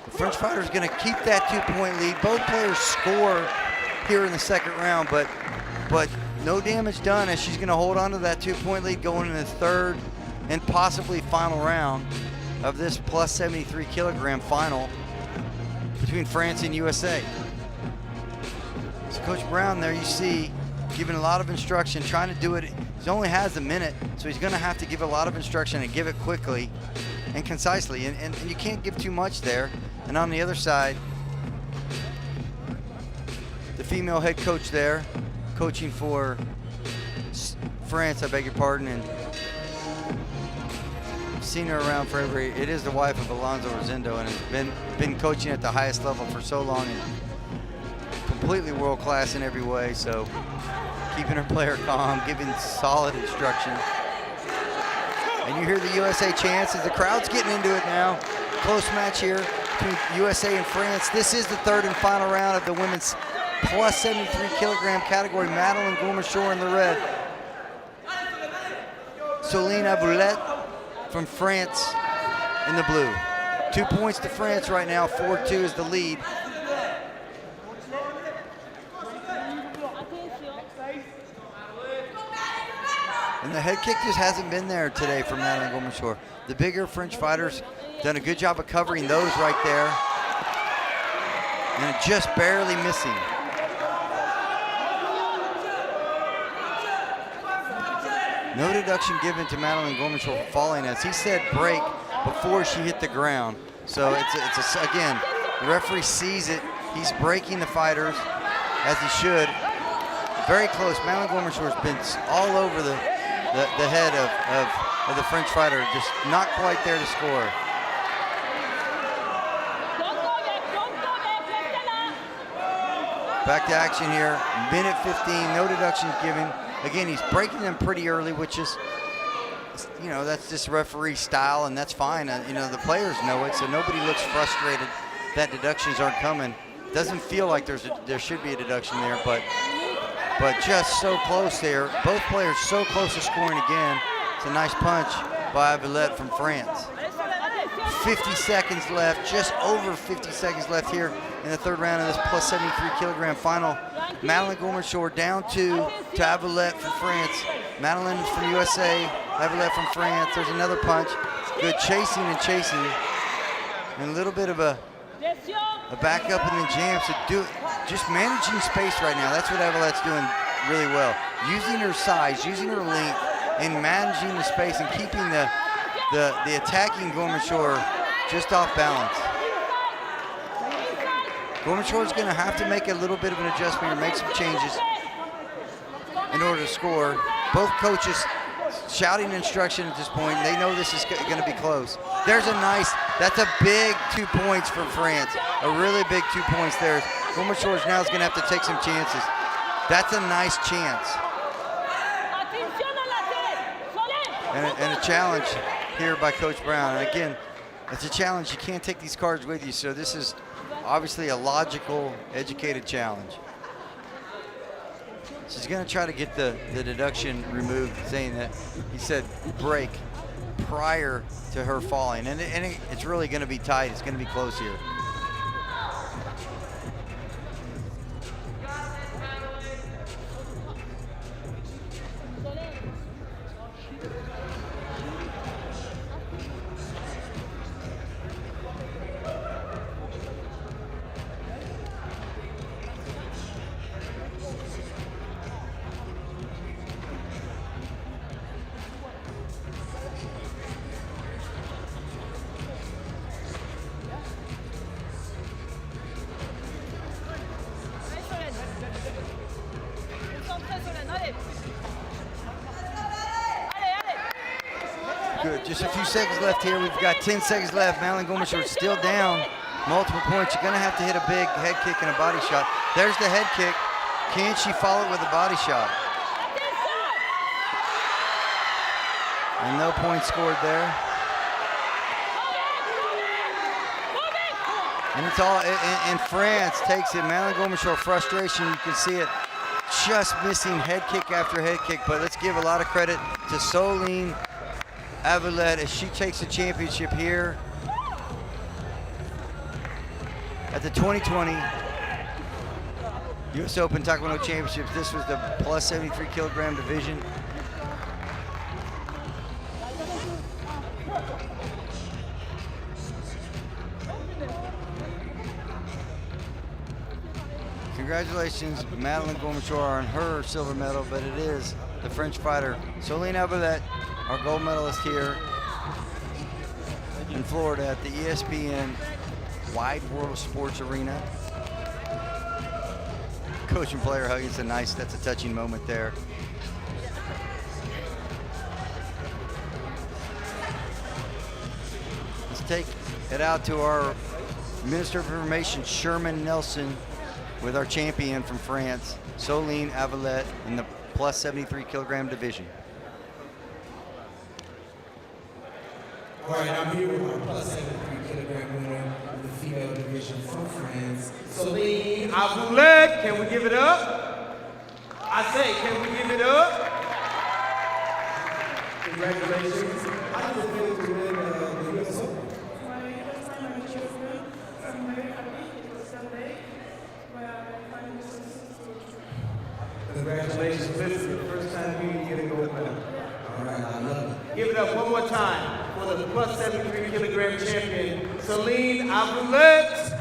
the French fighter is going to keep that 2-point lead. Both players score here in the second round, but no damage done as she's going to hold on to that 2-point lead going into the third and possibly final round of this plus 73 kilogram final between France and USA. So Coach Brown there you see giving a lot of instruction, trying to do it He only has a minute, so he's going to have to give a lot of instruction and give it quickly and concisely. And you can't give too much there. And on the other side, the female head coach there, coaching for France, I beg your pardon, and I've seen her around forever. It is the wife of Alonso Rosendo, and has been coaching at the highest level for so long, and completely world class in every way. So keeping her player calm, giving solid instruction. And you hear the USA chants as the crowd's getting into it now. Close match here between USA and France. This is the third and final round of the women's plus 73 kilogram category. Madeline Gourmashore in the red. Soline Aboulette from France in the blue. 2 points to France right now, 4-2 is the lead. And the head kick just hasn't been there today for Madeline Gourmashore. The bigger French fighters done a good job of covering those right there. And just barely missing. No deduction given to Madeline Gourmashore for falling, as he said break before she hit the ground. So it's again, the referee sees it. He's breaking the fighters, as he should. Very close. Madeline Gourmashore has been all over the head of the French fighter, just not quite there to score. Back to action here, minute 15, no deductions given. Again, he's breaking them pretty early, which is, you know, that's just referee style, and that's fine. You know, the players know it, so nobody looks frustrated that deductions aren't coming. Doesn't feel like there should be a deduction there, but just so close there. Both players so close to scoring again. It's a nice punch by Aboulette from France. 50 seconds left, just over 50 seconds left here in the third round of this plus 73 kilogram final. Madeline Gourmashore down to Aboulette from France. Madeline from USA, Aboulette from France. There's another punch. Good chasing and chasing. And a little bit of a back up and then jam. So just managing space right now. That's what Aboulette's doing really well. Using her size, using her length, and managing the space and keeping the attacking Gourmashore just off balance. Gourmashore's going to have to make a little bit of an adjustment or make some changes in order to score. Both coaches shouting instruction at this point. They know this is going to be close. There's that's a big 2 points for France. A really big 2 points there. Gourmashore's now is going to have to take some chances. That's a nice chance. And a challenge here by Coach Brown. And again, it's a challenge. You can't take these cards with you, so this is obviously a logical, educated challenge. So he's going to try to get the deduction removed, saying that he said break prior to her falling. And it's really going to be tight. It's going to be close here. Good, just a few seconds left here. We've got 10 seconds left. Madeline Gourmashore still down multiple points. You're gonna have to hit a big head kick and a body shot. There's the head kick. Can she follow it with a body shot? And no points scored there. And it's all, and France takes it. Madeline Gourmashore, frustration, you can see it. Just missing head kick after head kick, but let's give a lot of credit to Soline Aboulette as she takes the championship here at the 2020 US Open Taekwondo Championships. This was the plus 73 kilogram division. Congratulations, Madeline Gourmashore, on her silver medal, but it is the French fighter, Soline Abelet, our gold medalist here in Florida at the ESPN Wide World of Sports Arena. Coach and player hug, that's a touching moment there. Let's take it out to our Minister of Information, Sherman Nelson, with our champion from France, Soline Abelet, in the plus 73 kilogram division. All right, I'm here with our plus 73 kilogram winner of the female division from France, Soline Abelet, can we give it up? I say, can we give it up? Congratulations. How does it feel to win the US Open? My first time I'm a champion. I'm very happy. It was Sunday, but I finally succeeded. Congratulations. Listen, the first time you get a gold medal. All right, I love it. Give it up one more time for the plus 73 kilogram champion, Soline Abelet.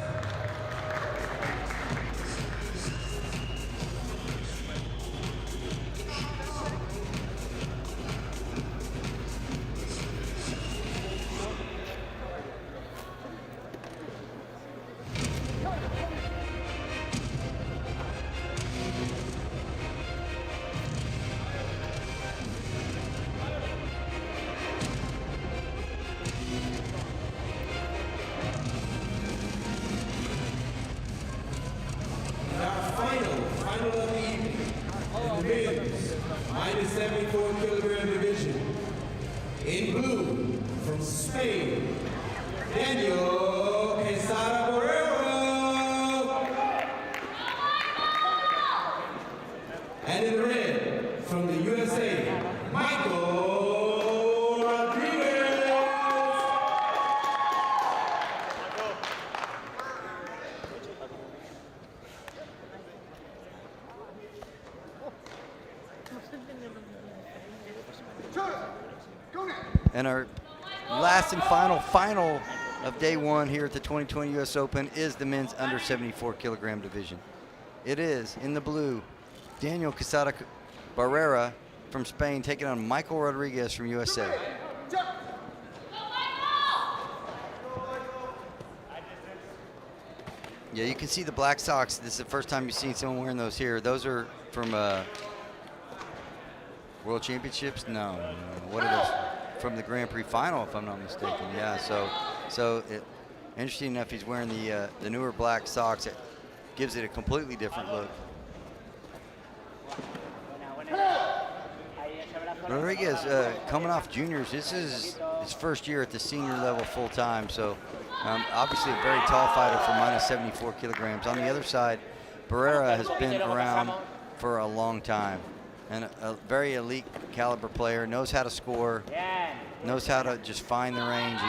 Final of the evening, in the men's minus 74 kilogram division. In blue, from Spain, Daniel Quesada Borrero. And in red, from the USA, Michael Rodriguez. And our last and final of day one here at the 2020 US Open is the men's under 74 kilogram division. It is, in the blue, Daniel Quesada Barrera from Spain taking on Michael Rodriguez from USA. Yeah, you can see the black socks. This is the first time you've seen someone wearing those here. Those are from World Championships? No. What are those? From the Grand Prix final, if I'm not mistaken. Yeah, so interesting enough, he's wearing the newer black socks. It gives it a completely different look. Rodriguez coming off juniors. This is his first year at the senior level full time, so obviously a very tall fighter for minus 74 kilograms. On the other side, Barrera has been around for a long time and a very elite caliber player, knows how to score, knows how to just find the range.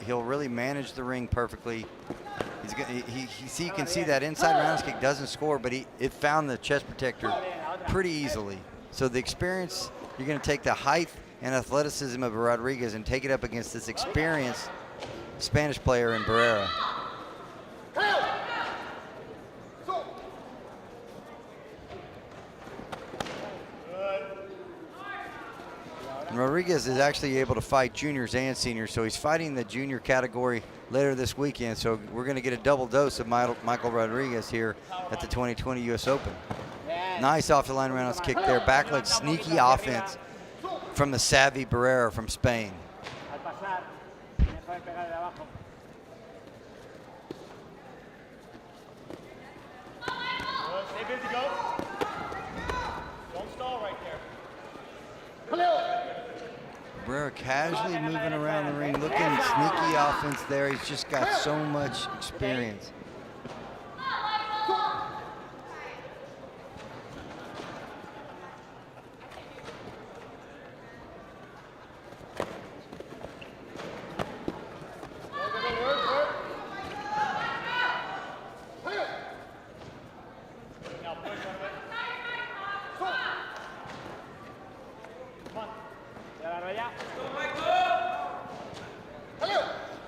He'll really manage the ring perfectly. You can see that inside rounds kick doesn't score, but it found the chest protector pretty easily. So the experience, you're going to take the height and athleticism of Rodriguez and take it up against this experienced Spanish player in Barrera. And Rodriguez is actually able to fight juniors and seniors, so he's fighting the junior category later this weekend. So we're going to get a double dose of Michael Rodriguez here at the 2020 US Open. Nice off the line roundhouse kick there. Back leg sneaky offense from the savvy Barrera from Spain. Stay busy, go. Don't stall right there. Barrera casually moving around the ring, looking sneaky offense there. He's just got so much experience.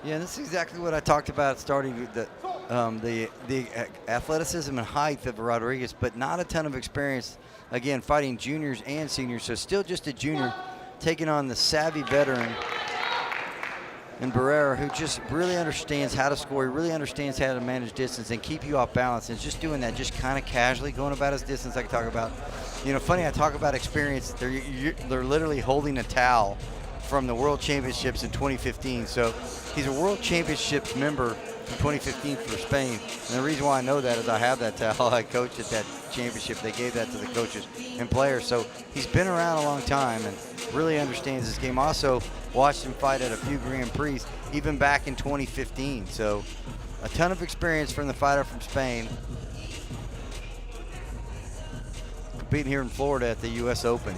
Yeah, this is exactly what I talked about starting. the athleticism and height of Rodriguez, but not a ton of experience, again, fighting juniors and seniors. So still just a junior taking on the savvy veteran in Barrera, who just really understands how to score. He really understands how to manage distance and keep you off balance. And just doing that, just kind of casually going about his distance. I can talk about, you know, funny, I talk about experience. They're literally holding a towel from the World Championships in 2015. So he's a World Championships member from 2015 for Spain. And the reason why I know that is I have that towel. I coached at that championship. They gave that to the coaches and players. So he's been around a long time and really understands this game. Also watched him fight at a few Grand Prix, even back in 2015. So a ton of experience from the fighter from Spain. Competing here in Florida at the US Open.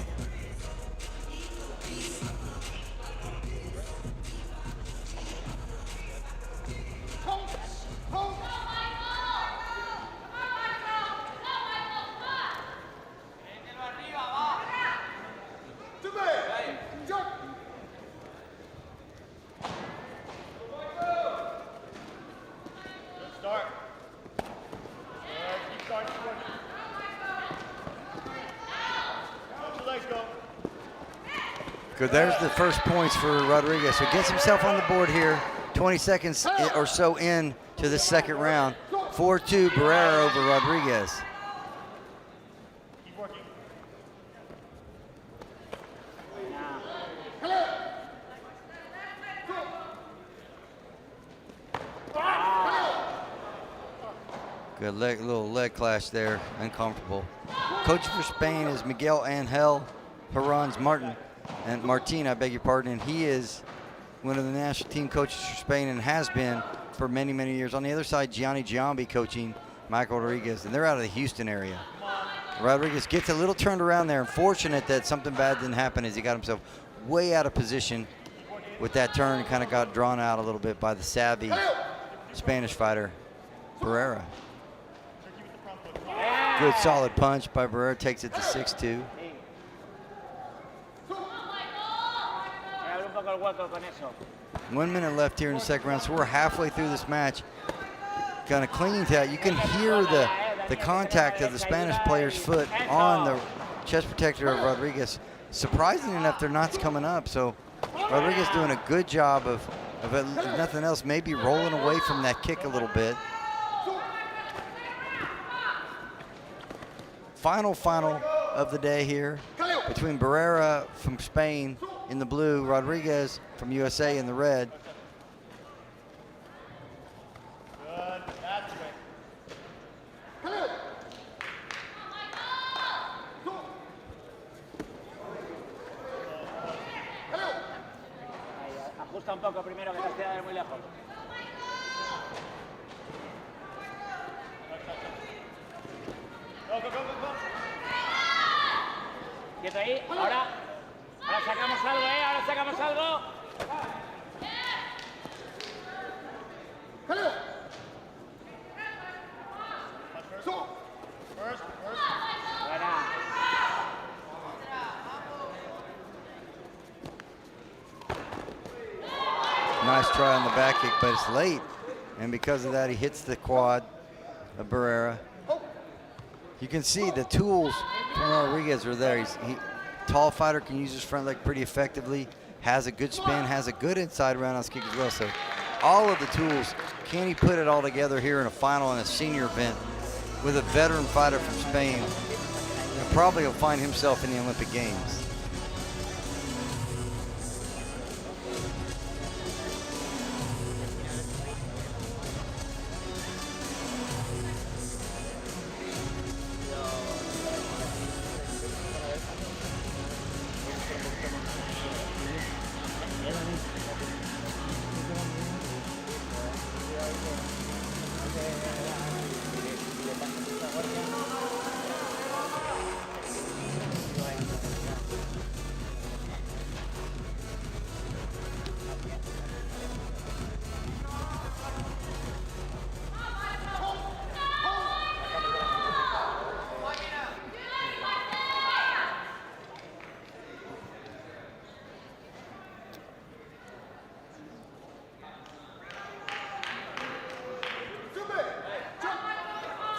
Good, there's the first points for Rodriguez. So gets himself on the board here, 20 seconds or so in to the second round. 4-2 Barrera over Rodriguez. Good little leg clash there, uncomfortable. Coach for Spain is Miguel Angel Herranz Martin, I beg your pardon, and he is one of the national team coaches for Spain and has been for many, many years. On the other side, Gianni Giambi coaching Michael Rodriguez, and they're out of the Houston area. Rodriguez gets a little turned around there. Unfortunate that something bad didn't happen as he got himself way out of position with that turn and kind of got drawn out a little bit by the savvy Spanish fighter, Barrera. Good solid punch by Barrera, takes it to 6-2. One minute left here in the second round, so we're halfway through this match. Kind of clinging to that. You can hear the contact of the Spanish player's foot on the chest protector of Rodriguez. Surprising enough, they're not coming up, so Rodriguez doing a good job of if nothing else, maybe rolling away from that kick a little bit. Final of the day here between Barrera from Spain in the blue, Rodriguez from USA in the red. Ajusta un poco primero, que te has quedado muy lejos. Quieto ahí, ahora sacamos algo, ahora sacamos algo. Nice try on the back kick, but it's late. And because of that, he hits the quad of Barrera. You can see the tools from Rodriguez are there. Tall fighter, can use his front leg pretty effectively, has a good spin, has a good inside roundhouse kick as well. So all of the tools, can he put it all together here in a final in a senior event with a veteran fighter from Spain? And probably will find himself in the Olympic Games.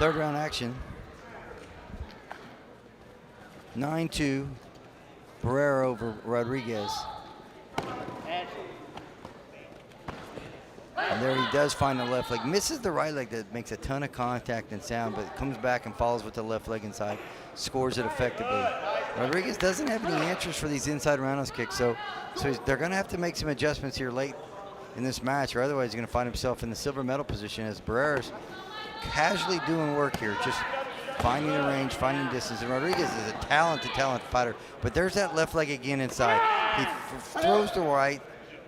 Third round action. 9-2. Barrera over Rodriguez. And there he does find the left leg. Misses the right leg that makes a ton of contact and sound, but comes back and follows with the left leg inside. Scores it effectively. Rodriguez doesn't have any answers for these inside roundhouse kicks, so they're going to have to make some adjustments here late in this match, or otherwise he's going to find himself in the silver medal position as Barrera's casually doing work here, just finding the range, finding distance. And Rodriguez is a talented fighter, but there's that left leg again inside. He throws the right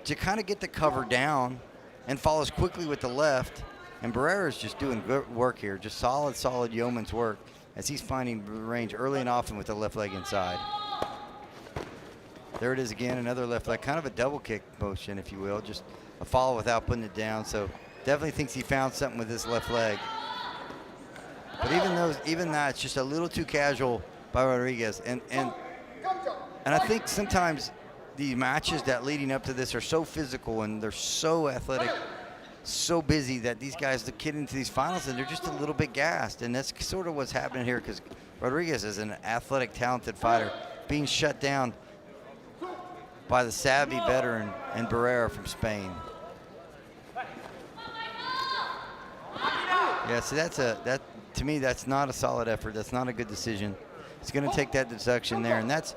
to kind of get the cover down and follows quickly with the left. And Barrera's just doing good work here, just solid yeoman's work as he's finding range early and often with the left leg inside. There it is again, another left leg, kind of a double kick motion, if you will, just a follow without putting it down. So definitely thinks he found something with his left leg. But even that, it's just a little too casual by Rodriguez. And I think sometimes the matches that leading up to this are so physical and they're so athletic, so busy that these guys get into these finals and they're just a little bit gassed. And that's sort of what's happening here because Rodriguez is an athletic, talented fighter being shut down by the savvy veteran and Barrera from Spain. Yeah, so to me, that's not a solid effort. That's not a good decision. He's going to take that deduction there, and that's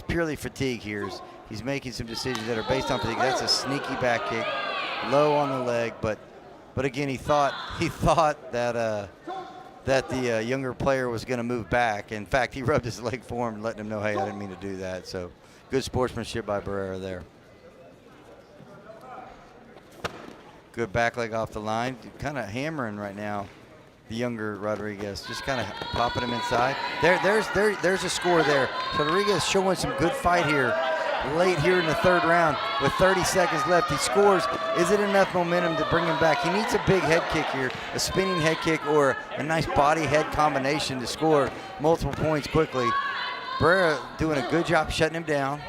purely fatigue here. He's making some decisions that are based on fatigue. That's a sneaky back kick, low on the leg, but again, he thought that the younger player was going to move back. In fact, he rubbed his leg for him and letting him know, hey, I didn't mean to do that. So good sportsmanship by Barrera there. Good back leg off the line. Kind of hammering right now. The younger Rodriguez, just kind of popping him inside. There's a score there. So Rodriguez showing some good fight here, late here in the third round with 30 seconds left. He scores. Is it enough momentum to bring him back? He needs a big head kick here, a spinning head kick or a nice body-head combination to score multiple points quickly. Barrera doing a good job shutting him down.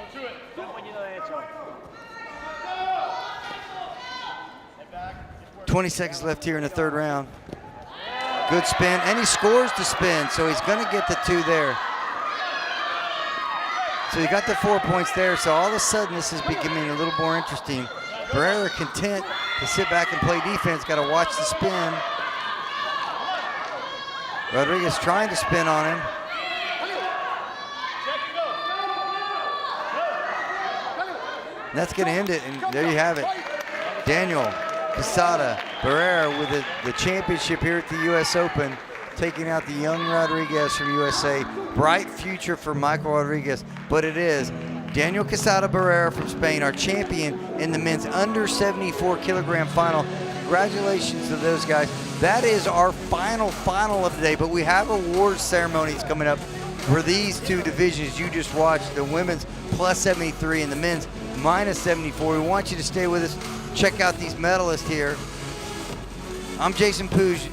20 seconds left here in the third round. Good spin, and he scores the spin, so he's going to get the 2 there. So he got the 4 points there, so all of a sudden this is becoming a little more interesting. Barrera content to sit back and play defense, got to watch the spin. Rodriguez trying to spin on him. And that's going to end it, and there you have it. Daniel Quesada Barrera with the championship here at the U.S. Open, taking out the young Rodriguez from USA. Bright future for Michael Rodriguez, but it is Daniel Quesada Barrera from Spain, our champion in the men's under 74 kilogram final. Congratulations to those guys. That is our final of the day, but we have awards ceremonies coming up for these two divisions you just watched, the women's plus 73 and the men's minus 74. We want you to stay with us. Check out these medalists here. I'm Jason Pouge.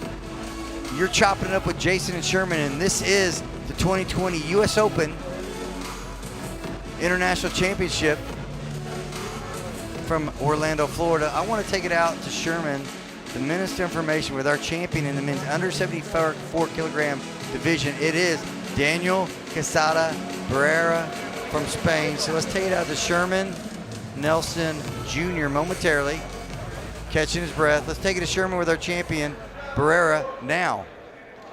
You're chopping it up with Jason and Sherman, and this is the 2020 U.S. Open International Championship from Orlando, Florida. I want to take it out to Sherman, the Minister of Information, with our champion in the men's under 74 kilogram division. It is Daniel Quesada Barrera from Spain. So let's take it out to Sherman Nelson Jr. momentarily, catching his breath. Let's take it to Sherman with our champion, Barrera, now.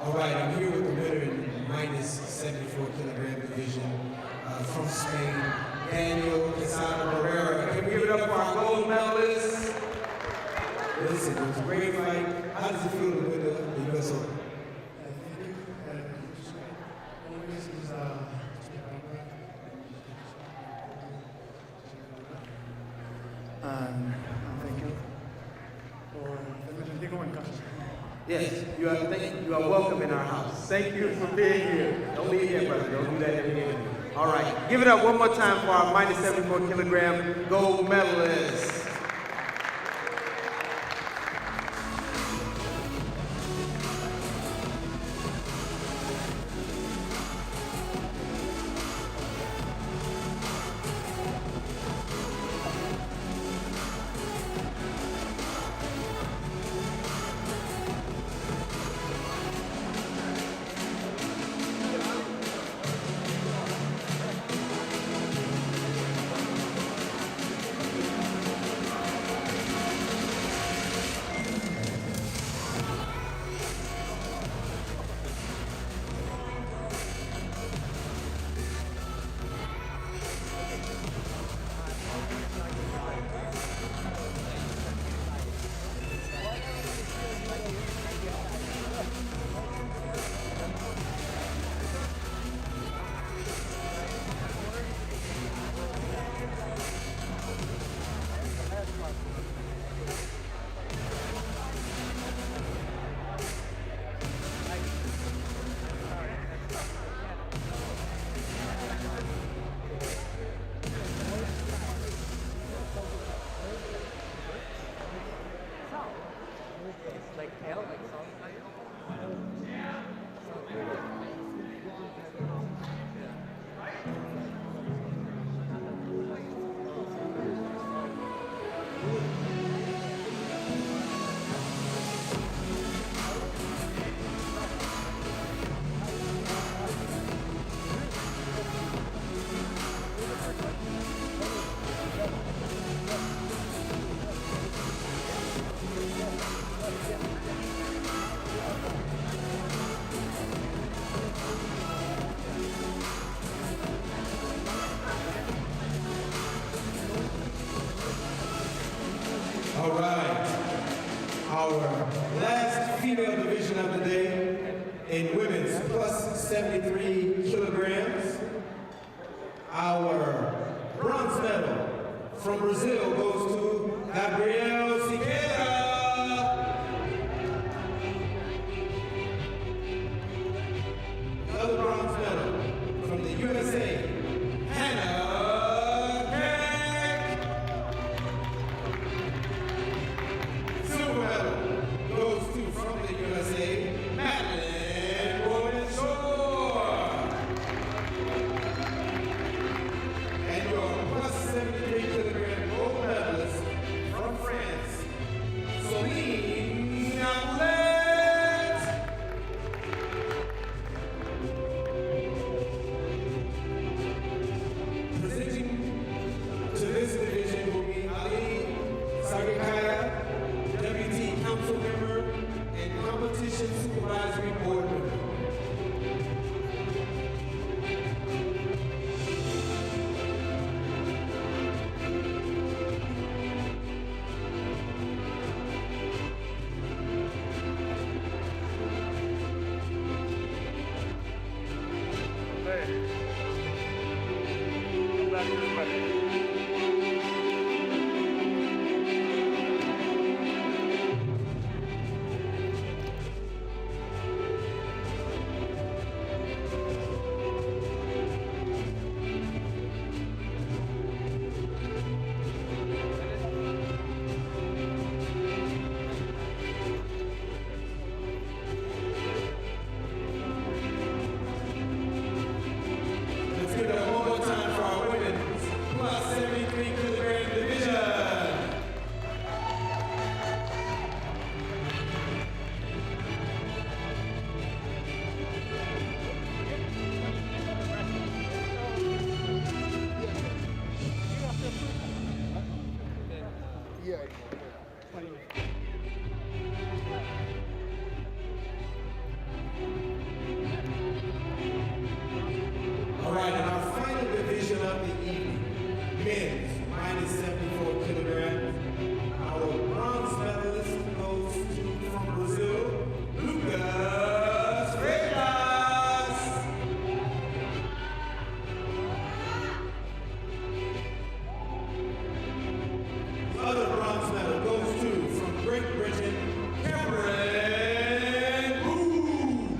All right, I'm here with the winner in minus 74 kilogram division from Spain, Daniel Quesada Barrera. Can we give it up for our gold medalist? Listen, it was a great fight. How does it feel to win the U.S. Open? Thank you for Yes, you are welcome in our house. Thank you for being here. Don't leave here, brother. Don't do that every day. All right, give it up one more time for our minus 74 kilogram gold medalist. All right. Our last female division of the day in women's plus 73 kilograms. Our bronze medal from Brazil goes to Gabriel Siqueira. The other bronze medal from the USA, Hannah Keck. Silver medal goes to, from the USA, Madeline Bonanshaw. And your plus 73 kilogram gold medalist from France, Celine Outlet. Presenting to this division will be Ali Sagakaya, WT Council Member and Competition Supervisory Board Member. Let's give it up one more time for our women's plus 73 kilogram division. Yeah. All right, and our final division of the evening, men's minus 74 kilograms. Our bronze medalist goes to, from Brazil, Lucas Freitas. The other bronze medal goes to, from Great Britain, Cameron Booth.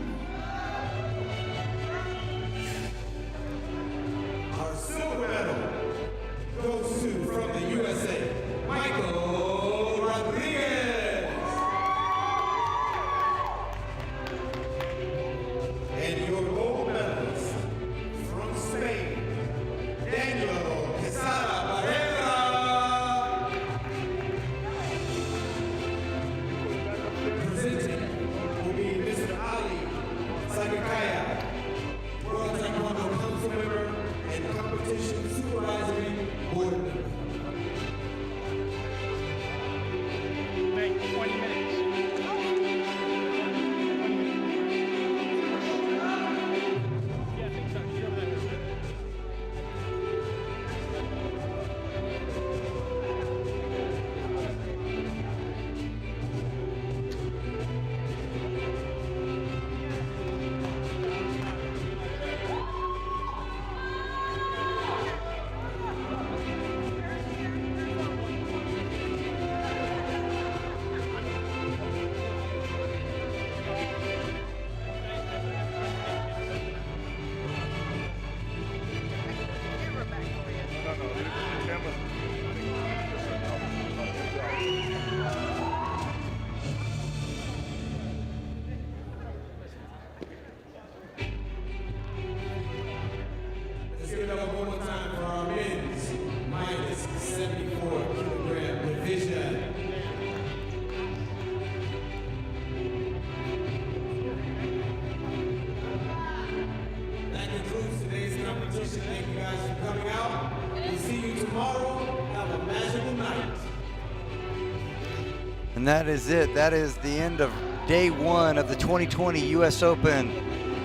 Our silver medal goes to, from the USA, Michael Rodriguez. And your gold medalist from Spain, Daniel Quesada Barrera. Presenting will be Mr. Ali Sagakaya, World Taekwondo Council Member and Competition Supervisory Board Member. Make 20 minutes. Yeah, I think so. Sure, that is it. Let's give it up one more time for our men's minus 74 kilogram division. That concludes today's competition. Thank you guys for coming out. We'll see you tomorrow. Have a magical night. And that is it. That is the end of day one of the 2020 U.S. Open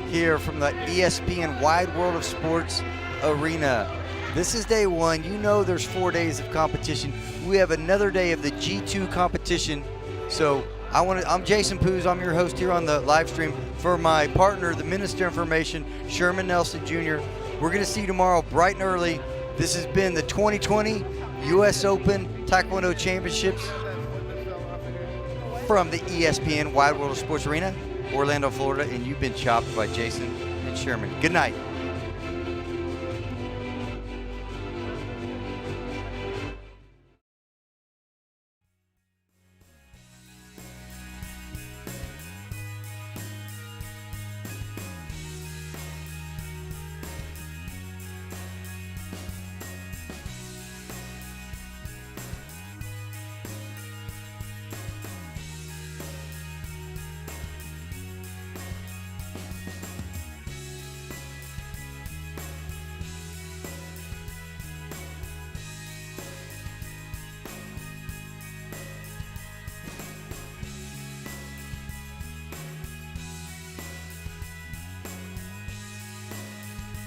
here from the ESPN Wide World of Sports Arena. This is day one. You know there's 4 days of competition. We have another day of the G2 competition. So I'm Jason Poos. I'm your host here on the live stream. For my partner, the Minister of Information, Sherman Nelson Jr. We're going to see you tomorrow bright and early. This has been the 2020 U.S. Open Taekwondo Championships from the ESPN Wide World of Sports Arena, Orlando, Florida, and you've been chopped by Jason and Sherman. Good night.